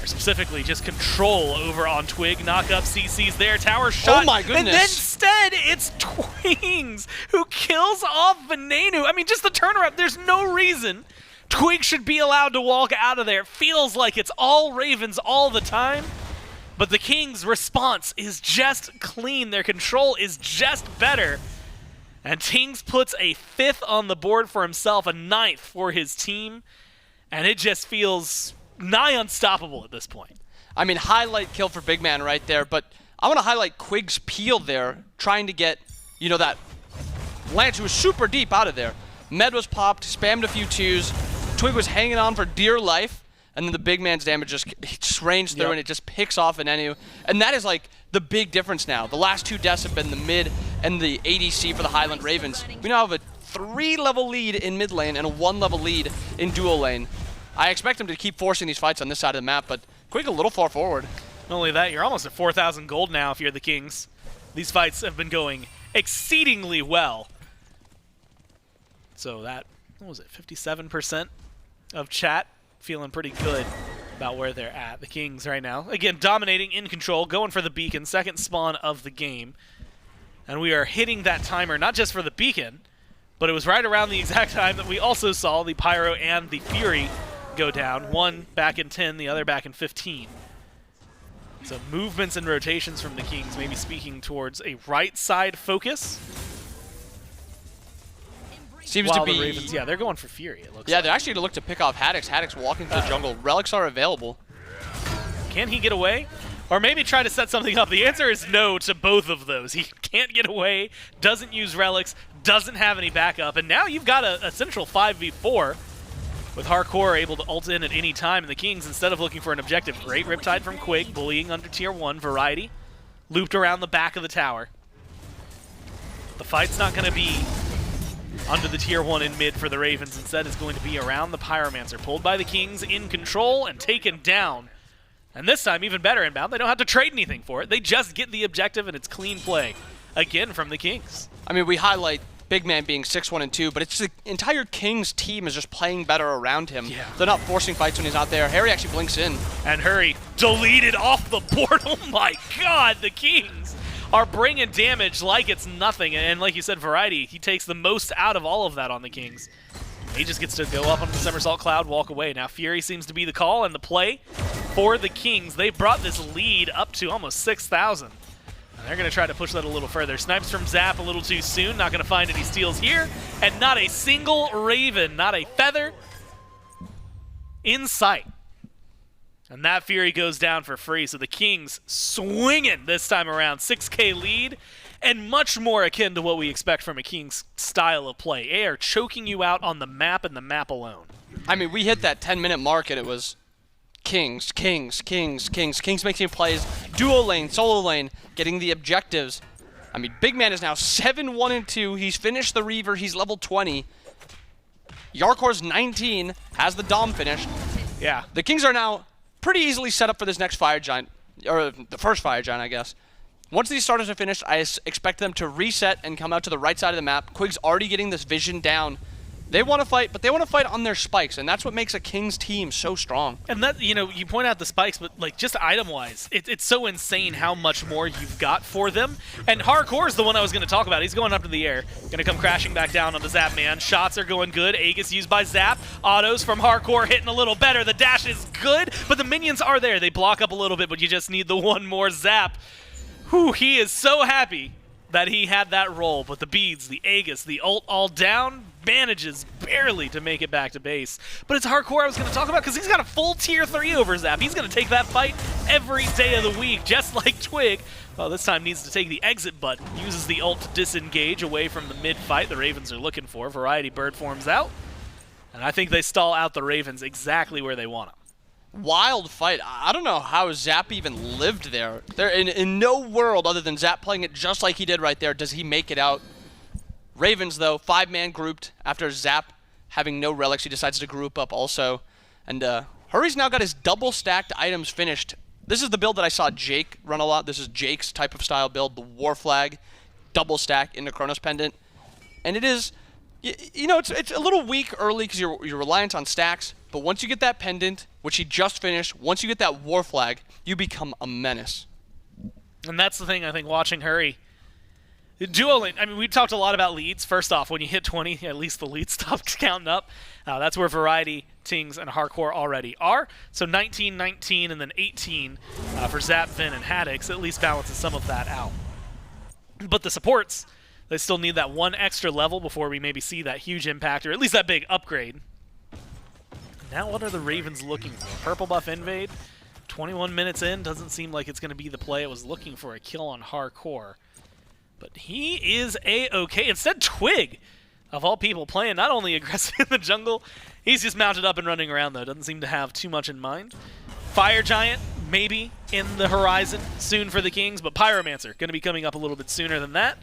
Specifically, just control over on Twig. Knock up CC's there. Tower shot. Oh my goodness. And then instead, it's Twings who kills off Venenu. I mean, just the turnaround. There's no reason Twig should be allowed to walk out of there. It feels like it's all Ravens all the time. But the Kings' response is just clean. Their control is just better. And Tings puts a 5th on the board for himself, a 9th for his team. And it just feels nigh unstoppable at this point. I mean, highlight kill for Big Man right there, but I want to highlight Quig's peel there, trying to get, that Lance, who was super deep out of there. Med was popped, spammed a few 2s. Twig was hanging on for dear life, and then the Big Man's damage just rains through, and it just picks off Venenu. And that is, like, the big difference now. The last 2 deaths have been the mid and the ADC for the Highland Ravens. We now have a 3-level lead in mid lane and a 1-level lead in dual lane. I expect him to keep forcing these fights on this side of the map, but Quig a little far forward. Not only that, you're almost at 4,000 gold now if you're the Kings. These fights have been going exceedingly well. So that, what was it, 57% of chat feeling pretty good about where they're at. The Kings right now, again, dominating, in control, going for the beacon, 2nd spawn of the game. And we are hitting that timer, not just for the beacon, but it was right around the exact time that we also saw the Pyro and the Fury go down. One back in 10, the other back in 15. So movements and rotations from the Kings, maybe speaking towards a right side focus. Seems While to be. The Ravens, yeah, they're going for Fury, it looks Yeah, like. they're actually going to look to pick off Haddix. Haddix walking to the jungle. Relics are available. Can he get away? Or maybe try to set something up. The answer is no to both of those. He can't get away, doesn't use relics, doesn't have any backup, and now you've got a central 5v4. with Jarcorrr able to ult in at any time, and the Kings, instead of looking for an objective, great Riptide from Quig, bullying under tier 1, Variety, looped around the back of the tower. The fight's not going to be under the tier 1 in mid for the Ravens. Instead, it's going to be around the Pyromancer, pulled by the Kings, in control, and taken down. And this time, even better inbound, they don't have to trade anything for it. They just get the objective, and it's clean play, again, from the Kings. I mean, we highlight Big Man being 6-1 and 2, but it's the entire Kings team is just playing better around him. Yeah. They're not forcing fights when he's not there. Harry actually blinks in. And Hurry deleted off the board. Oh my god, the Kings are bringing damage like it's nothing. And like you said, Variety, he takes the most out of all of that on the Kings. He just gets to go up on the Somersault Cloud, walk away. Now Fury seems to be the call and the play for the Kings. They brought this lead up to almost 6,000. And they're going to try to push that a little further. Snipes from Zap a little too soon. Not going to find any steals here. And not a single Raven, not a feather in sight. And that Fury goes down for free. So the Kings swinging this time around. 6K lead. And much more akin to what we expect from a Kings style of play. They are choking you out on the map and the map alone. I mean, we hit that 10-minute mark and it was Kings, Kings, Kings, Kings. Kings making plays, duo lane, solo lane, getting the objectives. I mean, Big Man is now 7-1 and 2. He's finished the Reaver. He's level 20. Jarcorr's 19, has the Dom finished. Yeah. The Kings are now pretty easily set up for this next Fire Giant, or the first Fire Giant, I guess. Once these starters are finished, I expect them to reset and come out to the right side of the map. Quig's already getting this vision down. They want to fight, but they want to fight on their spikes, and that's what makes a Kings team so strong. And that, you know, you point out the spikes, but like just item-wise, it's so insane how much more you've got for them. And Jarcorrr is the one I was going to talk about. He's going up to the air, going to come crashing back down on the Zapman. Shots are going good. Aegis used by Zap. Autos from Jarcorrr hitting a little better. The dash is good, but the minions are there. They block up a little bit, but you just need the one more Zap. Whew, he is so happy that he had that roll, but the beads, the Aegis, the ult all down, manages barely to make it back to base. But it's Jarcorrr I was going to talk about because he's got a full tier 3 over Zap. He's going to take that fight every day of the week, just like Twig. Well, this time needs to take the exit button, uses the ult to disengage away from the mid fight the Ravens are looking for. Variety Bird forms out, and I think they stall out the Ravens exactly where they want them. Wild fight. I don't know how Zap even lived there. In no world other than Zap playing it just like he did right there does he make it out. Ravens, though, 5-man grouped after Zap having no relics. He decides to group up also. And Hurry's now got his double-stacked items finished. This is the build that I saw Jake run a lot. This is Jake's type of style build, the War Flag, double-stack into Chronos Pendant. And it is, you know, it's a little weak early because you're reliant on stacks. But once you get that pendant, which he just finished, once you get that War Flag, you become a menace. And that's the thing, I think, watching Hurry. Duo lane, I mean, we talked a lot about leads. First off, when you hit 20, at least the lead stops counting up. That's where Variety, Tings, and Jarcorrr already are. So 19, 19, and then 18 for Zap, Vin, and Haddix at least balances some of that out. But the supports, they still need that one extra level before we maybe see that huge impact, or at least that big upgrade. Now what are the Ravens looking for? Purple buff invade, 21 minutes in, doesn't seem like it's going to be the play. It was looking for a kill on Jarcorrr. But he is A-okay. Instead, Twig, of all people, playing not only aggressive in the jungle, he's just mounted up and running around, though. Doesn't seem to have too much in mind. Fire Giant, maybe, in the horizon soon for the Kings, but Pyromancer going to be coming up a little bit sooner than that.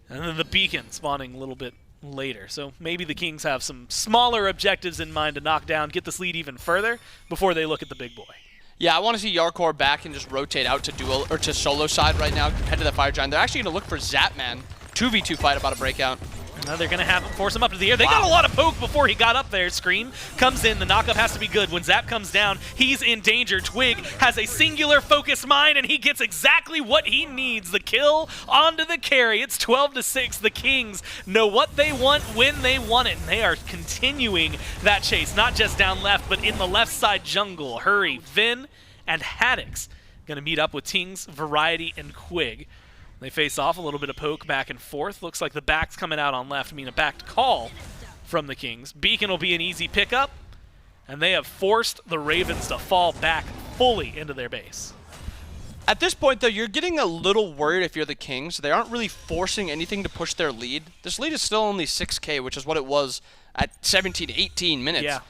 And then the Beacon spawning a little bit later. So maybe the Kings have some smaller objectives in mind to knock down, get this lead even further before they look at the big boy. Yeah, I want to see Jarcorrr back and just rotate out to dual or to solo side right now, head to the Fire Giant. They're actually going to look for Zapman. 2v2 fight about a breakout. Now they're going to have him force him up to the air. They got a lot of poke before he got up there. Scream comes in. The knockup has to be good. When Zap comes down, he's in danger. Twig has a singular focus mine, and he gets exactly what he needs. The kill onto the carry. It's 12-6. The Kings know what they want when they want it, and they are continuing that chase, not just down left, but in the left side jungle. Hurry, Vin, and Haddix going to meet up with Tings, Variety, and Quig. They face off, a little bit of poke back and forth. Looks like the back's coming out on left, a backed call from the Kings. Beacon will be an easy pickup, and they have forced the Ravens to fall back fully into their base. At this point, though, you're getting a little worried if you're the Kings. They aren't really forcing anything to push their lead. This lead is still only 6K, which is what it was at 17, 18 minutes. Yeah.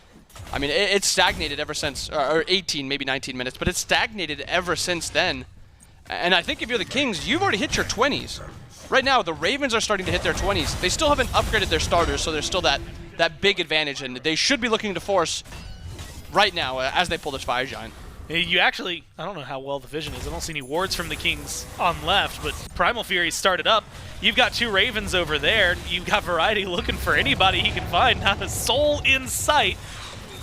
I mean, it's stagnated ever since, or 18, maybe 19 minutes, but it's stagnated ever since then. And I think if you're the Kings, you've already hit your 20s. Right now, the Ravens are starting to hit their 20s. They still haven't upgraded their starters, so there's still that big advantage, and they should be looking to force right now as they pull this Fire Giant. You actually, I don't know how well the vision is. I don't see any wards from the Kings on left, but Primal Fury started up. You've got 2 Ravens over there. You've got Variety looking for anybody he can find. Not a soul in sight.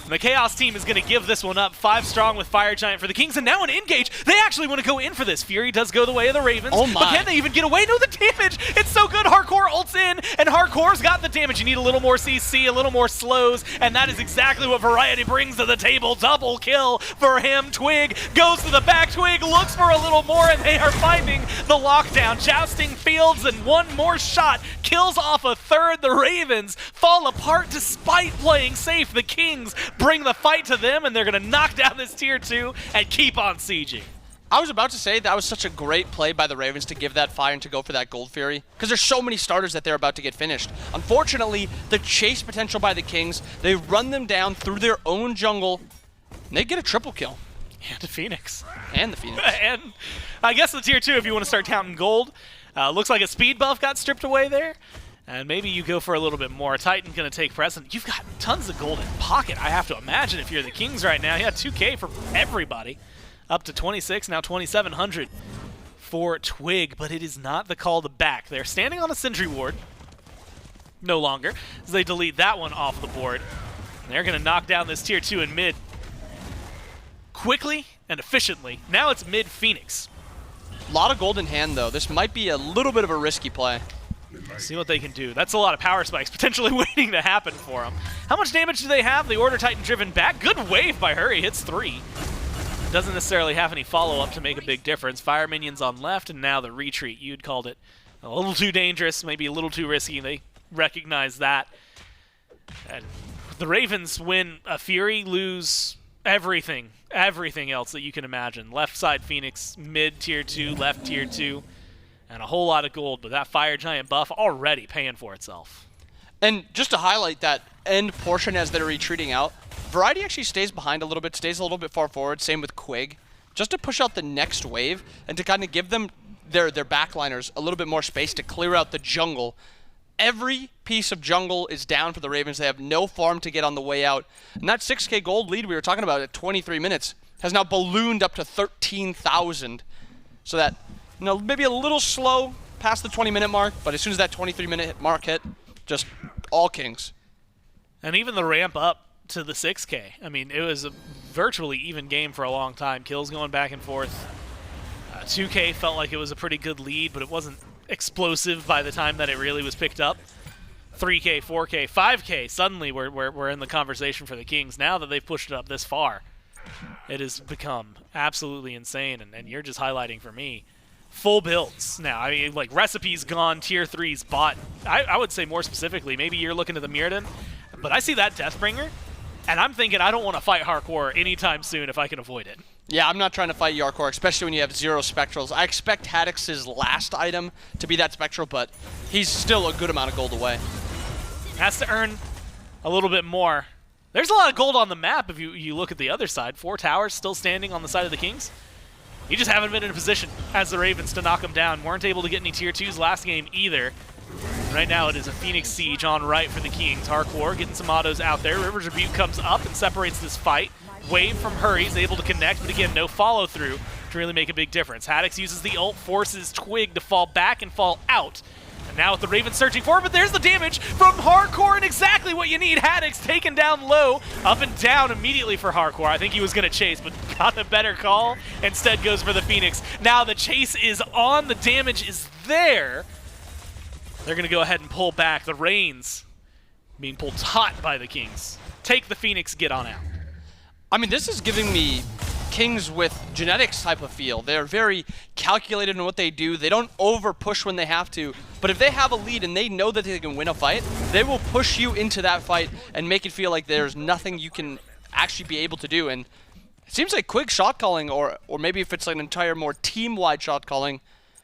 And the Chaos team is going to give this one up. 5 strong with Fire Giant for the Kings, and now an engage. They actually want to go in for this. Fury does go the way of the Ravens. Oh my. But can they even get away? No, the damage. It's so good. Jarcorrr ults in, and Jarcorr's got the damage. You need a little more CC, a little more slows, and that is exactly what Variety brings to the table. Double kill for him. Twig goes to the back. Twig looks for a little more, and they are finding the lockdown. Jousting fields, and one more shot kills off a third. The Ravens fall apart despite playing safe. The Kings bring the fight to them, and they're going to knock down this tier 2 and keep on sieging. I was about to say that was such a great play by the Ravens to give that fire and to go for that Gold Fury, because there's so many starters that they're about to get finished. Unfortunately, the chase potential by the Kings, they run them down through their own jungle, and they get a triple kill. And the Phoenix. And the Phoenix. And I guess the tier 2, if you want to start counting gold. Looks like a speed buff got stripped away there. And maybe you go for a little bit more. Titan's going to take precedent. You've got tons of gold in pocket, I have to imagine, if you're the Kings right now. You got 2K for everybody. Up to 26, now 2,700 for Twig. But it is not the call to back. They're standing on a Sentry Ward. No longer. As they delete that one off the board. And they're going to knock down this tier 2 in mid. Quickly and efficiently. Now it's mid Phoenix. A lot of gold in hand, though. This might be a little bit of a risky play. See what they can do. That's a lot of power spikes potentially waiting to happen for them. How much damage do they have? The Order Titan driven back. Good wave by Hurry. Hits 3. Doesn't necessarily have any follow-up to make a big difference. Fire minions on left, and now the retreat. You'd called it a little too dangerous, maybe a little too risky. They recognize that. And the Ravens win a Fury, lose everything else that you can imagine. Left side Phoenix, mid tier 2, left tier 2. And a whole lot of gold, but that Fire Giant buff already paying for itself. And just to highlight that end portion as they're retreating out, Variety actually stays behind a little bit, stays a little bit far forward, same with Quig, just to push out the next wave and to kind of give them, their backliners, a little bit more space to clear out the jungle. Every piece of jungle is down for the Ravens. They have no farm to get on the way out. And that 6K gold lead we were talking about at 23 minutes has now ballooned up to 13,000. So that, you know, maybe a little slow past the 20-minute mark, but as soon as that 23-minute mark hit, just all Kings. And even the ramp up to the 6K. I mean, it was a virtually even game for a long time. Kills going back and forth. 2K felt like it was a pretty good lead, but it wasn't explosive by the time that it really was picked up. 3K, 4K, 5K, suddenly we're in the conversation for the Kings. Now that they've pushed it up this far, it has become absolutely insane, and you're just highlighting for me full builds now. I mean, like, recipes gone, tier 3s bought. I would say more specifically, maybe you're looking at the Mirrodin, but I see that Deathbringer, and I'm thinking I don't want to fight Jarcorrr anytime soon if I can avoid it. Yeah, I'm not trying to fight Jarcorrr, especially when you have 0 Spectrals. I expect Haddix's last item to be that Spectral, but he's still a good amount of gold away. Has to earn a little bit more. There's a lot of gold on the map if you look at the other side. 4 towers still standing on the side of the Kings. You just haven't been in a position as the Ravens to knock them down. Weren't able to get any tier 2s last game either. Right now it is a Phoenix Siege on right for the Kings. Jarcorrr getting some autos out there. River's Rebuke comes up and separates this fight. Wave from Hurry is able to connect, but again, no follow through to really make a big difference. Haddix uses the ult, forces Twig to fall back and fall out. And now with the Ravens searching for it, but there's the damage from Jarcorrr and exactly what you need. Haddix taken down low, up and down immediately for Jarcorrr. I think he was going to chase, but got a better call. Instead goes for the Phoenix. Now the chase is on, the damage is there. They're going to go ahead and pull back. The Reigns being pulled hot by the Kings. Take the Phoenix, get on out. I mean, this is giving me Kings with genetics type of feel. They're very calculated in what they do. They don't over push when they have to. But if they have a lead and they know that they can win a fight, they will push you into that fight and make it feel like there's nothing you can actually be able to do. And it seems like Quig shot calling, or maybe if it's like an entire more team-wide shot calling,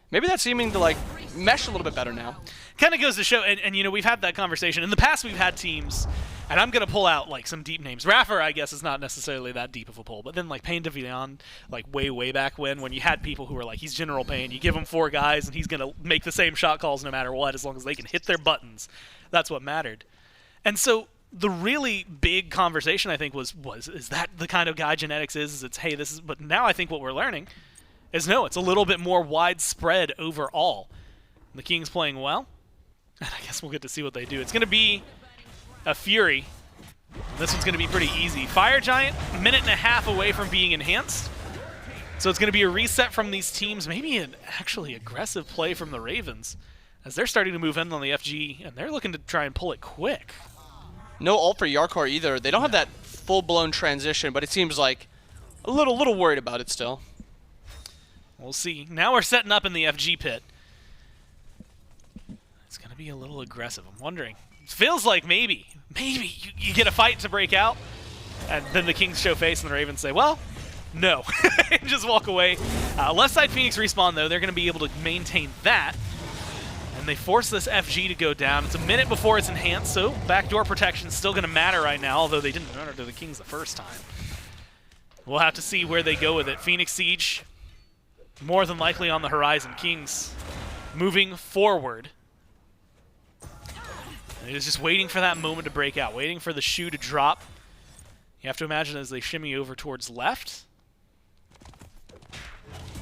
maybe that's seeming to like mesh a little bit better now. Kind of goes to show, and you know, we've had that conversation. In the past, we've had teams, and I'm going to pull out, like, some deep names. Raffer, I guess, is not necessarily that deep of a pull, but then, like, Pain Devion, like, way back when you had people who were like, he's General Pain, you give him 4 guys, and he's going to make the same shot calls no matter what, as long as they can hit their buttons. That's what mattered. And so the really big conversation, I think, was is that the kind of guy Genetics is it's, hey, this is, but now I think what we're learning is, no, it's a little bit more widespread overall. The Kings playing well, and I guess we'll get to see what they do. It's going to be a Fury. This one's going to be pretty easy. Fire Giant, a minute and a half away from being enhanced. So it's going to be a reset from these teams, maybe an actually aggressive play from the Ravens, as they're starting to move in on the FG, and they're looking to try and pull it quick. No ult for Jarcorrr either. They don't have that full-blown transition, but it seems like a little worried about it still. We'll see. Now we're setting up in the FG pit. It's going to be a little aggressive. I'm wondering. It feels like maybe you get a fight to break out, and then the Kings show face and the Ravens say, well, no. And just walk away. Left side Phoenix respawn, though. They're going to be able to maintain that. And they force this FG to go down. It's a minute before it's enhanced, so backdoor protection is still going to matter right now, although they didn't run it to the Kings the first time. We'll have to see where they go with it. Phoenix Siege, more than likely on the horizon. Kings moving forward. And it is just waiting for that moment to break out, waiting for the shoe to drop. You have to imagine as they shimmy over towards left,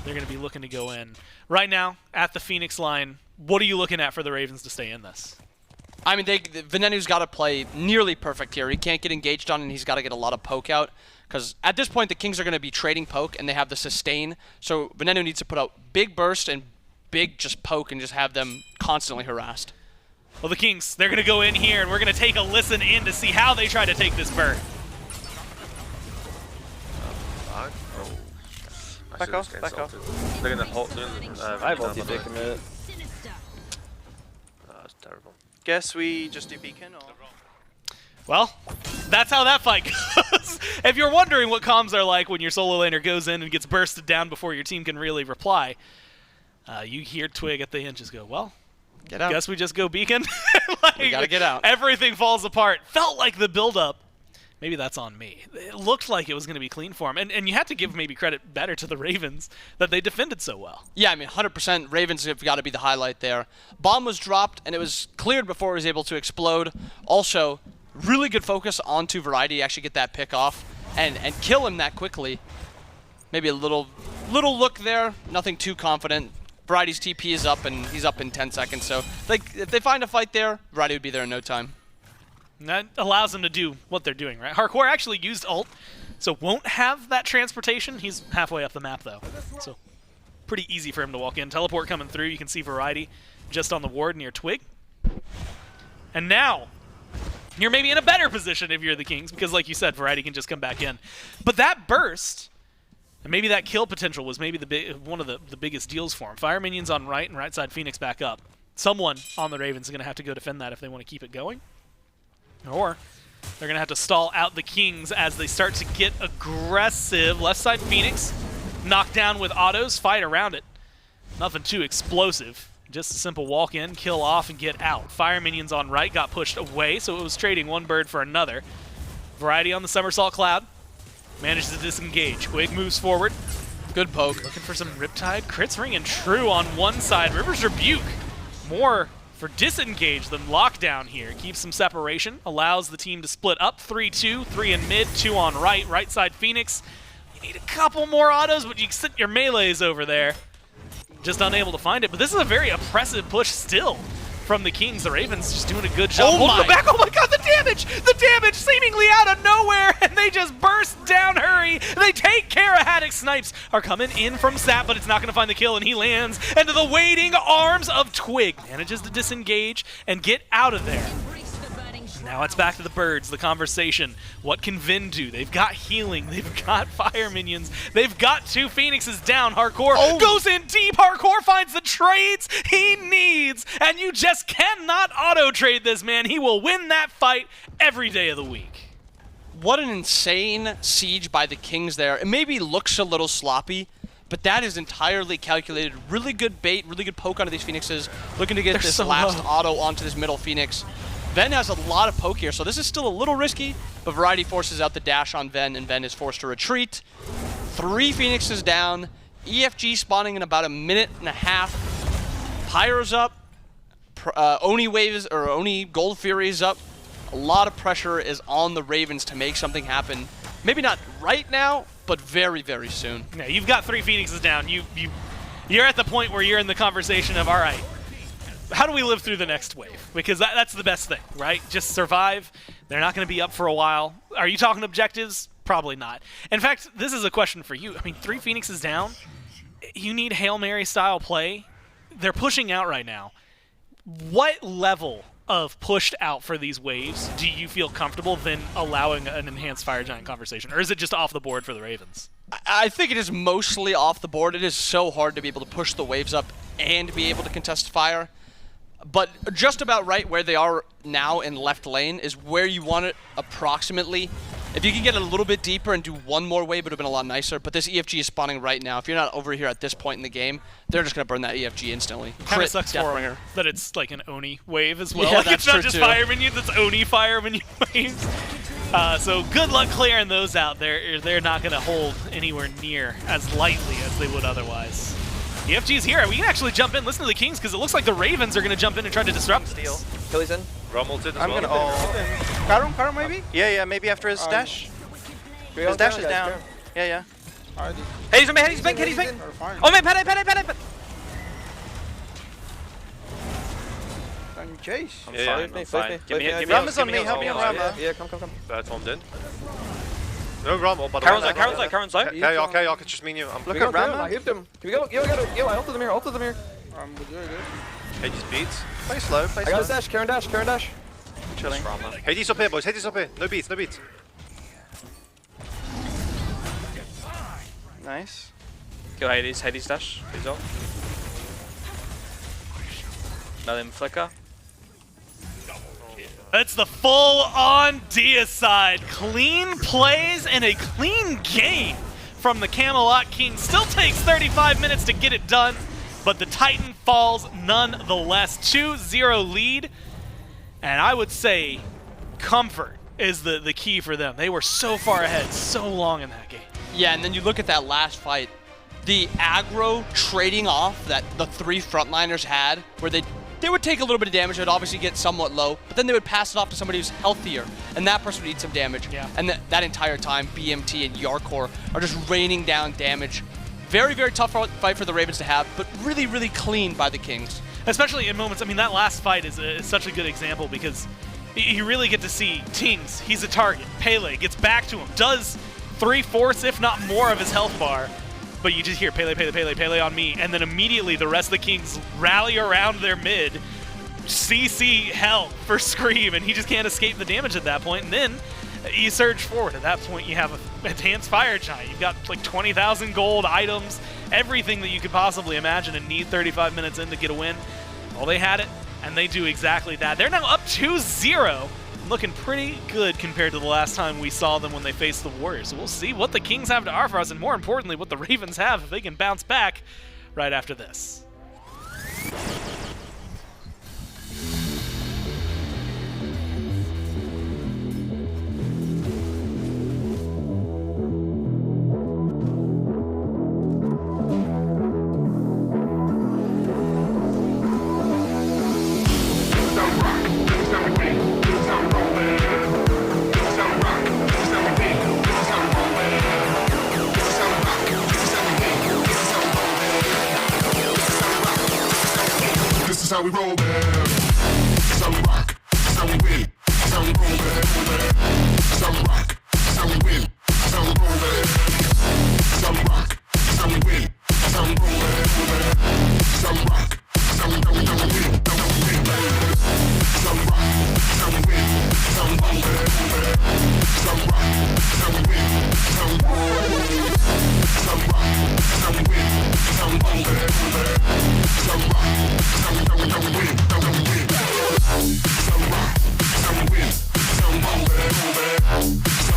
they're going to be looking to go in. Right now, at the Phoenix line, what are you looking at for the Ravens to stay in this? I mean, Venenu's got to play nearly perfect here. He can't get engaged on, and he's got to get a lot of poke out. Because at this point, the Kings are going to be trading poke, and they have the sustain. So Venenu needs to put out big burst and big just poke and just have them constantly harassed. Well, the Kings, they're going to go in here, and we're going to take a listen in to see how they try to take this bird. Back off. They're going to hold. I have ulti big commit. That's terrible. Guess we just do beacon or? Well, that's how that fight goes. If you're wondering what comms are like when your solo laner goes in and gets bursted down before your team can really reply, you hear Twig at the end just go, well, get out. Guess we just go beacon. Like, we gotta get out. Everything falls apart. Felt like the build-up. Maybe that's on me. It looked like it was going to be clean for him. And you have to give maybe credit better to the Ravens that they defended so well. Yeah, I mean, 100% Ravens have got to be the highlight there. Bomb was dropped, and it was cleared before it was able to explode. Also, really good focus onto Variety, actually get that pick off and kill him that quickly. Maybe a little look there, nothing too confident. Variety's TP is up, and he's up in 10 seconds. So if they find a fight there, Variety would be there in no time. And that allows them to do what they're doing, right? Jarcorrr actually used ult, so won't have that transportation. He's halfway up the map, though. So pretty easy for him to walk in. Teleport coming through. You can see Variety just on the ward near Twig. And now you're maybe in a better position if you're the Kings, because like you said, Variety can just come back in. But that burst, and maybe that kill potential was maybe one of the biggest deals for him. Fire minions on right and right side Phoenix back up. Someone on the Ravens is going to have to go defend that if they want to keep it going. Or they're going to have to stall out the Kings as they start to get aggressive. Left side Phoenix, knocked down with autos, fight around it. Nothing too explosive. Just a simple walk in, kill off, and get out. Fire minions on right got pushed away, so it was trading one bird for another. Variety on the Somersault Cloud. Manages to disengage. Quig moves forward. Good poke. Looking for some Riptide. Crits ringing true on one side. River's Rebuke. More for disengage than lockdown here. Keeps some separation. Allows the team to split up. 3-2. 3 in mid. 2 on right. Right side Phoenix. You need a couple more autos, but you can sit your melees over there. Just unable to find it. But this is a very oppressive push still from the Kings. The Ravens just doing a good job. Oh my! Back. Oh my god, the damage! The damage seemingly out of nowhere, and they just burst down Hurry. They take care of Haddix. Snipes are coming in from Sap, but it's not going to find the kill, and he lands into the waiting arms of Twig. Manages to disengage and get out of there. Now it's back to the birds, the conversation. What can Vin do? They've got healing. They've got fire minions. They've got 2 Phoenixes down. Jarcorrr goes in deep. Jarcorrr finds the trades he needs. And you just cannot auto-trade this man. He will win that fight every day of the week. What an insane siege by the Kings there. It maybe looks a little sloppy, but that is entirely calculated. Really good bait, really good poke onto these Phoenixes, looking to get this last auto onto this middle Phoenix. Ven has a lot of poke here, so this is still a little risky, but Variety forces out the dash on Ven, and Ven is forced to retreat. 3 Phoenixes down, EFG spawning in about a minute and a half. Pyro's up, Oni waves, or Oni Gold Fury is up. A lot of pressure is on the Ravens to make something happen. Maybe not right now, but very, very soon. Yeah, you've got 3 Phoenixes down. You're at the point where you're in the conversation of, all right, how do we live through the next wave? Because that's the best thing, right? Just survive. They're not going to be up for a while. Are you talking objectives? Probably not. In fact, this is a question for you. I mean, 3 Phoenixes down. You need Hail Mary style play. They're pushing out right now. What level of pushed out for these waves do you feel comfortable then allowing an enhanced Fire Giant conversation? Or is it just off the board for the Ravens? I think it is mostly off the board. It is so hard to be able to push the waves up and be able to contest fire. But just about right where they are now in left lane is where you want it approximately. If you can get a little bit deeper and do one more wave, it would have been a lot nicer. But this EFG is spawning right now. If you're not over here at this point in the game, they're just going to burn that EFG instantly. Kind of sucks for them that it's like an Oni wave as well. Yeah, like that's it's not true just too. fire minions, it's Oni fire minion waves. So good luck clearing those out. They're not going to hold anywhere near as lightly as they would otherwise. EFG's here. We can actually jump in, listen to the Kings, because it looks like the Ravens are going to jump in and try to disrupt. Steal. Achilles in. Rum ulted as I'm well. gonna ult. Charon maybe? Yeah, maybe after his dash. His dash is down. Yeah. Hey, he's bank, he's bank. Oh man, Pele. Chase. I'm fine. Give me Rama's on me, help me on Rama. Yeah, come. That's formed in. No Rama, but Charon's low. Okay, it's just me and you. Look at Rama. I hit him. Can we go? Yo, I ulted them here. I'm good. Hades beats. Play slow. I got his dash, Charon dash. Chilling. Hades up here, boys. Hades up here. No beats. Nice. Kill Hades dash. Please ult. Merlin flicker. That's the full-on deicide. Clean plays and a clean game from the Camelot Kings. Still takes 35 minutes to get it done, but the Titan falls nonetheless. 2-0 lead, and I would say comfort is the key for them. They were so far ahead so long in that game. Yeah, and then you look at that last fight. The aggro trading off that the 3 frontliners had, where they would take a little bit of damage, it would obviously get somewhat low, but then they would pass it off to somebody who's healthier, and that person would eat some damage. Yeah. And that entire time, BMT and Jarcorrr are just raining down damage. Very, very tough fight for the Ravens to have, but really, really clean by the Kings. Especially in moments, I mean, that last fight is such a good example because you really get to see Tingz, he's a target. Pele gets back to him, does 3/4, if not more, of his health bar. But you just hear Pele on me, and then immediately the rest of the Kings rally around their mid, CC hell for Scream, and he just can't escape the damage at that point. And then you surge forward. At that point, you have an enhanced Fire Giant. You've got like 20,000 gold items, everything that you could possibly imagine, and need 35 minutes in to get a win. Well, they had it, and they do exactly that. They're now up 2-0. Looking pretty good compared to the last time we saw them when they faced the Warriors. So we'll see what the Kings have to offer us, and more importantly, what the Ravens have if they can bounce back right after this. How we roll, man. Some rock, some win, some roll, man. Some rock, some win, some roll, man. Some rock, some win, some roll, man. Some rock, some win, some win, man. Some rock, some win, some roll, man. Some rock, some win, some roll. Some rock, some win, some roll, man. Some rock, some win, some win. Some rock, some win, some roll, man.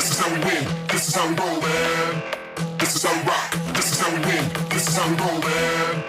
This is how we win. This is how we roll, man. This is how we rock. This is how we win. This is how we roll, man.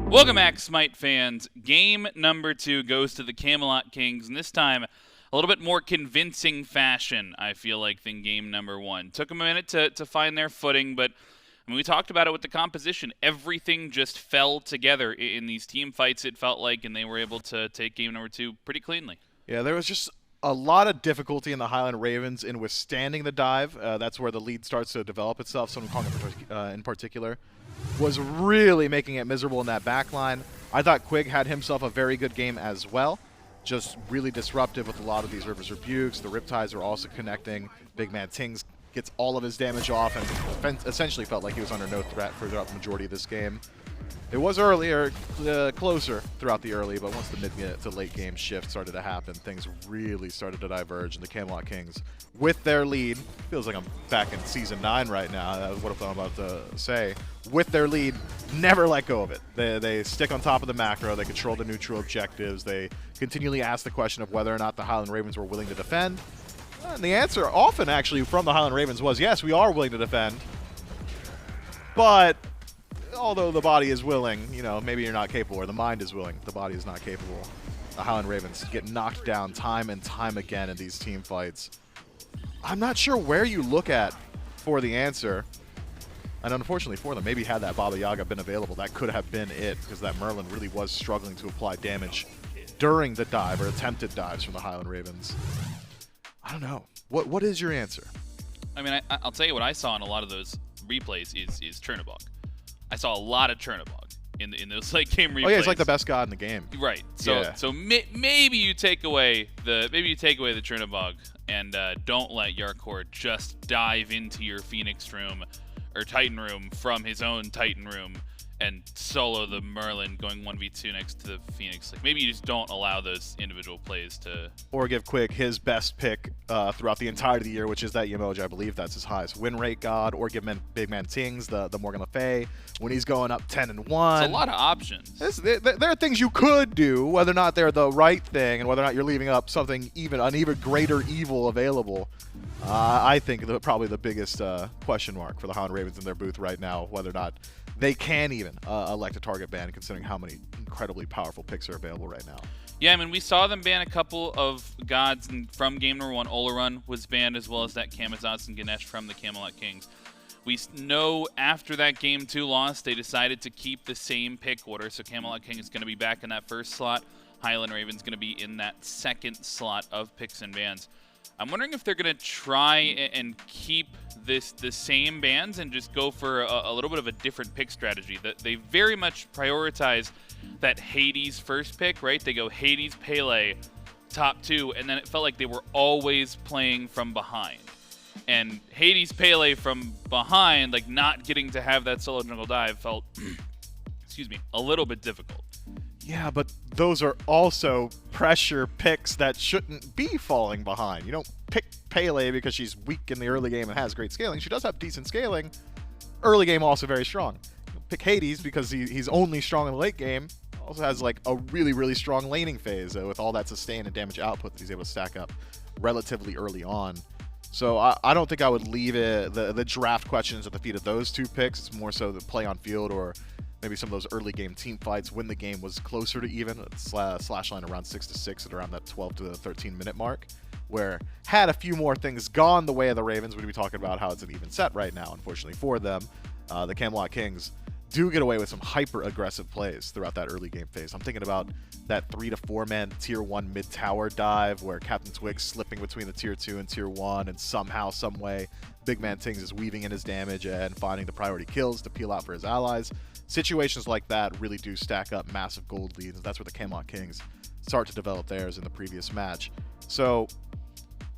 Welcome back, SMITE fans. Game number 2 goes to the Camelot Kings, and this time a little bit more convincing fashion, I feel like, than game number 1. Took them a minute to find their footing, but I mean, we talked about it with the composition. Everything just fell together in these team fights, it felt like, and they were able to take game number 2 pretty cleanly. Yeah, there was just a lot of difficulty in the Highland Ravens in withstanding the dive. That's where the lead starts to develop itself. So Wukong in particular was really making it miserable in that back line. I thought Quig had himself a very good game as well. Just really disruptive with a lot of these River's Rebukes. The Riptides were also connecting. BigManTingz gets all of his damage off and essentially felt like he was under no threat for the majority of this game. It was earlier, closer throughout the early, but once the mid to late game shift started to happen, things really started to diverge, and the Camelot Kings, with their lead, feels like I'm back in Season 9 right now, that's what I'm about to say, with their lead, never let go of it. They stick on top of the macro, they control the neutral objectives, they continually ask the question of whether or not the Highland Ravens were willing to defend, and the answer often actually from the Highland Ravens was, yes, we are willing to defend, but although the body is willing, you know, maybe you're not capable, or the mind is willing, the body is not capable. The Highland Ravens get knocked down time and time again in these team fights. I'm not sure where you look at for the answer. And unfortunately for them, maybe had that Baba Yaga been available, that could have been it, because that Merlin really was struggling to apply damage during the dive, or attempted dives from the Highland Ravens. I don't know. What is your answer? I mean, I'll tell you what I saw in a lot of those replays is Chernobog. I saw a lot of Chernobog in those late game replays. Oh yeah, he's like the best god in the game. Right. So yeah. so maybe you take away the Chernobog and don't let Jarcorrr just dive into your Phoenix room or Titan room from his own Titan room and solo the Merlin going 1v2 next to the Phoenix. Like, maybe you just don't allow those individual plays to... Or give Quig his best pick throughout the entirety of the year, which is that Yemoja. I believe that's his highest win rate god. Or give BigManTingz the Morgan Le Fay when he's going up 10-1. It's a lot of options. There are things you could do, whether or not they're the right thing and whether or not you're leaving up something an even greater evil available. I think probably the biggest question mark for the Highland Ravens in their booth right now, whether or not they can even elect a target ban, considering how many incredibly powerful picks are available right now. Yeah, I mean, we saw them ban a couple of gods from game number 1. Olorun was banned, as well as that Camazotz and Ganesha from the Camelot Kings. We know after that game 2 loss, they decided to keep the same pick order, so Camelot King is going to be back in that first slot. Highland Ravens going to be in that second slot of picks and bans. I'm wondering if they're going to try and keep the same bans and just go for a little bit of a different pick strategy. That they very much prioritize that Hades first pick, right? They go Hades, Pele, top 2, and then it felt like they were always playing from behind. And Hades, Pele from behind, like not getting to have that solo jungle dive felt, excuse me, a little bit difficult. Yeah, but those are also pressure picks that shouldn't be falling behind. You don't pick Pele because she's weak in the early game and has great scaling. She does have decent scaling. Early game also very strong. You pick Hades because he's only strong in the late game. Also has like a really, really strong laning phase with all that sustain and damage output that he's able to stack up relatively early on. So I don't think I would leave it the draft questions at the feet of those two picks. It's more so the play on field or maybe some of those early game team fights when the game was closer to even, slash line around 6-6 at around that 12 to 13 minute mark, where had a few more things gone the way of the Ravens, we'd be talking about how it's an even set right now, unfortunately for them. The Camelot Kings do get away with some hyper aggressive plays throughout that early game phase. I'm thinking about that 3 to 4 man tier 1 mid tower dive where CaptainTwig slipping between the tier 2 and tier 1, and somehow, some way, BigManTingz is weaving in his damage and finding the priority kills to peel out for his allies. Situations like that really do stack up massive gold leads. That's where the Camelot Kings start to develop theirs in the previous match. So,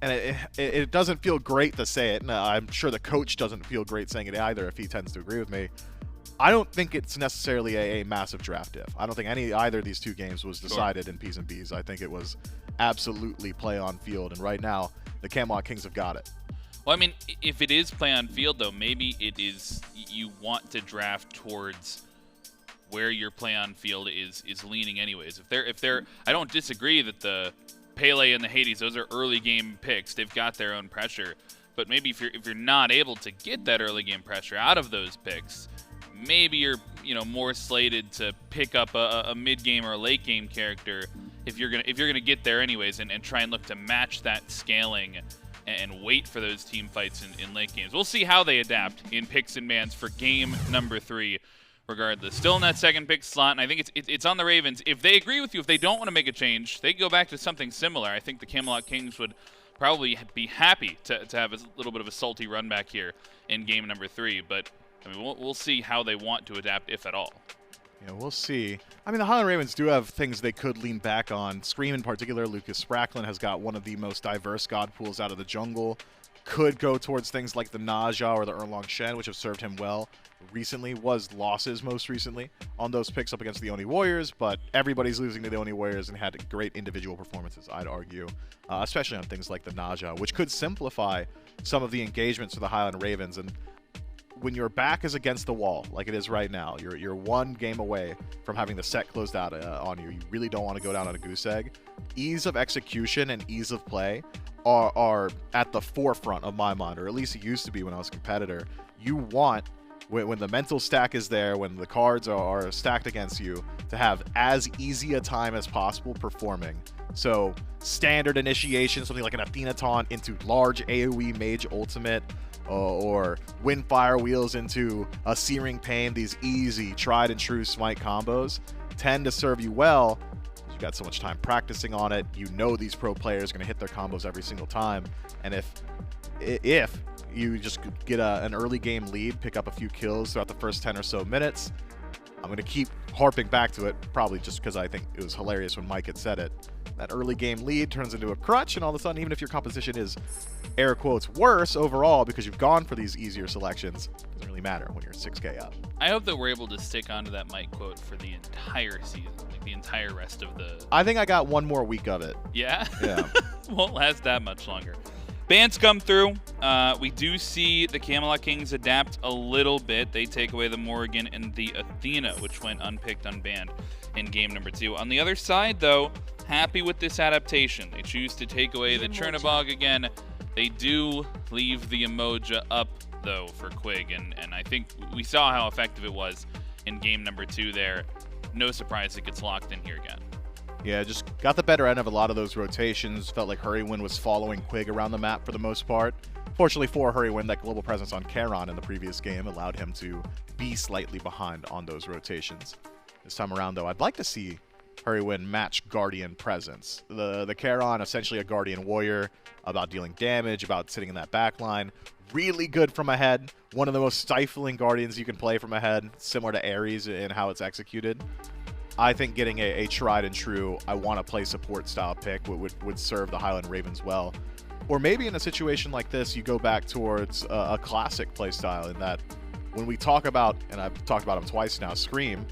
and it doesn't feel great to say it, and I'm sure the coach doesn't feel great saying it either if he tends to agree with me. I don't think it's necessarily a massive draft diff. I don't think either of these two games was decided in P's and B's. I think it was absolutely play on field, and right now the Camelot Kings have got it. Well, I mean, if it is play on field, though, maybe it is you want to draft towards where your play on field is leaning anyways. If they're I don't disagree that the Pele and the Hades, those are early game picks. They've got their own pressure. But maybe if you're not able to get that early game pressure out of those picks, maybe you're more slated to pick up a mid game or a late game character if you're gonna get there anyways, and try and look to match that scaling and wait for those team fights in late games. We'll see how they adapt in picks and bans for game number 3. Regardless, still in that second pick slot, and I think it's on the Ravens. If they agree with you, if they don't want to make a change, they go back to something similar. I think the Camelot Kings would probably be happy to have a little bit of a salty run back here in game number 3. But I mean, we'll see how they want to adapt, if at all. Yeah, we'll see. I mean, the Highland Ravens do have things they could lean back on. Scream in particular, Lucas Spracklin has got one of the most diverse god pools out of the jungle. Could go towards things like the Naja or the Erlong Shen, which have served him well recently. Was losses most recently on those picks up against the Oni Warriors, but everybody's losing to the Oni Warriors and had great individual performances, I'd argue, especially on things like the Naja, which could simplify some of the engagements for the Highland Ravens. And when your back is against the wall, like it is right now, you're one game away from having the set closed out on you. You really don't want to go down on a goose egg. Ease of execution and ease of play are at the forefront of my mind, or at least it used to be when I was a competitor. You want, when the mental stack is there, when the cards are stacked against you, to have as easy a time as possible performing. So standard initiation, something like an Athena taunt into large AoE mage ultimate, or wind fire wheels into a searing pain, these easy tried and true smite combos tend to serve you well. You got so much time practicing on it. You know these pro players are going to hit their combos every single time. And if you just get an early game lead, pick up a few kills throughout the first 10 or so minutes, I'm going to keep harping back to it, probably just because I think it was hilarious when Mike had said it. That early game lead turns into a crutch, and all of a sudden, even if your composition is, air quotes, worse overall because you've gone for these easier selections, it doesn't really matter when you're 6K up. I hope that we're able to stick onto that Mike quote for the entire season, like the entire rest of the... I think I got one more week of it. Yeah? Yeah. Won't last that much longer. Bans come through. We do see the Camelot Kings adapt a little bit. They take away the Morrigan and the Athena, which went unpicked, unbanned in game number 2. On the other side, though, happy with this adaptation. They choose to take away the Chernobog again. They do leave the Yemoja up, though, for Quig, and I think we saw how effective it was in game number 2 there. No surprise it gets locked in here again. Yeah, just got the better end of a lot of those rotations. Felt like Hurriwind was following Quig around the map for the most part. Fortunately for Hurriwind, that global presence on Charon in the previous game allowed him to be slightly behind on those rotations. This time around, though, I'd like to see Hurriwind match Guardian presence. The Charon, essentially a Guardian warrior, about dealing damage, about sitting in that back line. Really good from ahead. One of the most stifling Guardians you can play from ahead, similar to Ares in how it's executed. I think getting a tried and true, I want to play support style pick would serve the Highland Ravens well. Or maybe in a situation like this, you go back towards a classic playstyle in that when we talk about, and I've talked about him twice now, Scream,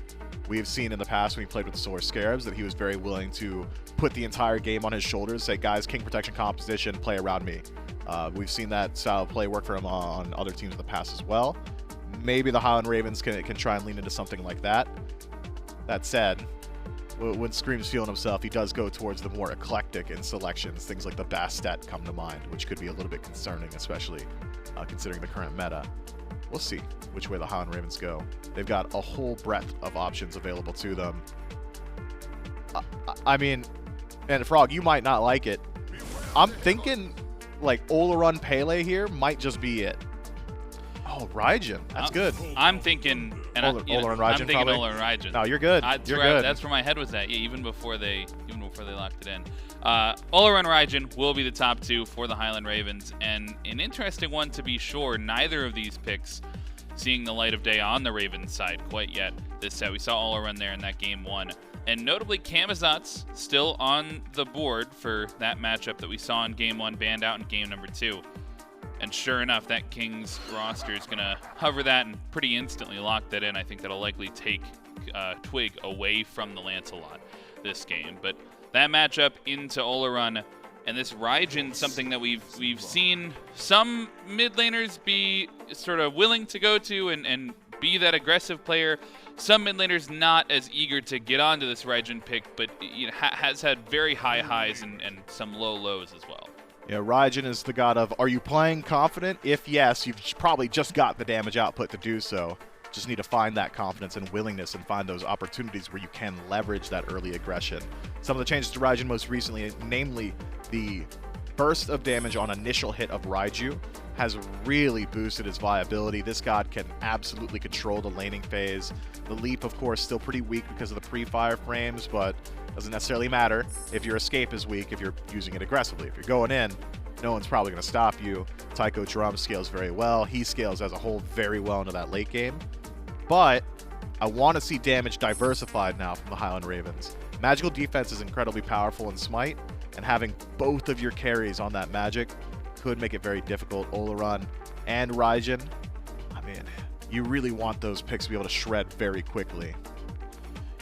we've seen in the past when he played with the Solar Scarabs that he was very willing to put the entire game on his shoulders, say, guys, king protection composition, play around me. We've seen that style of play work for him on other teams in the past as well. Maybe the Highland Ravens can try and lean into something like that. That said, when Scream's feeling himself, he does go towards the more eclectic in selections. Things like the Bastet come to mind, which could be a little bit concerning, especially considering the current meta. We'll see which way the Highland Ravens go. They've got a whole breadth of options available to them. I mean, and Frog, you might not like it. I'm thinking like Olorun Pele here might just be it. Oh, Raijin. That's good. I'm thinking... Olorun Raijin, I'm thinking probably? Olorun Raijin. No, you're good. You're good. That's where my head was at. Yeah, even before they locked it in. Olorun Raijin will be the top two for the Highland Ravens, and an interesting one to be sure. Neither of these picks seeing the light of day on the Ravens side quite yet this set. We saw Olorun there in that game one. And notably, Camazotz still on the board for that matchup that we saw in game one, banned out in game number 2. And sure enough, that Kings roster is going to hover that and pretty instantly lock that in. I think that'll likely take Twig away from the Lancelot this game. But that matchup into Olorun, and this Raijin, something that we've seen some mid laners be sort of willing to go to and be that aggressive player. Some mid laners not as eager to get onto this Raijin pick, but has had very high highs and some low lows as well. Yeah, Raijin is the god of, are you playing confident? If yes, you've probably just got the damage output to do so. Just need to find that confidence and willingness and find those opportunities where you can leverage that early aggression. Some of the changes to Raijin most recently, namely the burst of damage on initial hit of Raiju, has really boosted his viability. This god can absolutely control the laning phase. The leap, of course, still pretty weak because of the pre-fire frames, but doesn't necessarily matter if your escape is weak if you're using it aggressively. If you're going in, no one's probably going to stop you. Tycho Drum scales very well. He scales as a whole very well into that late game. But I want to see damage diversified now from the Highland Ravens. Magical defense is incredibly powerful in Smite, and having both of your carries on that magic could make it very difficult. Olorun and Raijin, I mean, you really want those picks to be able to shred very quickly.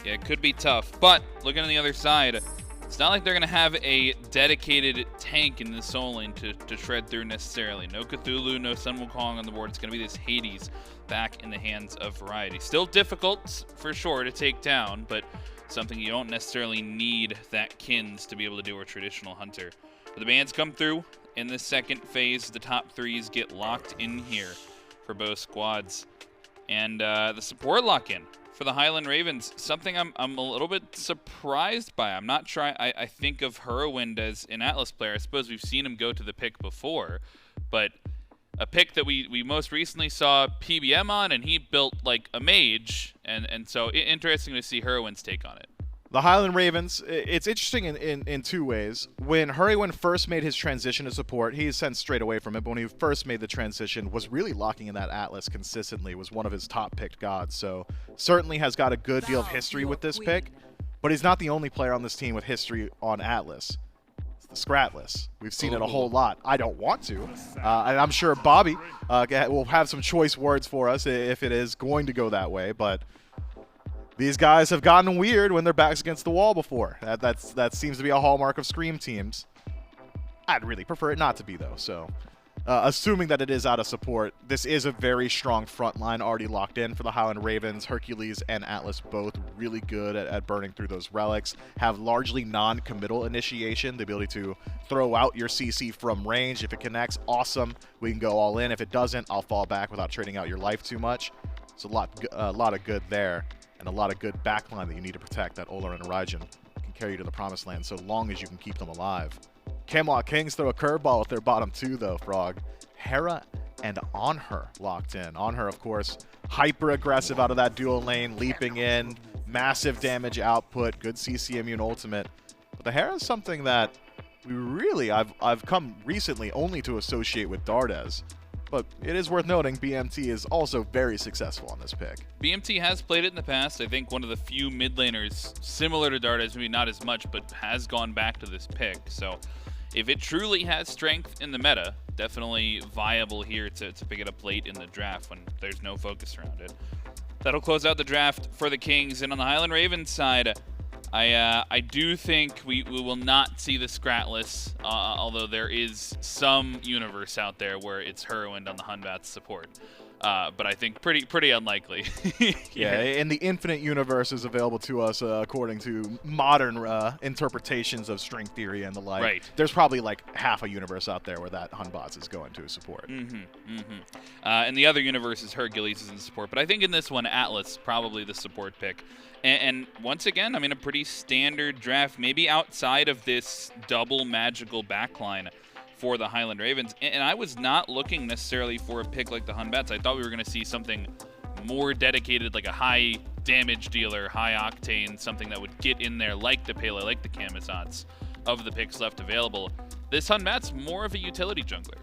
Yeah, it could be tough, but looking on the other side, it's not like they're going to have a dedicated tank in the soul lane to shred through necessarily. No Cthulhu, no Sun Wukong on the board. It's going to be this Haddix back in the hands of Variety. Still difficult, for sure, to take down, but something you don't necessarily need that Kins to be able to do, a traditional hunter. But the bans come through in the second phase. The top threes get locked in here for both squads. And the support lock-in for the Highland Ravens, something I'm a little bit surprised by. I'm not trying. I think of Hurriwind as an Atlas player. I suppose we've seen him go to the pick before, but a pick that we most recently saw PBM on, and he built like a mage, and so interesting to see Hurriwind's take on it. The Highland Ravens, it's interesting in two ways. When Hurriwind first made his transition to support, he sent straight away from it, but when he first made the transition, was really locking in that Atlas consistently, was one of his top picked gods, so certainly has got a good deal of history with this pick, but he's not the only player on this team with history on Atlas. It's the Scratless. We've seen it a whole lot. I don't want to, and I'm sure Bobby will have some choice words for us if it is going to go that way, but these guys have gotten weird when their backs against the wall before. That seems to be a hallmark of Scream teams. I'd really prefer it not to be, though. So, assuming that it is out of support, this is a very strong front line already locked in for the Highland Ravens. Hercules and Atlas both really good at burning through those relics. Have largely non-committal initiation, the ability to throw out your CC from range. If it connects, awesome. We can go all in. If it doesn't, I'll fall back without trading out your life too much. So a lot of good there. And a lot of good backline that you need to protect. That Olorun and Raijin can carry you to the promised land so long as you can keep them alive. Camelot Kings throw a curveball with their bottom two, though, Frog. Hera and Anhur locked in. Anhur, of course, hyper aggressive out of that dual lane, leaping in, massive damage output, good CC immune ultimate. But the Hera is something that I've come recently only to associate with Dardes. But it is worth noting BMT is also very successful on this pick. BMT has played it in the past. I think one of the few mid laners similar to Dardes, maybe not as much, but has gone back to this pick. So if it truly has strength in the meta, definitely viable here to pick it up late in the draft when there's no focus around it. That'll close out the draft for the Kings. And on the Highland Ravens side, I do think we will not see the Scratless, although there is some universe out there where it's Hurriwind on the Hunbat's support. But I think pretty unlikely. Yeah, and the infinite universe is available to us according to modern interpretations of string theory and the like. Right. There's probably like half a universe out there where that Hunbat's is going to support. And the other universe is Hercules is in support. But I think in this one, Atlas probably the support pick. And once again, I mean, a pretty standard draft, maybe outside of this double magical backline for the Highland Ravens. And I was not looking necessarily for a pick like the Hunbat's. I thought we were going to see something more dedicated, like a high damage dealer, high octane, something that would get in there like the Pele, like the Camazotz of the picks left available. This Hunbat's more of a utility jungler.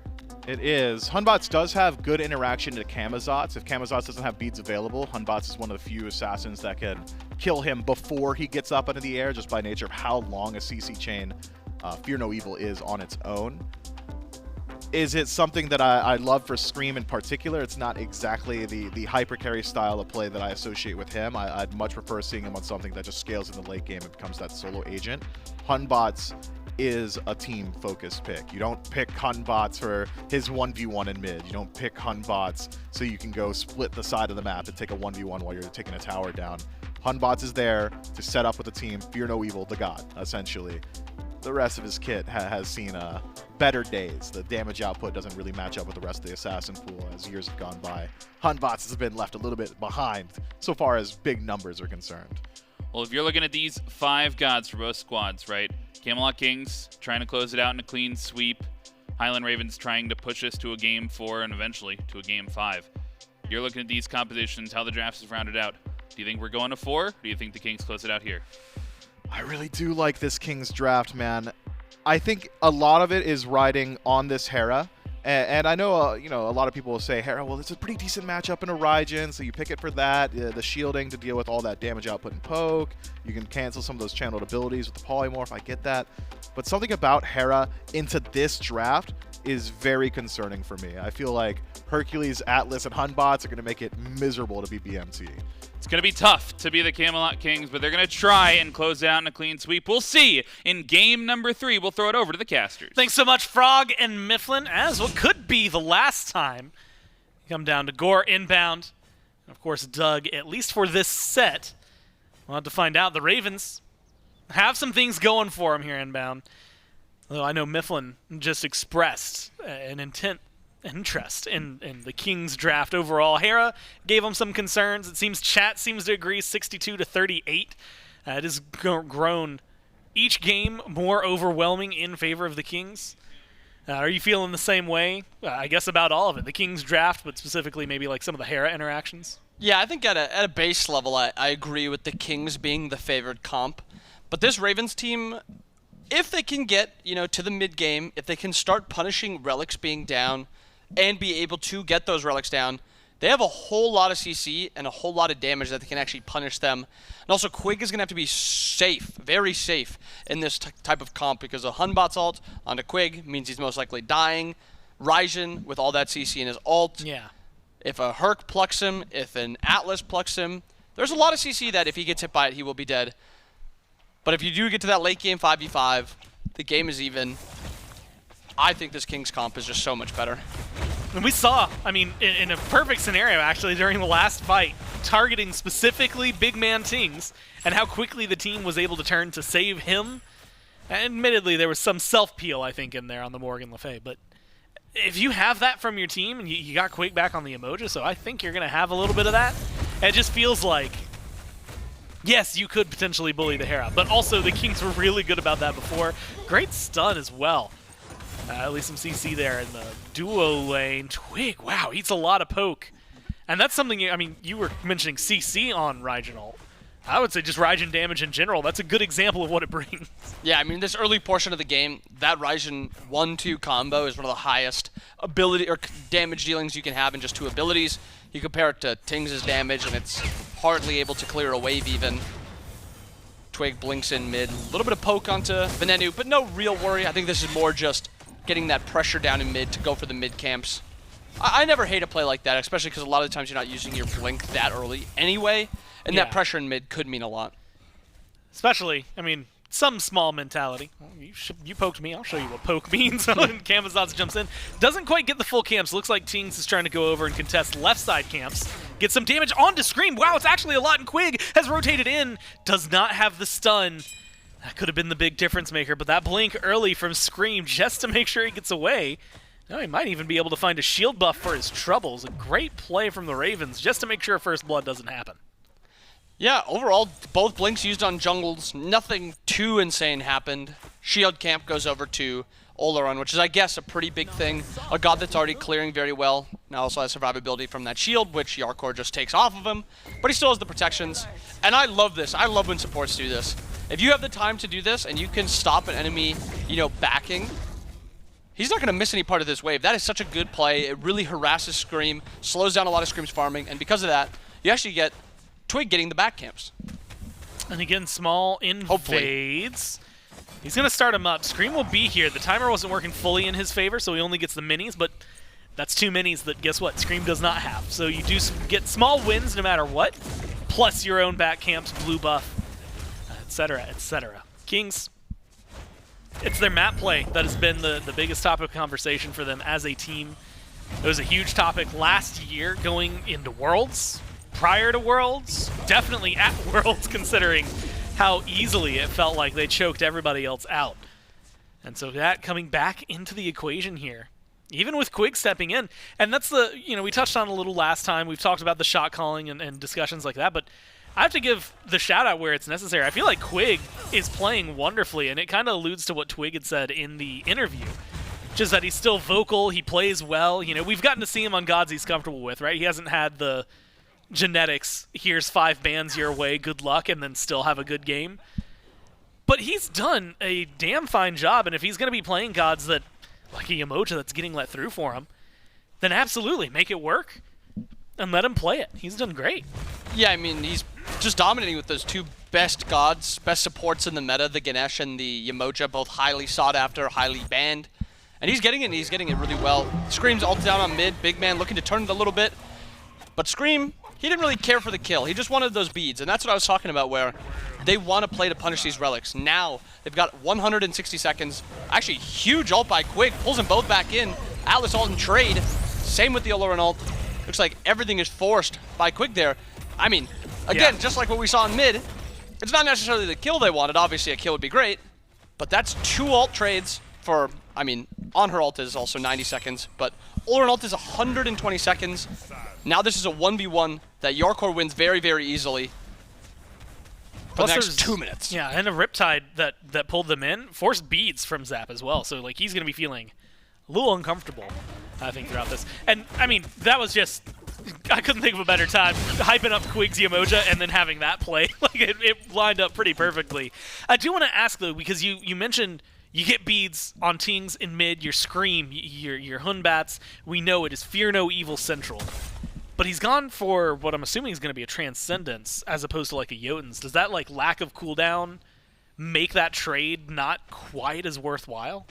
It is. Hunbat's does have good interaction to Camazotz. If Camazotz doesn't have beads available, Hunbat's is one of the few assassins that can kill him before he gets up into the air, just by nature of how long a CC chain Fear No Evil is on its own. Is it something that I love for Scream in particular? It's not exactly the hyper carry style of play that I associate with him. I'd much prefer seeing him on something that just scales in the late game and becomes that solo agent. Hunbat's is a team-focused pick. You don't pick Hunbat's for his 1v1 in mid. You don't pick Hunbat's so you can go split the side of the map and take a 1v1 while you're taking a tower down. Hunbat's is there to set up with the team, fear no evil, the god, essentially. The rest of his kit has seen better days. The damage output doesn't really match up with the rest of the assassin pool as years have gone by. Hunbat's has been left a little bit behind so far as big numbers are concerned. Well, if you're looking at these 5 gods for both squads, right? Camelot Kings trying to close it out in a clean sweep. Highland Ravens trying to push us to a game 4 and eventually to a game 5. You're looking at these compositions, how the draft is rounded out. Do you think we're going to 4? Or do you think the Kings close it out here? I really do like this Kings draft, man. I think a lot of it is riding on this Hera. And I know, a lot of people will say, Hera, well, it's a pretty decent matchup in a Raijin, so you pick it for that. The shielding to deal with all that damage output and poke. You can cancel some of those channeled abilities with the polymorph. I get that. But something about Hera into this draft is very concerning for me. I feel like Hercules, Atlas, and Hunbat's are going to make it miserable to be BMT. It's going to be tough to be the Camelot Kings, but they're going to try and close out in a clean sweep. We'll see in game number 3. We'll throw it over to the casters. Thanks so much, Frog and Mifflin, as what could be the last time you come down to Gore inbound. And of course, Doug, at least for this set, we'll have to find out. The Ravens have some things going for them here inbound. Although I know Mifflin just expressed an interest in the Kings draft overall. Hera gave him some concerns. It seems chat seems to agree 62-38. It has grown each game more overwhelming in favor of the Kings. Are you feeling the same way? I guess about all of it. The Kings draft, but specifically maybe like some of the Hera interactions? Yeah, I think at a base level, I agree with the Kings being the favored comp. But this Ravens team, if they can get, to the mid game, if they can start punishing relics being down and be able to get those relics down, they have a whole lot of CC and a whole lot of damage that they can actually punish them. And also, Quig is going to have to be safe, very safe in this type of comp because a Hunbat's ult onto Quig means he's most likely dying. Raijin with all that CC in his ult. Yeah. If a Herc plucks him, if an Atlas plucks him, there's a lot of CC that if he gets hit by it, he will be dead. But if you do get to that late game 5v5, the game is even. I think this Kings comp is just so much better. And we saw, in a perfect scenario, actually, during the last fight, targeting specifically BigManTingz and how quickly the team was able to turn to save him. And admittedly, there was some self-peel, I think, in there on the Morgan Le Fay. But if you have that from your team, and you got Quig back on the Yemoja, so I think you're going to have a little bit of that. And it just feels like, yes, you could potentially bully the Hera, but also the Kings were really good about that before. Great stun as well. At least some CC there in the duo lane. Twig, wow, eats a lot of poke. And that's something, you were mentioning CC on Raijin ult. I would say just Raijin damage in general. That's a good example of what it brings. Yeah, I mean, this early portion of the game, that Raijin 1-2 combo is one of the highest ability or damage dealings you can have in just 2 abilities. You compare it to Ting's damage, and it's hardly able to clear a wave even. Twig blinks in mid. A little bit of poke onto Venenu, but no real worry. I think this is more just getting that pressure down in mid to go for the mid camps. I never hate a play like that, especially because a lot of the times you're not using your blink that early anyway, and that pressure in mid could mean a lot. Especially, I mean, some small mentality. Well, you poked me, I'll show you what poke means. And Camazotz jumps in. Doesn't quite get the full camps. Looks like Tingz is trying to go over and contest left side camps. Get some damage onto Scream. Wow, it's actually a lot, and Quig has rotated in. Does not have the stun. That could have been the big difference maker, but that blink early from Scream just to make sure he gets away. Now he might even be able to find a shield buff for his troubles. A great play from the Ravens just to make sure First Blood doesn't happen. Yeah, overall, both blinks used on jungles. Nothing too insane happened. Shield camp goes over to Olorun, which is, I guess, a pretty big thing. A god that's already clearing very well. Now also has survivability from that shield, which Jarcorrr just takes off of him. But he still has the protections. And I love this. I love when supports do this. If you have the time to do this and you can stop an enemy, you know, backing, he's not going to miss any part of this wave. That is such a good play. It really harasses Scream, slows down a lot of Scream's farming, and because of that, you actually get Twig getting the back camps. And again, small invades. He's going to start him up. Scream will be here. The timer wasn't working fully in his favor, so he only gets the minis, but that's 2 minis that, guess what, Scream does not have. So you do get small wins no matter what, plus your own back camps, blue buff, etc., etc. Kings, it's their map play that has been the biggest topic of conversation for them as a team. It was a huge topic last year going into Worlds, prior to Worlds, definitely at Worlds considering how easily it felt like they choked everybody else out. And so that coming back into the equation here, even with Quig stepping in, and that's the, you know, we touched on a little last time, we've talked about the shot calling and discussions like that, but I have to give the shout out where it's necessary. I feel like Quig is playing wonderfully, and it kind of alludes to what Twig had said in the interview. Just that he's still vocal, he plays well. You know, we've gotten to see him on gods he's comfortable with, right? He hasn't had the genetics, here's 5 bans your way, good luck, and then still have a good game. But he's done a damn fine job, and if he's going to be playing gods that, like a Yemoja that's getting let through for him, then absolutely, make it work and let him play it. He's done great. Yeah, I mean, he's just dominating with those 2 best gods, best supports in the meta, the Ganesha and the Yemoja, both highly sought after, highly banned. And he's getting it, and he's getting it really well. Scream's ult down on mid, big man looking to turn it a little bit. But Scream, he didn't really care for the kill. He just wanted those beads, and that's what I was talking about, where they want to play to punish these relics. Now, they've got 160 seconds. Actually, huge ult by Quig, pulls them both back in. Atlas ult and trade. Same with the Olorun ult. Looks like everything is forced by Quig there. I mean, again, just like what we saw in mid, it's not necessarily the kill they wanted. Obviously, a kill would be great, but that's 2 ult trades for, I mean, Anhur ult is also 90 seconds, but Olorun ult is 120 seconds. Now this is a 1v1 that Jarcorrr wins very, very easily for the next 2 minutes. Yeah, and a Riptide that pulled them in forced beads from Zap as well, so like he's going to be feeling a little uncomfortable, I think, throughout this. And, I mean, that was just, I couldn't think of a better time, hyping up Quig's Yemoja and then having that play. Like, it lined up pretty perfectly. I do want to ask, though, because you mentioned you get beads on Tingz in mid, your Scream, your Hunbats. We know it is Fear No Evil Central. But he's gone for what I'm assuming is going to be a Transcendence as opposed to like a Jotuns. Does that like lack of cooldown make that trade not quite as worthwhile?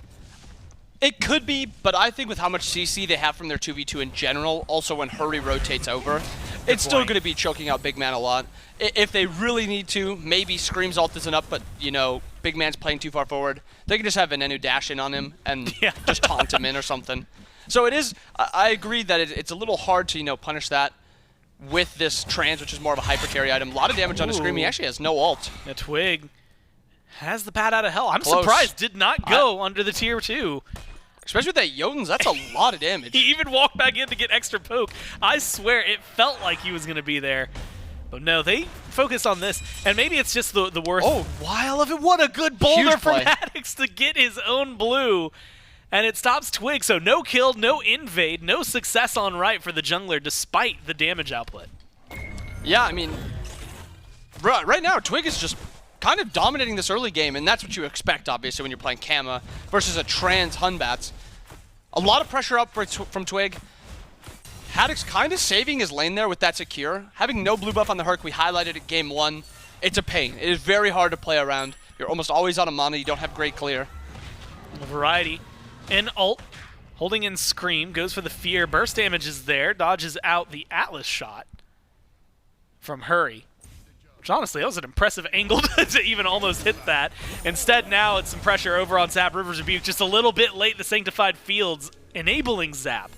It could be, but I think with how much CC they have from their 2v2 in general, also when Hurry rotates over, it's still going to be choking out Big Man a lot. If they really need to, maybe Scream's ult isn't up, but, you know, Big Man's playing too far forward. They can just have Venenu dash in on him and just taunt him in or something. So it is, I agree that it's a little hard to, you know, punish that with this Trans, which is more of a hyper carry item. A lot of damage on his Scream. He actually has no ult. A Twig has the bat out of hell. I'm surprised did not go under the tier 2. Especially with that Jotuns, that's a lot of damage. He even walked back in to get extra poke. I swear it felt like he was going to be there. But no, they focused on this. And maybe it's just the worthwhile of it. What a good boulder from Haddix to get his own blue. And it stops Twig. So no kill, no invade, no success on right for the jungler despite the damage output. Yeah, I mean, right now, Twig is just kind of dominating this early game, and that's what you expect, obviously, when you're playing Kama versus a trans Batz. A lot of pressure up from Twig. Haddix kind of saving his lane there with that secure. Having no blue buff on the Herc, we highlighted it game 1. It's a pain. It is very hard to play around. You're almost always out of mana. You don't have great clear. Variety in ult, holding in Scream, goes for the fear. Burst damage is there, dodges out the Atlas shot from Hurry. Which honestly, that was an impressive angle to even almost hit that. Instead, now it's some pressure over on Zap. River's Rebuke just a little bit late in the Sanctified Fields, enabling Zap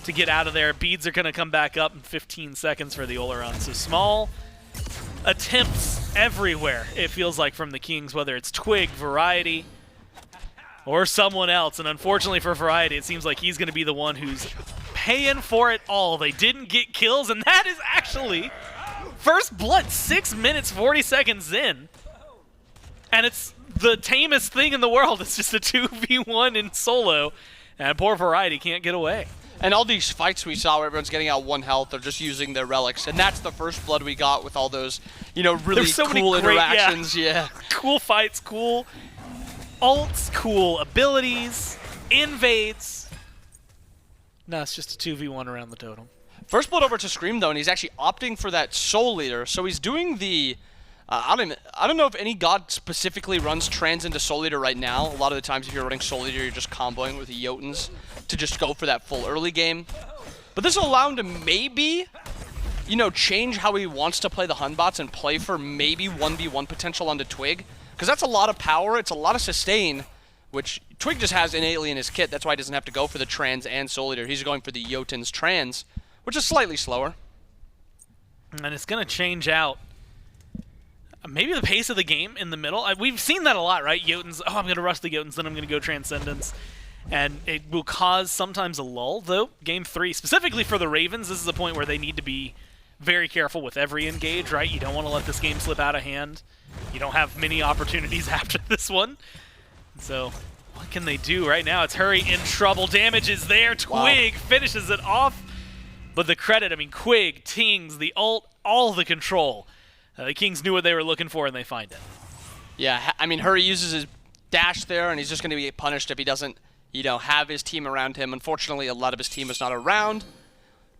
to get out of there. Beads are going to come back up in 15 seconds for the Olorun. So small attempts everywhere, it feels like, from the Kings, whether it's Twig, Variety, or someone else. And unfortunately for Variety, it seems like he's going to be the one who's paying for it all. They didn't get kills, and that is actually first blood 6 minutes 40 seconds in. And it's the tamest thing in the world. It's just a 2v1 in solo, and poor Variety can't get away. And all these fights we saw where everyone's getting out 1 health, they're just using their relics. And that's the first blood we got with all those, you know, really so cool many great, interactions. Yeah. Cool fights, cool ults, cool abilities, invades. No, it's just a 2v1 around the totem. First blood over to Scream, though, and he's actually opting for that Soul Leader. So he's doing the... I don't know if any god specifically runs trans into Soul Leader right now. A lot of the times if you're running Soul Leader, you're just comboing with the Jotuns to just go for that full early game. But this will allow him to maybe, you know, change how he wants to play the Hunbots and play for maybe 1v1 potential onto Twig. Because that's a lot of power, it's a lot of sustain, which Twig just has innately in his kit. That's why he doesn't have to go for the trans and Soul Leader. He's going for the Jotun's trans, which is slightly slower. And it's going to change out maybe the pace of the game in the middle. We've seen that a lot, right? Jotuns, oh, I'm going to rush the Jotuns, then I'm going to go Transcendence. And it will cause sometimes a lull, though. Game 3, specifically for the Ravens, this is a point where they need to be very careful with every engage, right? You don't want to let this game slip out of hand. You don't have many opportunities after this one. So what can they do right now? It's Hurry in trouble. Damage is there. Twig finishes it off. But the credit, I mean, Quig, Tings, the ult, all the control. The Kings knew what they were looking for, and they find it. Yeah, I mean, Hurry uses his dash there, and he's just going to be punished if he doesn't, you know, have his team around him. Unfortunately, a lot of his team is not around.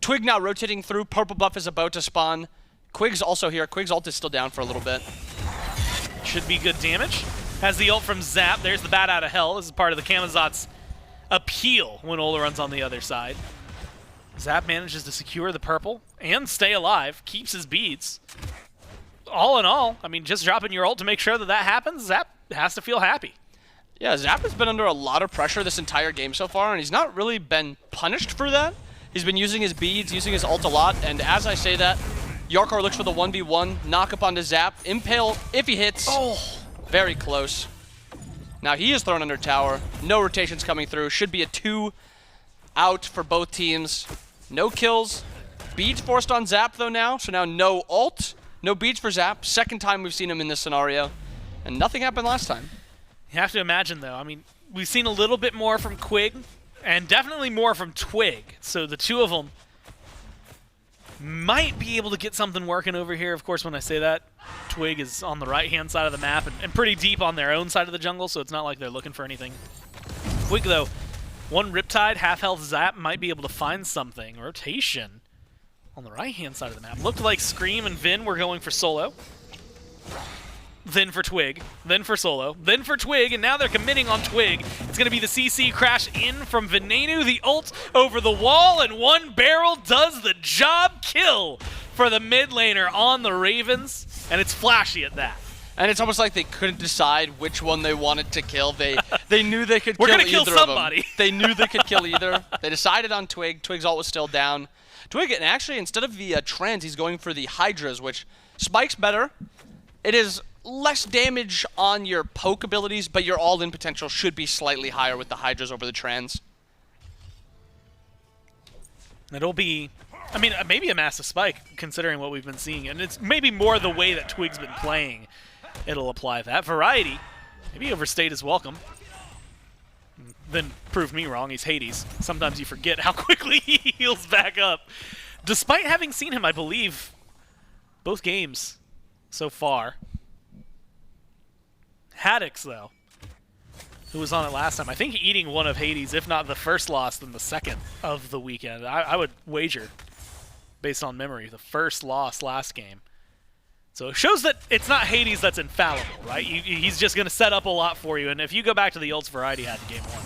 Twig now rotating through. Purple buff is about to spawn. Quig's also here. Quig's ult is still down for a little bit. Should be good damage. Has the ult from Zap. There's the bat out of hell. This is part of the Camazotz appeal when Olorun's on the other side. Zap manages to secure the purple and stay alive. Keeps his beads. All in all, I mean, just dropping your ult to make sure that that happens, Zap has to feel happy. Yeah, Zap has been under a lot of pressure this entire game so far, and he's not really been punished for that. He's been using his beads, using his ult a lot, and as I say that, Jarcorrr looks for the 1v1, knock up onto Zap, impale if he hits. Oh, very close. Now he is thrown under tower, no rotations coming through, should be a 2 out for both teams. No kills, beads forced on Zap though now, so now no ult. No beats for Zap. Second time we've seen him in this scenario. And nothing happened last time. You have to imagine, though. I mean, we've seen a little bit more from Quig, and definitely more from Twig. So the two of them might be able to get something working over here. Of course, when I say that, Twig is on the right-hand side of the map and pretty deep on their own side of the jungle, so it's not like they're looking for anything. Quig, though, one Riptide, half-health Zap might be able to find something. Rotation on the right-hand side of the map. Looked like Scream and Vin were going for solo. Then for Twig. Then for solo. Then for Twig, and now they're committing on Twig. It's going to be the CC crash in from Venenu. The ult over the wall, and one barrel does the job. Kill for the mid laner on the Ravens, and it's flashy at that. And it's almost like they couldn't decide which one they wanted to kill. They knew they could We're kill gonna either kill of somebody. them. They knew they could kill either. They decided on Twig. Twig's ult was still down. Twig, and actually, instead of the trans, he's going for the hi-rez, which spikes better. It is less damage on your poke abilities, but your all-in potential should be slightly higher with the hi-rez over the trans. It'll be, I mean, maybe a massive spike, considering what we've been seeing. And it's maybe more the way that Twig's been playing. It'll apply that. Variety, maybe overstayed his welcome. Then proved me wrong. He's Hades. Sometimes you forget how quickly he heals back up. Despite having seen him, I believe, both games so far. Haddix, though, who was on it last time, I think eating one of Hades, if not the first loss, then the second of the weekend. I would wager, based on memory, the first loss last game. So it shows that it's not Hades that's infallible, right? He's just going to set up a lot for you. And if you go back to the ults Variety had in game 1,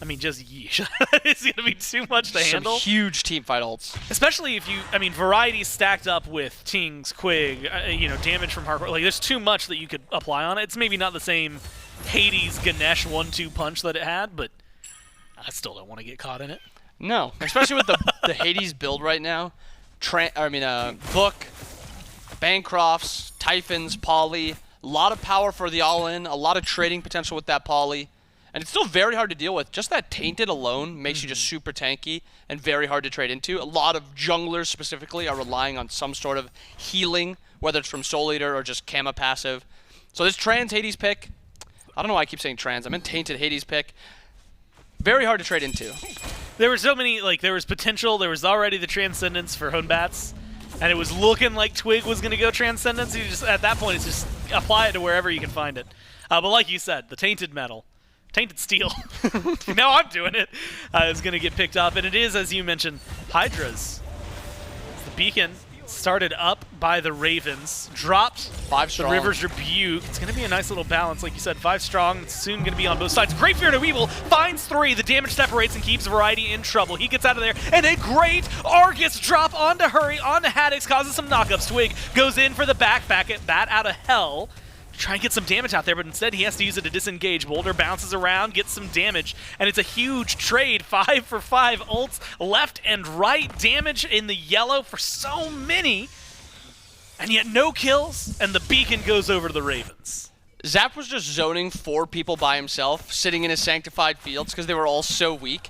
I mean, just yeesh. It's going to be too much to handle. Some huge teamfight ults. Especially if you, I mean, Variety stacked up with Tingz, Quig, you know, damage from Jarcorrr. Like, there's too much that you could apply on it. It's maybe not the same Hades Ganesh 1-2 punch that it had, but I still don't want to get caught in it. No, especially with the Hades build right now. Book, Bancrofts, Typhons, Poly. A lot of power for the all-in, a lot of trading potential with that Poly. And it's still very hard to deal with. Just that Tainted alone makes you just super tanky and very hard to trade into. A lot of junglers specifically are relying on some sort of healing, whether it's from Soul Eater or just Kama passive. So this Trans Hades pick, I don't know why I keep saying Trans, I meant Tainted Hades pick. Very hard to trade into. There were so many, like, there was potential. There was already the Transcendence for Batz, and it was looking like Twig was going to go Transcendence. You just, at that point, it's just apply it to wherever you can find it. But like you said, the Tainted Metal, Tainted Steel, now I'm doing it, is going to get picked up. And it is, as you mentioned, hi-rez. The beacon started up by the Ravens, dropped 5 strong. The River's Rebuke. It's going to be a nice little balance, like you said, 5 strong. It's soon going to be on both sides. Great Fear No Evil finds 3. The damage separates and keeps Variety in trouble. He gets out of there, and a great Argus drop onto Hurry, onto Haddix, causes some knockups. Twig goes in for the back at Bat out of Hell. Try and get some damage out there, but instead he has to use it to disengage. Boulder bounces around, gets some damage, and it's a huge trade. 5 for 5 ults left and right. Damage in the yellow for so many, and yet no kills, and the beacon goes over to the Ravens. Zap was just zoning 4 people by himself, sitting in his sanctified fields because they were all so weak.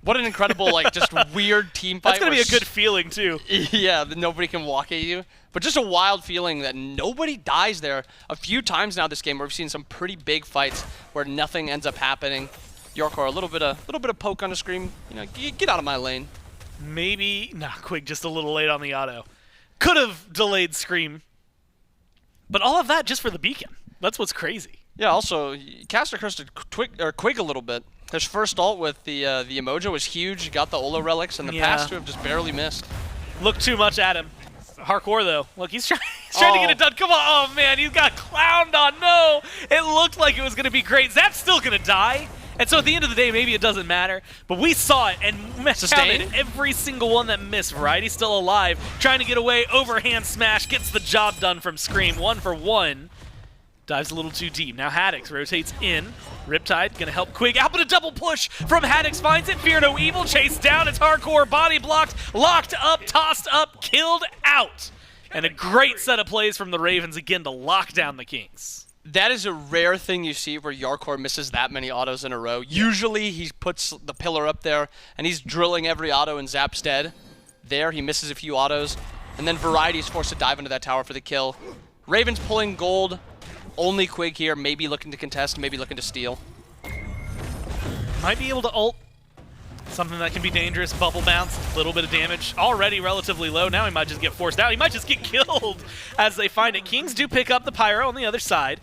What an incredible, like, just weird team fight. That's going to be a good feeling, too. Yeah, that nobody can walk at you. But just a wild feeling that nobody dies there. A few times now this game where we've seen some pretty big fights where nothing ends up happening. Jarcorrr, a little bit of poke on the Scream. You know, get out of my lane. Maybe, nah, Quig just a little late on the auto. Could have delayed Scream. But all of that just for the beacon. That's what's crazy. Yeah, also, Caster cursed Quig a little bit. His first ult with the Yemoja was huge. He got the Olo relics, and the past 2 have just barely missed. Looked too much at him. Jarcorrr, though. Look, he's trying to get it done. Come on. Oh, man, he got clowned on. No. It looked like it was going to be great. Zap's still going to die. And so at the end of the day, maybe it doesn't matter. But we saw it and counted every single one that missed. Variety's still alive. Trying to get away. Overhand smash. Gets the job done from Scream. 1 for 1. Dives a little too deep. Now Haddix rotates in. Riptide going to help Quig out, but a double push from Haddix finds it. Fear No Evil, chased down. It's Jarcorrr, body blocked, locked up, tossed up, killed out. And a great set of plays from the Ravens again to lock down the Kings. That is a rare thing you see where Jarcorrr misses that many autos in a row. Usually he puts the pillar up there and he's drilling every auto in Zap's stead. There he misses a few autos, and then Variety's forced to dive into that tower for the kill. Ravens pulling gold. Only Quig here, maybe looking to contest, maybe looking to steal. Might be able to ult. Something that can be dangerous. Bubble bounce, a little bit of damage. Already relatively low. Now he might just get forced out. He might just get killed as they find it. Kings do pick up the Pyro on the other side.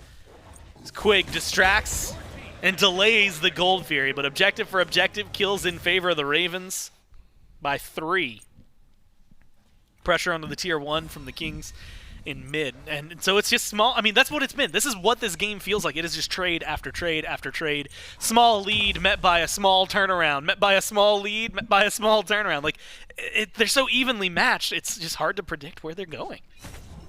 Quig distracts and delays the Gold Fury, but objective for objective, kills in favor of the Ravens by 3. Pressure onto the tier 1 from the Kings in mid, and so it's just small. I mean, that's what it's been. This is what this game feels like. It is just trade after trade after trade. Small lead met by a small turnaround, met by a small lead, met by a small turnaround. Like, they're so evenly matched, it's just hard to predict where they're going.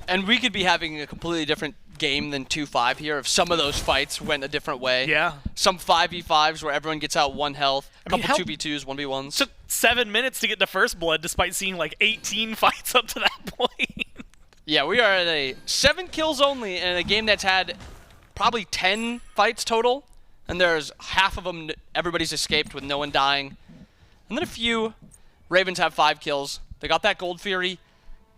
And we could be having a completely different game than 2-5 here if some of those fights went a different way. Yeah. Some 5v5s where everyone gets out 1 health, a couple 2v2s, 1v1s. Took 7 minutes to get to first blood despite seeing like 18 fights up to that point. Yeah, we are at a 7 kills only in a game that's had probably 10 fights total, and there's half of them everybody's escaped with no one dying. And then a few Ravens have 5 kills. They got that Gold Fury.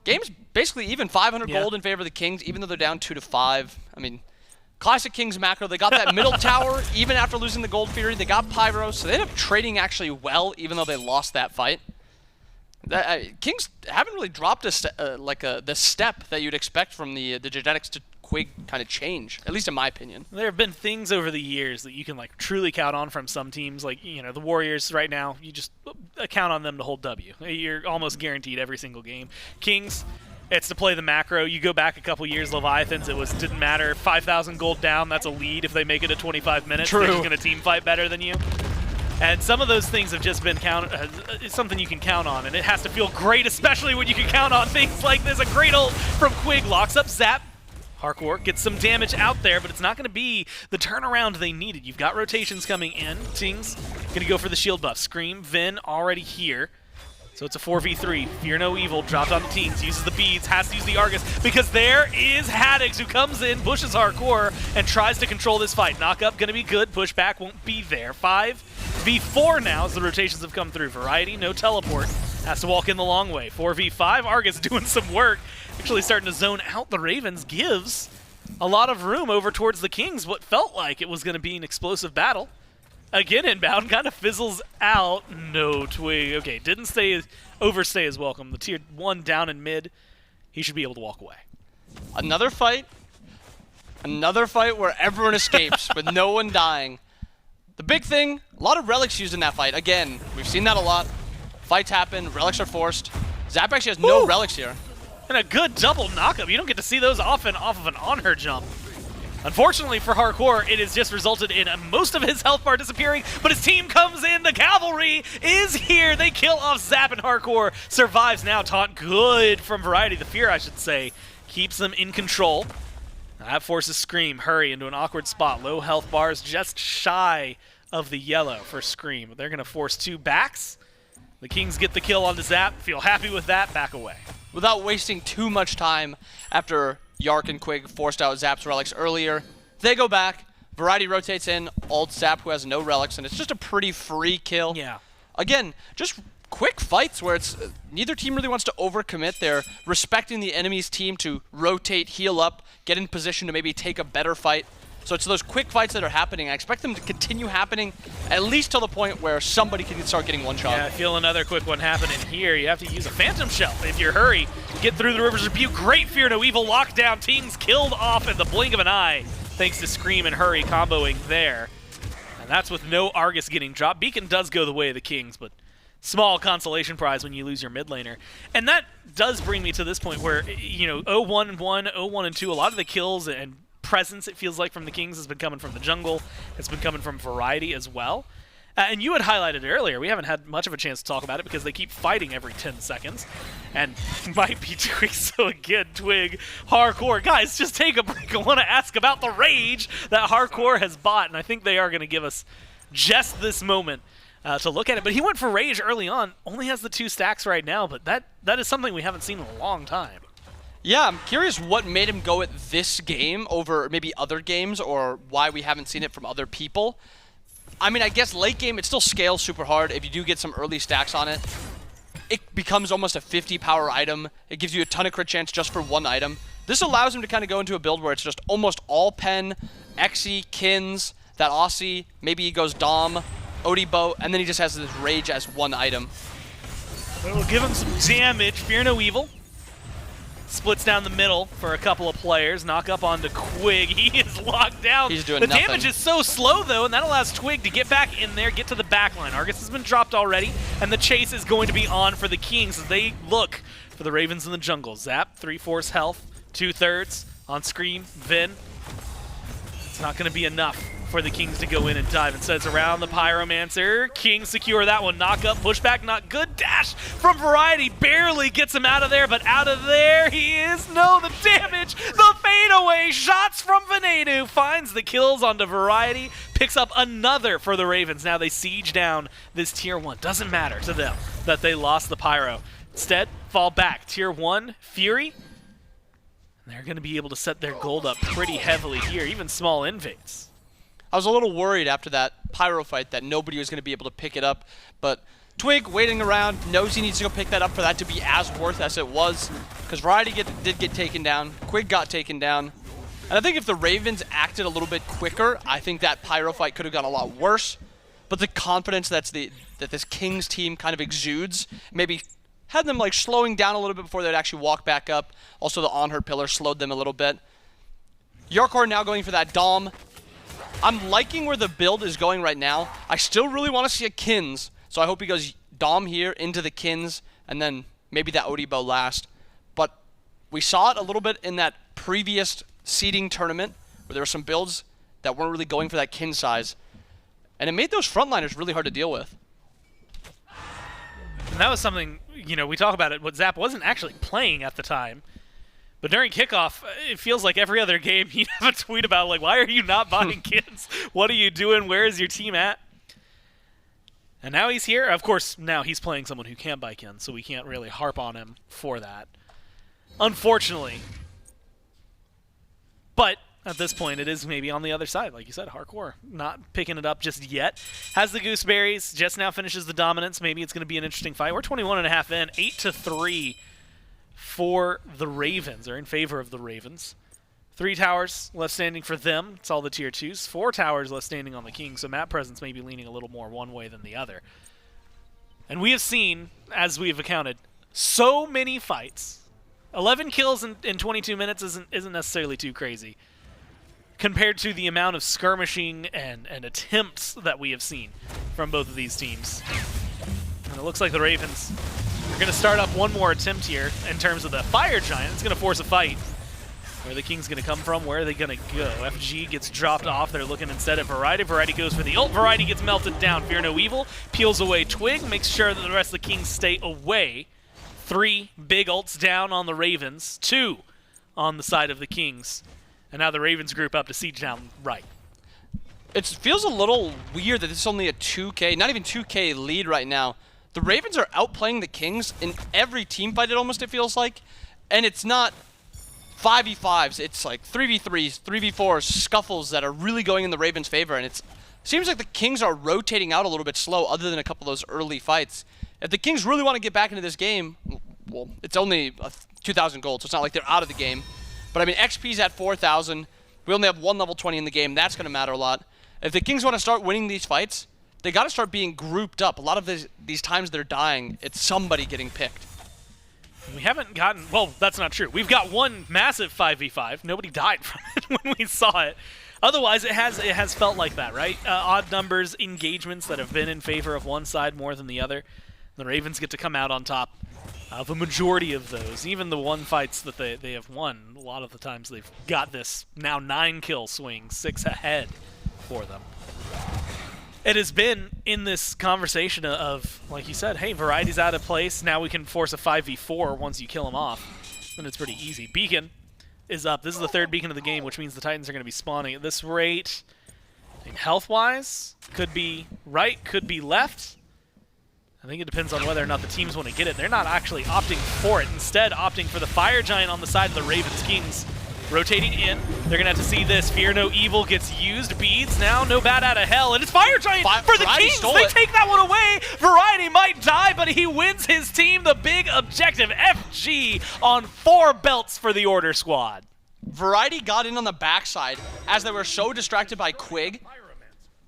Game's basically even 500 gold in favor of the Kings, even though they're down 2-5. I mean, classic Kings macro. They got that middle tower even after losing the Gold Fury. They got Pyro, so they ended up trading actually well, even though they lost that fight. Kings haven't really dropped the step that you'd expect from the genetics to Quig kind of change, at least in my opinion. There have been things over the years that you can like truly count on from some teams, like the Warriors right now. You just count on them to hold W. You're almost guaranteed every single game. Kings, it's to play the macro. You go back a couple years, Leviathans, didn't matter. 5,000 gold down, that's a lead if they make it to 25 minutes. True. They're just going to team fight better than you. And some of those things have just been something you can count on, and it has to feel great, especially when you can count on things like this. A great ult from Quig, locks up Zap. Jarcorrr gets some damage out there, but it's not going to be the turnaround they needed. You've got rotations coming in. Tingz going to go for the shield buff. Scream, Ven already here. So it's a 4v3. Fear no evil, dropped on the Tingz, uses the beads, has to use the Argus, because there is Haddix, who comes in, pushes Jarcorrr, and tries to control this fight. Knock up gonna be good, pushback won't be there. 5v4 now as the rotations have come through. Variety, no teleport, has to walk in the long way. 4v5, Argus doing some work, actually starting to zone out the Ravens, gives a lot of room over towards the Kings, what felt like it was gonna be an explosive battle. Again, inbound kind of fizzles out. No, Twig. Okay, didn't overstay his welcome. The tier 1 down in mid. He should be able to walk away. Another fight where everyone escapes with no one dying. The big thing, a lot of relics used in that fight. Again, we've seen that a lot. Fights happen, relics are forced. Zap actually has no relics here. And a good double knockup. You don't get to see those often off of an Anhur jump. Unfortunately for Jarcorrr, it has just resulted in most of his health bar disappearing, but his team comes in. The cavalry is here. They kill off Zap, and Jarcorrr survives now. Taunt good from Variety. The fear, I should say, keeps them in control. That forces Scream, hurry into an awkward spot. Low health bars, just shy of the yellow for Scream. They're going to force 2 backs. The Kings get the kill on the Zap. Feel happy with that. Back away. Without wasting too much time after Yark and Quig forced out Zap's relics earlier, they go back. Variety rotates in, ult Zap, who has no relics, and it's just a pretty free kill. Yeah. Again, just quick fights where it's neither team really wants to overcommit. They're respecting the enemy's team to rotate, heal up, get in position to maybe take a better fight. So it's those quick fights that are happening. I expect them to continue happening at least till the point where somebody can start getting one shot. Yeah, I feel another quick one happening here. You have to use a Phantom Shell if you hurry. Get through the River's Rebuke. Great Fear No Evil lockdown. Tingz killed off in the blink of an eye thanks to Scream and Hurry comboing there. And that's with no Argus getting dropped. Beacon does go the way of the Kings, but small consolation prize when you lose your mid laner. And that does bring me to this point where, 0-1-1, 0-1-2, a lot of the kills and presence, it feels like, from the Kings has been coming from the jungle. It's been coming from Variety as well. And you had highlighted it earlier. We haven't had much of a chance to talk about it because they keep fighting every 10 seconds. And might be Twig, so again, Twig, Jarcorrr. Guys, just take a break. I want to ask about the rage that Jarcorrr has bought, and I think they are going to give us just this moment to look at it. But he went for rage early on. Only has the 2 stacks right now, but that is something we haven't seen in a long time. Yeah, I'm curious what made him go at this game over maybe other games, or why we haven't seen it from other people. I mean, I guess late game, it still scales super hard. If you do get some early stacks on it, it becomes almost a 50 power item. It gives you a ton of crit chance just for 1 item. This allows him to kind of go into a build where it's just almost all Pen, Exy, Kins, that Aussie, maybe he goes Dom, Odibo, and then he just has this Rage as 1 item. But it'll give him some damage. Fear No Evil. Splits down the middle for a couple of players. Knock up onto Quig. He is locked down. He's doing the nothing. damage is so slow, though, and that allows Twig to get back in there, get to the back line. Argus has been dropped already, and the chase is going to be on for the Kings as they look for the Ravens in the jungle. Zap, 3/4 health, 2/3 on Scream. Ven. It's not going to be enough for the Kings to go in and dive. Instead, it's around the Pyromancer. Kings secure that one. Knock up, pushback, not good. Dash from Variety. Barely gets him out of there, but out of there he is. No, the damage, the fadeaway shots from Venenu. Finds the kills onto Variety. Picks up another for the Ravens. Now they siege down this tier 1. Doesn't matter to them that they lost the Pyro. Instead, fall back. Tier 1, Fury. And they're going to be able to set their gold up pretty heavily here, even small invades. I was a little worried after that Pyro fight that nobody was going to be able to pick it up, but Twig waiting around, knows he needs to go pick that up for that to be as worth as it was, because Variety did get taken down, Quig got taken down, and I think if the Ravens acted a little bit quicker, I think that Pyro fight could have gone a lot worse, but the confidence that this Kings team kind of exudes, maybe had them like slowing down a little bit before they'd actually walk back up. Also, the Anhur pillar slowed them a little bit. Jarcorrr now going for that Dom. I'm liking where the build is going right now. I still really want to see a Kins, so I hope he goes Dom here into the Kins, and then maybe that Odibo last. But we saw it a little bit in that previous seeding tournament, where there were some builds that weren't really going for that Kin size. And it made those frontliners really hard to deal with. And that was something, you know, we talk about it, what Zap wasn't actually playing at the time. But during kickoff, it feels like every other game he'd have a tweet about, like, why are you not buying Kins? What are you doing? Where is your team at? And now he's here. Of course, now he's playing someone who can't buy Kins, so we can't really harp on him for that. Unfortunately. But at this point, it is maybe on the other side. Like you said, Jarcorrr not picking it up just yet. Has the Gooseberries, just now finishes the dominance. Maybe it's going to be an interesting fight. We're 21.5 in, 8-3 for the Ravens, or in favor of the Ravens. 3 towers left standing for them. It's all the tier 2s. 4 towers left standing on the King, so map presence may be leaning a little more one way than the other. And we have seen, as we have accounted, so many fights. 11 kills in 22 minutes isn't necessarily too crazy, compared to the amount of skirmishing and attempts that we have seen from both of these teams. And it looks like the Ravens are going to start up one more attempt here in terms of the Fire Giant. It's going to force a fight. Where the King's going to come from, where are they going to go? FG gets dropped off. They're looking instead at Variety. Variety goes for the ult. Variety gets melted down. Fear No Evil peels away Twig, makes sure that the rest of the Kings stay away. 3 big ults down on the Ravens, 2 on the side of the Kings. And now the Ravens group up to siege down right. It feels a little weird that this is only a 2K, not even 2K lead right now. The Ravens are outplaying the Kings in every team fight, it feels like. And it's not 5v5s, it's like 3v3s, 3v4s, scuffles that are really going in the Ravens' favor. And it seems like the Kings are rotating out a little bit slow other than a couple of those early fights. If the Kings really want to get back into this game, well, it's only 2,000 gold, so it's not like they're out of the game. But I mean, XP's at 4,000. We only have 1 level 20 in the game. That's going to matter a lot. If the Kings want to start winning these fights, they got to start being grouped up. A lot of these times they're dying, it's somebody getting picked. We haven't gotten, well, that's not true. We've got one massive 5v5. Nobody died from it when we saw it. Otherwise, it has felt like that, right? Odd numbers, engagements that have been in favor of one side more than the other. The Ravens get to come out on top of a majority of those. Even the 1 fights that they have won, a lot of the times they've got this now 9-kill swing, 6 ahead for them. It has been in this conversation of, like you said, hey, Variety's out of place. Now we can force a 5v4 once you kill him off. Then it's pretty easy. Beacon is up. This is the 3rd beacon of the game, which means the Titans are going to be spawning at this rate. And health-wise, could be right, could be left. I think it depends on whether or not the teams want to get it. They're not actually opting for it. Instead, opting for the Fire Giant on the side of the Ravens Kings. Rotating in. They're going to have to see this. Fear No Evil gets used. Beads now. No bat out of hell. And it's Fire Giant for the Kings. They take that one away. Variety might die, but he wins his team the big objective. FG on 4 belts for the Order Squad. Variety got in on the backside as they were so distracted by Quig.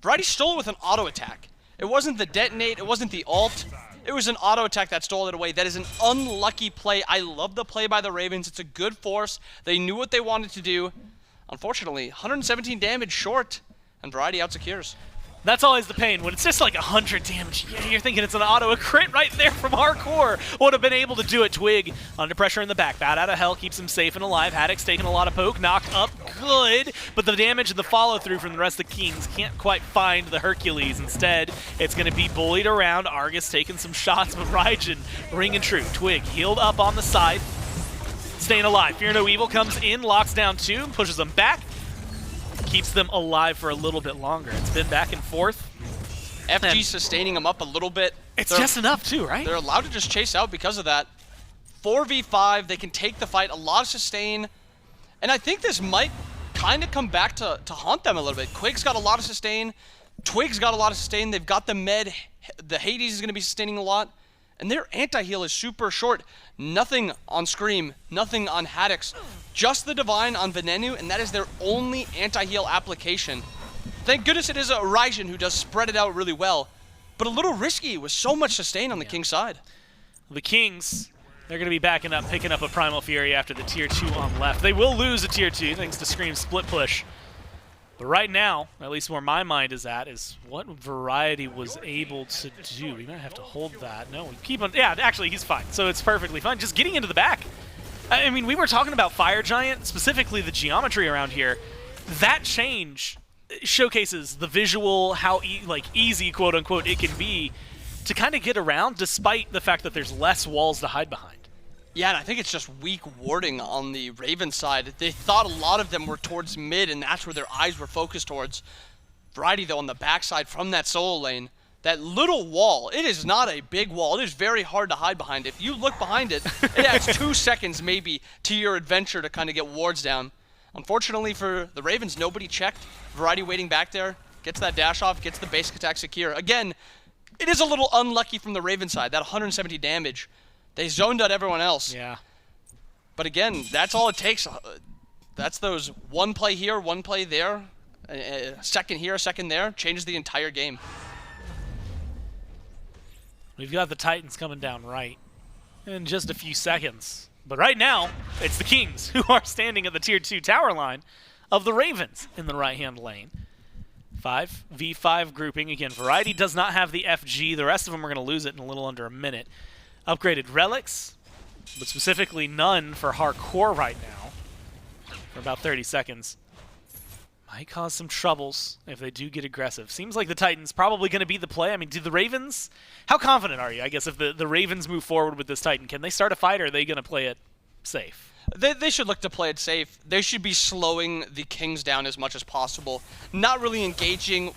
Variety stole it with an auto attack. It wasn't the detonate, it wasn't the ult, it was an auto attack that stole it away. That is an unlucky play. I love the play by the Ravens. It's a good force. They knew what they wanted to do. Unfortunately, 117 damage short, and Variety out-secures. That's always the pain. When it's just like 100 damage, you're thinking it's an auto. A crit right there from Jarcorrr would have been able to do it. Twig under pressure in the back. Bat out of hell keeps him safe and alive. Haddix taking a lot of poke. Knocked up good. But the damage and the follow-through from the rest of the Kings can't quite find the Hercules. Instead, it's going to be bullied around. Argus taking some shots, but Raijin ringing true. Twig healed up on the side. Staying alive. Fear No Evil comes in, locks down 2, pushes them back. Keeps them alive for a little bit longer. It's been back and forth. FG sustaining them up a little bit. It's just enough too, right? They're allowed to just chase out because of that. 4v5, they can take the fight, a lot of sustain. And I think this might kind of come back to haunt them a little bit. Quig's got a lot of sustain. Twig's got a lot of sustain. They've got the med. The Hades is going to be sustaining a lot. And their anti-heal is super short. Nothing on Scream, nothing on Haddix. Just the Divine on Venenu, and that is their only anti-heal application. Thank goodness it is a Raijin who does spread it out really well. But a little risky with so much sustain on the King side. The Kings, they're going to be backing up, picking up a Primal Fury after the tier 2 on left. They will lose a tier 2 thanks to Scream's split push. But right now, at least where my mind is at, is what Variety was able to do. We might have to hold that. No, we keep on. Yeah, actually, he's fine. So it's perfectly fine. Just getting into the back. I mean, we were talking about Fire Giant, specifically the geometry around here. That change showcases the visual, how easy, quote unquote, it can be to kind of get around, despite the fact that there's less walls to hide behind. Yeah, and I think it's just weak warding on the Raven side. They thought a lot of them were towards mid, and that's where their eyes were focused towards. Variety, though, on the backside from that solo lane, that little wall, it is not a big wall. It is very hard to hide behind. If you look behind it, it adds 2 seconds maybe to your adventure to kind of get wards down. Unfortunately for the Ravens, nobody checked. Variety waiting back there, gets that dash off, gets the basic attack secure. Again, it is a little unlucky from the Raven side, that 170 damage. They zoned out everyone else. Yeah. But again, that's all it takes. That's those one play here, one play there, a second here, a second there, changes the entire game. We've got the Titans coming down right in just a few seconds. But right now, it's the Kings who are standing at the tier 2 tower line of the Ravens in the right-hand lane. 5v5 grouping. Again, Variety does not have the FG. The rest of them are going to lose it in a little under a minute. Upgraded relics, but specifically none for Jarcorrr right now for about 30 seconds. Might cause some troubles if they do get aggressive. Seems like the Titans probably going to be the play. I mean, do the Ravens... How confident are you, I guess, if the Ravens move forward with this Titan? Can they start a fight, or are they going to play it safe? They should look to play it safe. They should be slowing the Kings down as much as possible. Not really engaging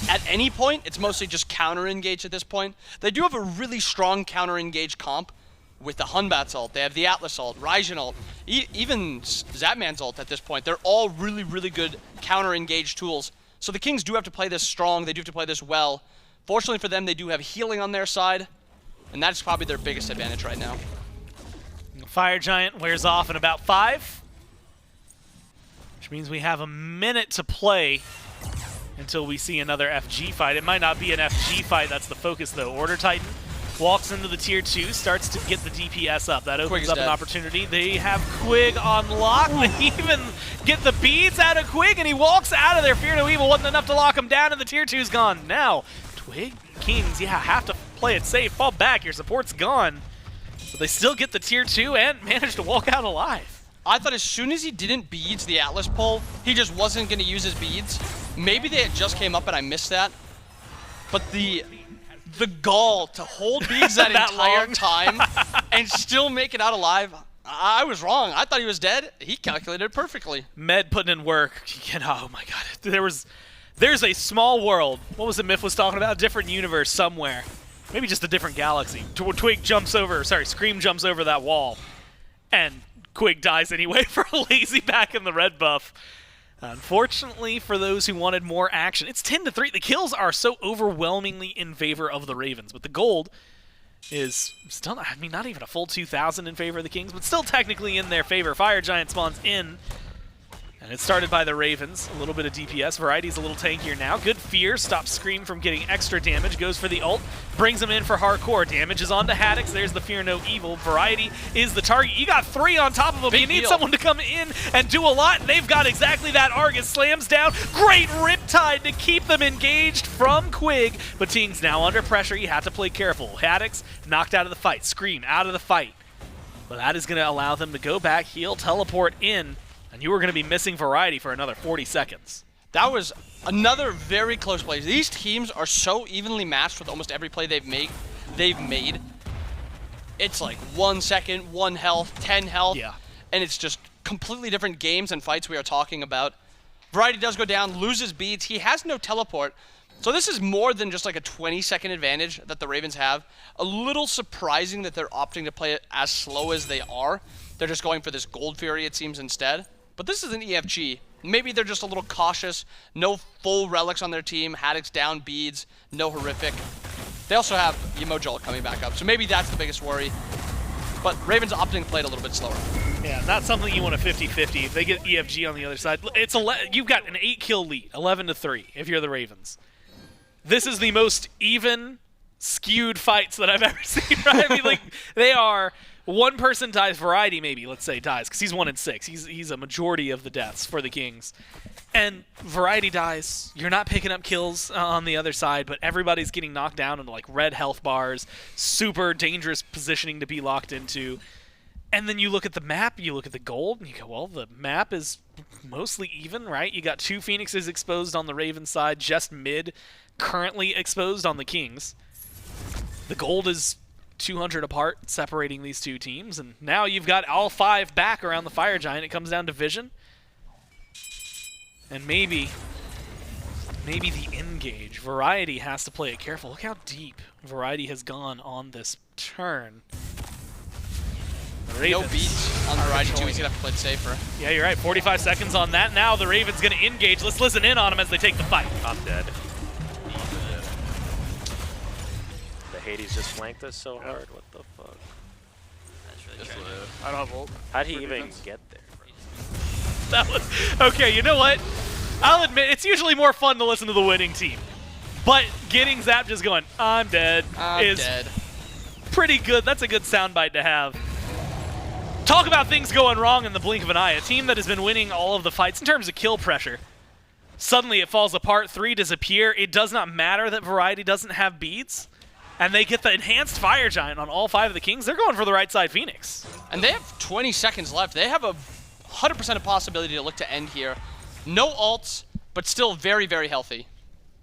at any point. It's mostly just counter-engage at this point. They do have a really strong counter-engage comp with the Hunbat's ult. They have the Atlas ult, Raijin ult, even Zapman's ult at this point. They're all really, really good counter-engage tools. So the Kings do have to play this strong. They do have to play this well. Fortunately for them, they do have healing on their side, and that's probably their biggest advantage right now. Fire Giant wears off in about 5, which means we have a minute to play until we see another FG fight. It might not be an FG fight, that's the focus though. Order Titan walks into the tier 2, starts to get the DPS up. That opens up an opportunity. They have Quig on lock. They even get the beads out of Quig, and he walks out of there. Fear no evil wasn't enough to lock him down, and the tier 2's gone. Now, Twig, Kings, yeah, have to play it safe. Fall back, your support's gone. But they still get the tier 2 and manage to walk out alive. I thought as soon as he didn't beads the Atlas pull, he just wasn't going to use his beads. Maybe they had just came up and I missed that. But the gall to hold beads that entire time and still make it out alive, I was wrong. I thought he was dead. He calculated it perfectly. Med putting in work. Oh my god. There's a small world. What was it Myth was talking about? A different universe somewhere. Maybe just a different galaxy. Twig jumps over, Scream jumps over that wall. And Quig dies anyway for a lazy back in the red buff. Unfortunately, for those who wanted more action, it's 10-3. The kills are so overwhelmingly in favor of the Ravens, but the gold is still, I mean, not even a full 2,000 in favor of the Kings, but still technically in their favor. Fire Giant spawns in, and it's started by the Ravens. A little bit of DPS. Variety's a little tankier now. Good fear stops Scream from getting extra damage. Goes for the ult. Brings him in for Jarcorrr. Damage is on to Haddix. There's the Fear No Evil. Variety is the target. You got 3 on top of him. You need someone to come in and do a lot. They've got exactly that. Argus slams down. Great Riptide to keep them engaged from Quig. But Tingz now under pressure. You have to play careful. Haddix knocked out of the fight. Scream out of the fight. But that is going to allow them to go back, heal, teleport in. And you were going to be missing Variety for another 40 seconds. That was another very close play. These teams are so evenly matched with almost every play they've made. It's like 1 second, 1 health, 10 health. Yeah. And it's just completely different games and fights we are talking about. Variety does go down, loses beads. He has no teleport. So this is more than just like a 20-second advantage that the Ravens have. A little surprising that they're opting to play it as slow as they are. They're just going for this Gold Fury, it seems, instead. But this is an EFG. Maybe they're just a little cautious. No full relics on their team. Haddix down beads. No horrific. They also have Yemoja coming back up. So maybe that's the biggest worry. But Ravens opting to play it a little bit slower. Yeah, not something you want a 50-50. If they get EFG on the other side, you've got an 8-kill lead, 11-3 if you're the Ravens. This is the most even skewed fights that I've ever seen. Right? I mean, like they are. One person dies, Variety maybe, let's say, dies, because he's 1 in 6. He's a majority of the deaths for the Kings. And Variety dies. You're not picking up kills on the other side, but everybody's getting knocked down into like red health bars, super dangerous positioning to be locked into. And then you look at the map, you look at the gold, and you go, well, the map is mostly even, right? You got 2 Phoenixes exposed on the Raven side, just mid currently exposed on the Kings. The gold is 200 apart, separating these 2 teams, and now you've got all 5 back around the Fire Giant. It comes down to vision, and maybe the engage. Variety has to play it careful. Look how deep Variety has gone on this turn. No beats on Variety too. He's gonna have to play it safer. Yeah, you're right. 45 seconds on that. Now the Raven's gonna engage. Let's listen in on him as they take the fight. I'm dead. Hades just flanked us so hard. What the fuck? That's really tragic. I don't have ult. How'd he even get there? That was okay. You know what? I'll admit it's usually more fun to listen to the winning team, but getting Zap just going, "I'm dead," is pretty good. That's a good soundbite to have. Talk about things going wrong in the blink of an eye. A team that has been winning all of the fights in terms of kill pressure. Suddenly it falls apart. 3 disappear. It does not matter that Variety doesn't have beads. And they get the enhanced Fire Giant on all 5 of the Kings. They're going for the right side Phoenix. And they have 20 seconds left. They have a 100% of possibility to look to end here. No ults, but still very, very healthy.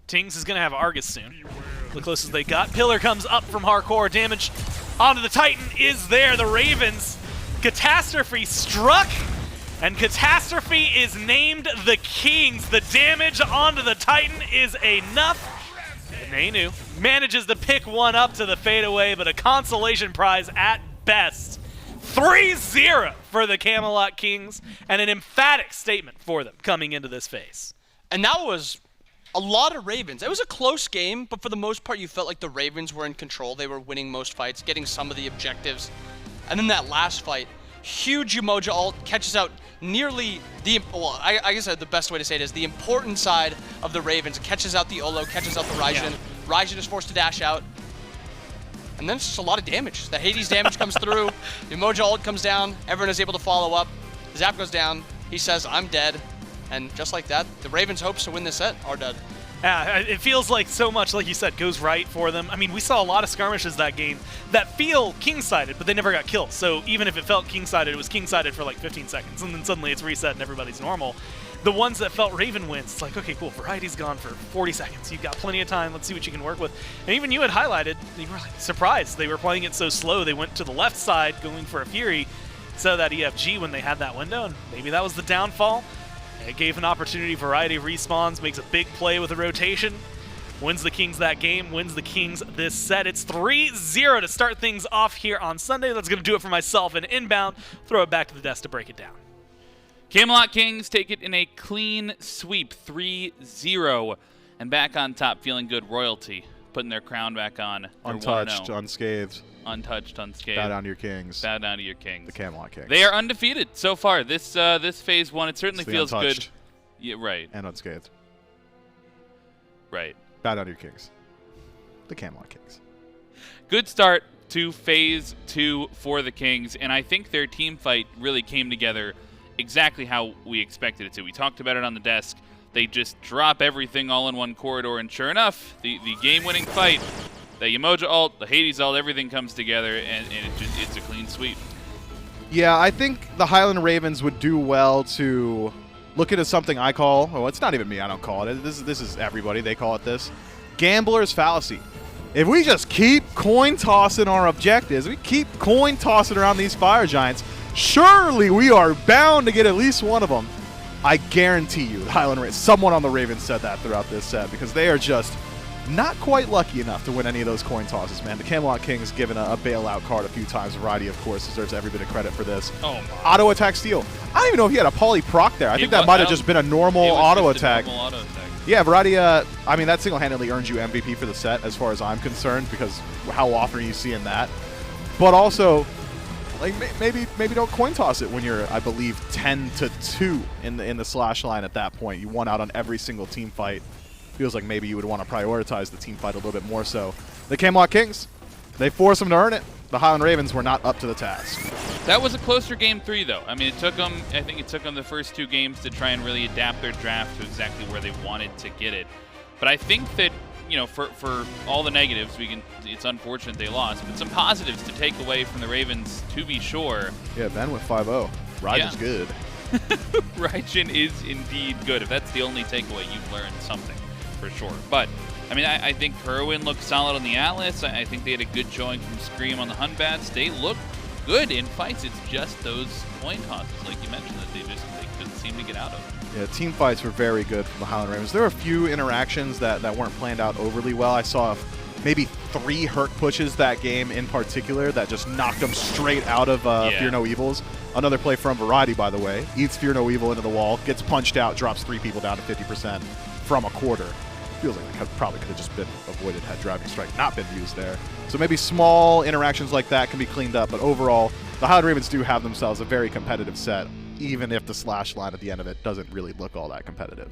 Tings is going to have Argus soon. The closest they got. Pillar comes up from Jarcorrr. Damage onto the Titan is there. The Ravens. Catastrophe struck. And Catastrophe is named the Kings. The damage onto the Titan is enough. Venenu manages to pick one up to the fadeaway, but a consolation prize at best. 3-0 for the Camelot Kings, and an emphatic statement for them coming into this phase. And that was a lot of Ravens. It was a close game, but for the most part, you felt like the Ravens were in control. They were winning most fights, getting some of the objectives. And then that last fight, huge Yemoja ult catches out nearly the, well, I guess the best way to say it is the important side of the Ravens. It catches out the Olo, catches out the Raijin. Yeah. Raijin is forced to dash out. And then it's just a lot of damage. The Hades damage comes through. Yemoja ult comes down. Everyone is able to follow up. Zap goes down. He says, I'm dead. And just like that, the Ravens' hopes to win this set are dead. Yeah, it feels like so much, like you said, goes right for them. I mean, we saw a lot of skirmishes that game that feel king-sided, but they never got killed. So even if it felt king-sided, it was king-sided for like 15 seconds, and then suddenly it's reset and everybody's normal. The ones that felt Raven wins, it's like, okay, cool, Variety's gone for 40 seconds. You've got plenty of time. Let's see what you can work with. And even you had highlighted, you were like surprised. They were playing it so slow. They went to the left side going for a Fury instead of that EFG when they had that window, and maybe that was the downfall. It gave an opportunity. Variety respawns, makes a big play with a rotation, wins the Kings that game, wins the Kings this set. It's 3-0 to start things off here on Sunday. That's going to do it for myself and Inbound. Throw it back to the desk to break it down. Camelot Kings take it in a clean sweep, 3-0. And back on top, feeling good. Royalty, putting their crown back on. Untouched, unscathed. Untouched, unscathed. Bow down to your Kings. Bow down to your Kings. The Camelot Kings. They are undefeated so far. This phase one, it certainly feels good. Yeah, right. And unscathed. Right. Bow down to your Kings. The Camelot Kings. Good start to phase two for the Kings, and I think their team fight really came together exactly how we expected it to. We talked about it on the desk. They just drop everything all in one corridor, and sure enough, the game-winning fight, the Yemoja ult, the Hades ult, everything comes together, and it's a clean sweep. Yeah, I think the Highland Ravens would do well to look at something I call, oh, it's not even me, I don't call it. This is everybody, they call it this. Gambler's fallacy. If we just keep coin tossing our objectives, we keep coin tossing around these fire giants, surely we are bound to get at least one of them. I guarantee you, the Highland Ravens, someone on the Ravens said that throughout this set, because they are just not quite lucky enough to win any of those coin tosses, man. The Camelot Kings given a bailout card a few times. Variety, of course, deserves every bit of credit for this. Oh my. Auto attack steal. I don't even know if he had a poly proc there. I think that might have just been a normal auto attack. Yeah, Variety, I mean, that single-handedly earns you MVP for the set as far as I'm concerned, because how often are you seeing that? But also, like, maybe don't coin toss it when you're, I believe, 10-2 in the slash line at that point. You won out on every single team fight. feels like maybe you would want to prioritize the team fight a little bit more so. The Camelot Kings, they force them to earn it. The Highland Ravens were not up to the task. That was a closer game 3, though. I mean, I think it took them the first 2 games to try and really adapt their draft to exactly where they wanted to get it. But I think that, you know, for all the negatives, it's unfortunate they lost, but some positives to take away from the Ravens, to be sure. Yeah, Ben with 5-0. Raijin's good. Raijin is indeed good. If that's the only takeaway, you've learned something, for sure. But, I mean, I think Hurriwind looked solid on the Atlas. I think they had a good showing from Screammmmm on the Hunbats. They look good in fights. It's just those coin tosses, like you mentioned, that they couldn't seem to get out of. Yeah, team fights were very good from the Highland Ravens. There were a few interactions that weren't planned out overly well. I saw maybe 3 Herc pushes that game in particular that just knocked them straight out of Fear No Evils. Another play from Variety, by the way. Eats Fear No Evil into the wall, gets punched out, drops 3 people down to 50% from a quarter. Feels like it probably could have just been avoided had Driving Strike not been used there. So maybe small interactions like that can be cleaned up, but overall, the Highland Ravens do have themselves a very competitive set, even if the slash line at the end of it doesn't really look all that competitive.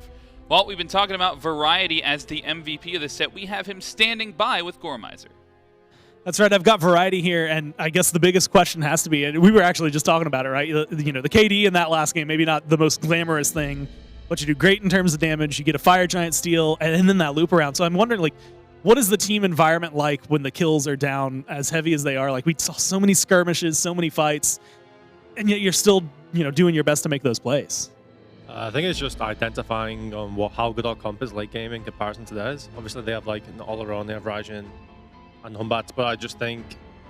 Well, we've been talking about Variety as the MVP of the set. We have him standing by with Gormizer. That's right. I've got Variety here, and I guess the biggest question has to be, and we were actually just talking about it, right? You know, the KD in that last game, maybe not the most glamorous thing, but you do great in terms of damage. You get a Fire Giant steal, and then that loop around. So I'm wondering, like, what is the team environment like when the kills are down as heavy as they are? Like, we saw so many skirmishes, so many fights, and yet you're still, you know, doing your best to make those plays. I think it's just identifying on how good our comp is late game in comparison to theirs. Obviously, they have, like, an Olorun, they have Raijin and Hunbats, but I just think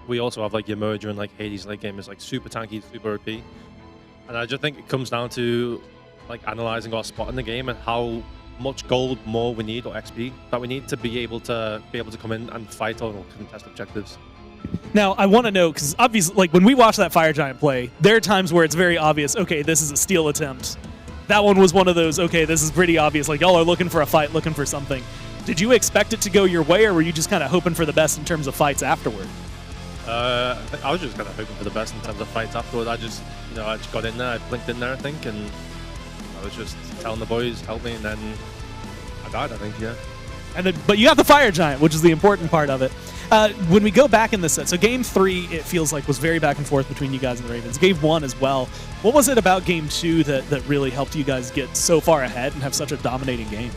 we also have, like, Yemoja and, like, Hades late game is, like, super tanky, super OP. And I just think it comes down to, like, analyzing our spot in the game and how much gold more we need, or XP that we need to be able to come in and fight or contest objectives. Now, I want to know, because obviously, like, when we watch that Fire Giant play, there are times where it's very obvious, okay, this is a steal attempt. That one was one of those, okay, this is pretty obvious, like, y'all are looking for a fight, looking for something. Did you expect it to go your way, or were you just kind of hoping for the best in terms of fights afterward? I was just kind of hoping for the best in terms of fights afterward. I just got in there, I blinked in there, I think, and I was just telling the boys, help me, and then I died, I think, yeah. But you got the Fire Giant, which is the important part of it. When we go back in this set, so Game 3, it feels like, was very back and forth between you guys and the Ravens. Game 1 as well. What was it about Game 2 that really helped you guys get so far ahead and have such a dominating game?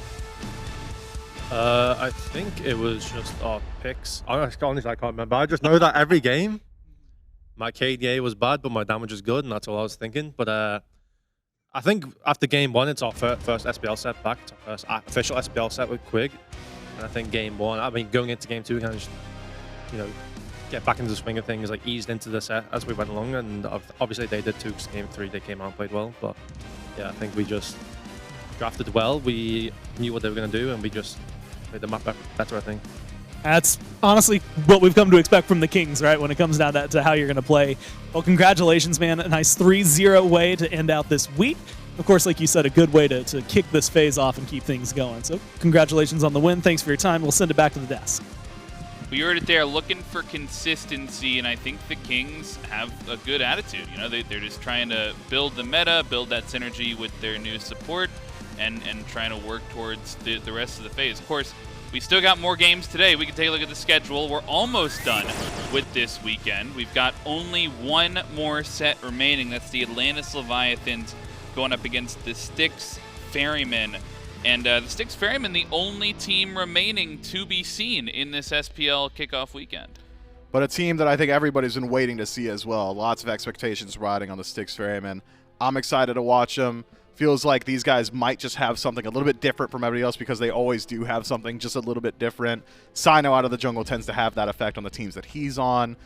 I think it was just our picks. Honestly, I can't remember. I just know that every game, my KDA was bad, but my damage was good, and that's all I was thinking. But I think after Game 1, it's our first SPL set back. It's our first official SPL set with Quig. And I think Game 1, I mean, going into Game 2, we kind of just, you know, get back into the swing of things, like eased into the set as we went along. And obviously they did too, because Game 3, they came out and played well. But yeah, I think we just drafted well. We knew what they were going to do, and we just made the map better, I think. That's honestly what we've come to expect from the Kings, right, when it comes down to how you're going to play. Well, congratulations, man. A nice 3-0 way to end out this week. Of course, like you said, a good way to kick this phase off and keep things going. So congratulations on the win. Thanks for your time. We'll send it back to the desk. We heard it there, looking for consistency, and I think the Kings have a good attitude. You know, they're just trying to build the meta, build that synergy with their new support, and trying to work towards the rest of the phase. Of course, we still got more games today. We can take a look at the schedule. We're almost done with this weekend. We've got only one more set remaining. That's the Atlantis Leviathans going up against the Styx Ferrymen. And the Styx Ferrymen, the only team remaining to be seen in this SPL kickoff weekend. But a team that I think everybody's been waiting to see as well. Lots of expectations riding on the Styx Ferrymen. I'm excited to watch them. Feels like these guys might just have something a little bit different from everybody else, because they always do have something just a little bit different. Sino out of the jungle tends to have that effect on the teams that he's on.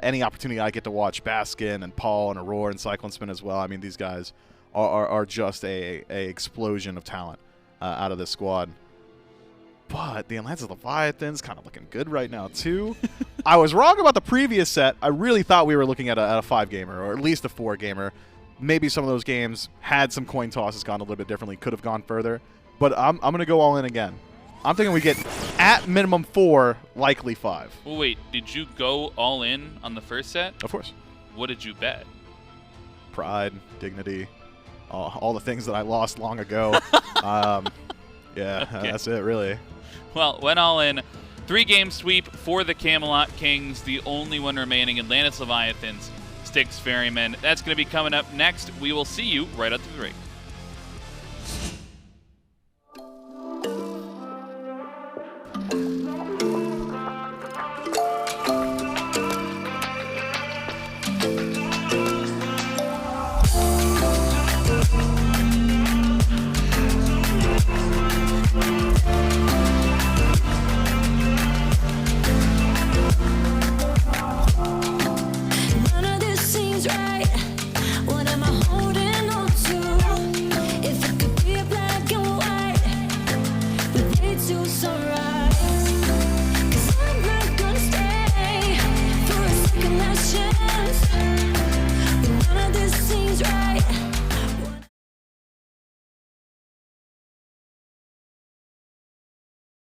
Any opportunity I get to watch Baskin and Paul and Aurora and Cyclone Spin as well. I mean, these guys are just a explosion of talent out of this squad. But the Atlantis Leviathans kind of looking good right now, too. I was wrong about the previous set. I really thought we were looking at a 5-gamer, or at least a 4-gamer. Maybe some of those games had some coin tosses gone a little bit differently, could have gone further. But I'm going to go all in again. I'm thinking we get at minimum 4, likely 5. Well, wait, did you go all in on the first set? Of course. What did you bet? Pride, dignity, all the things that I lost long ago. Yeah, Okay. that's it, really. Well, went all in. 3-game sweep for the Camelot Kings, the only one remaining. Atlantis Leviathans, Styx Ferrymen. That's going to be coming up next. We will see you right after the break.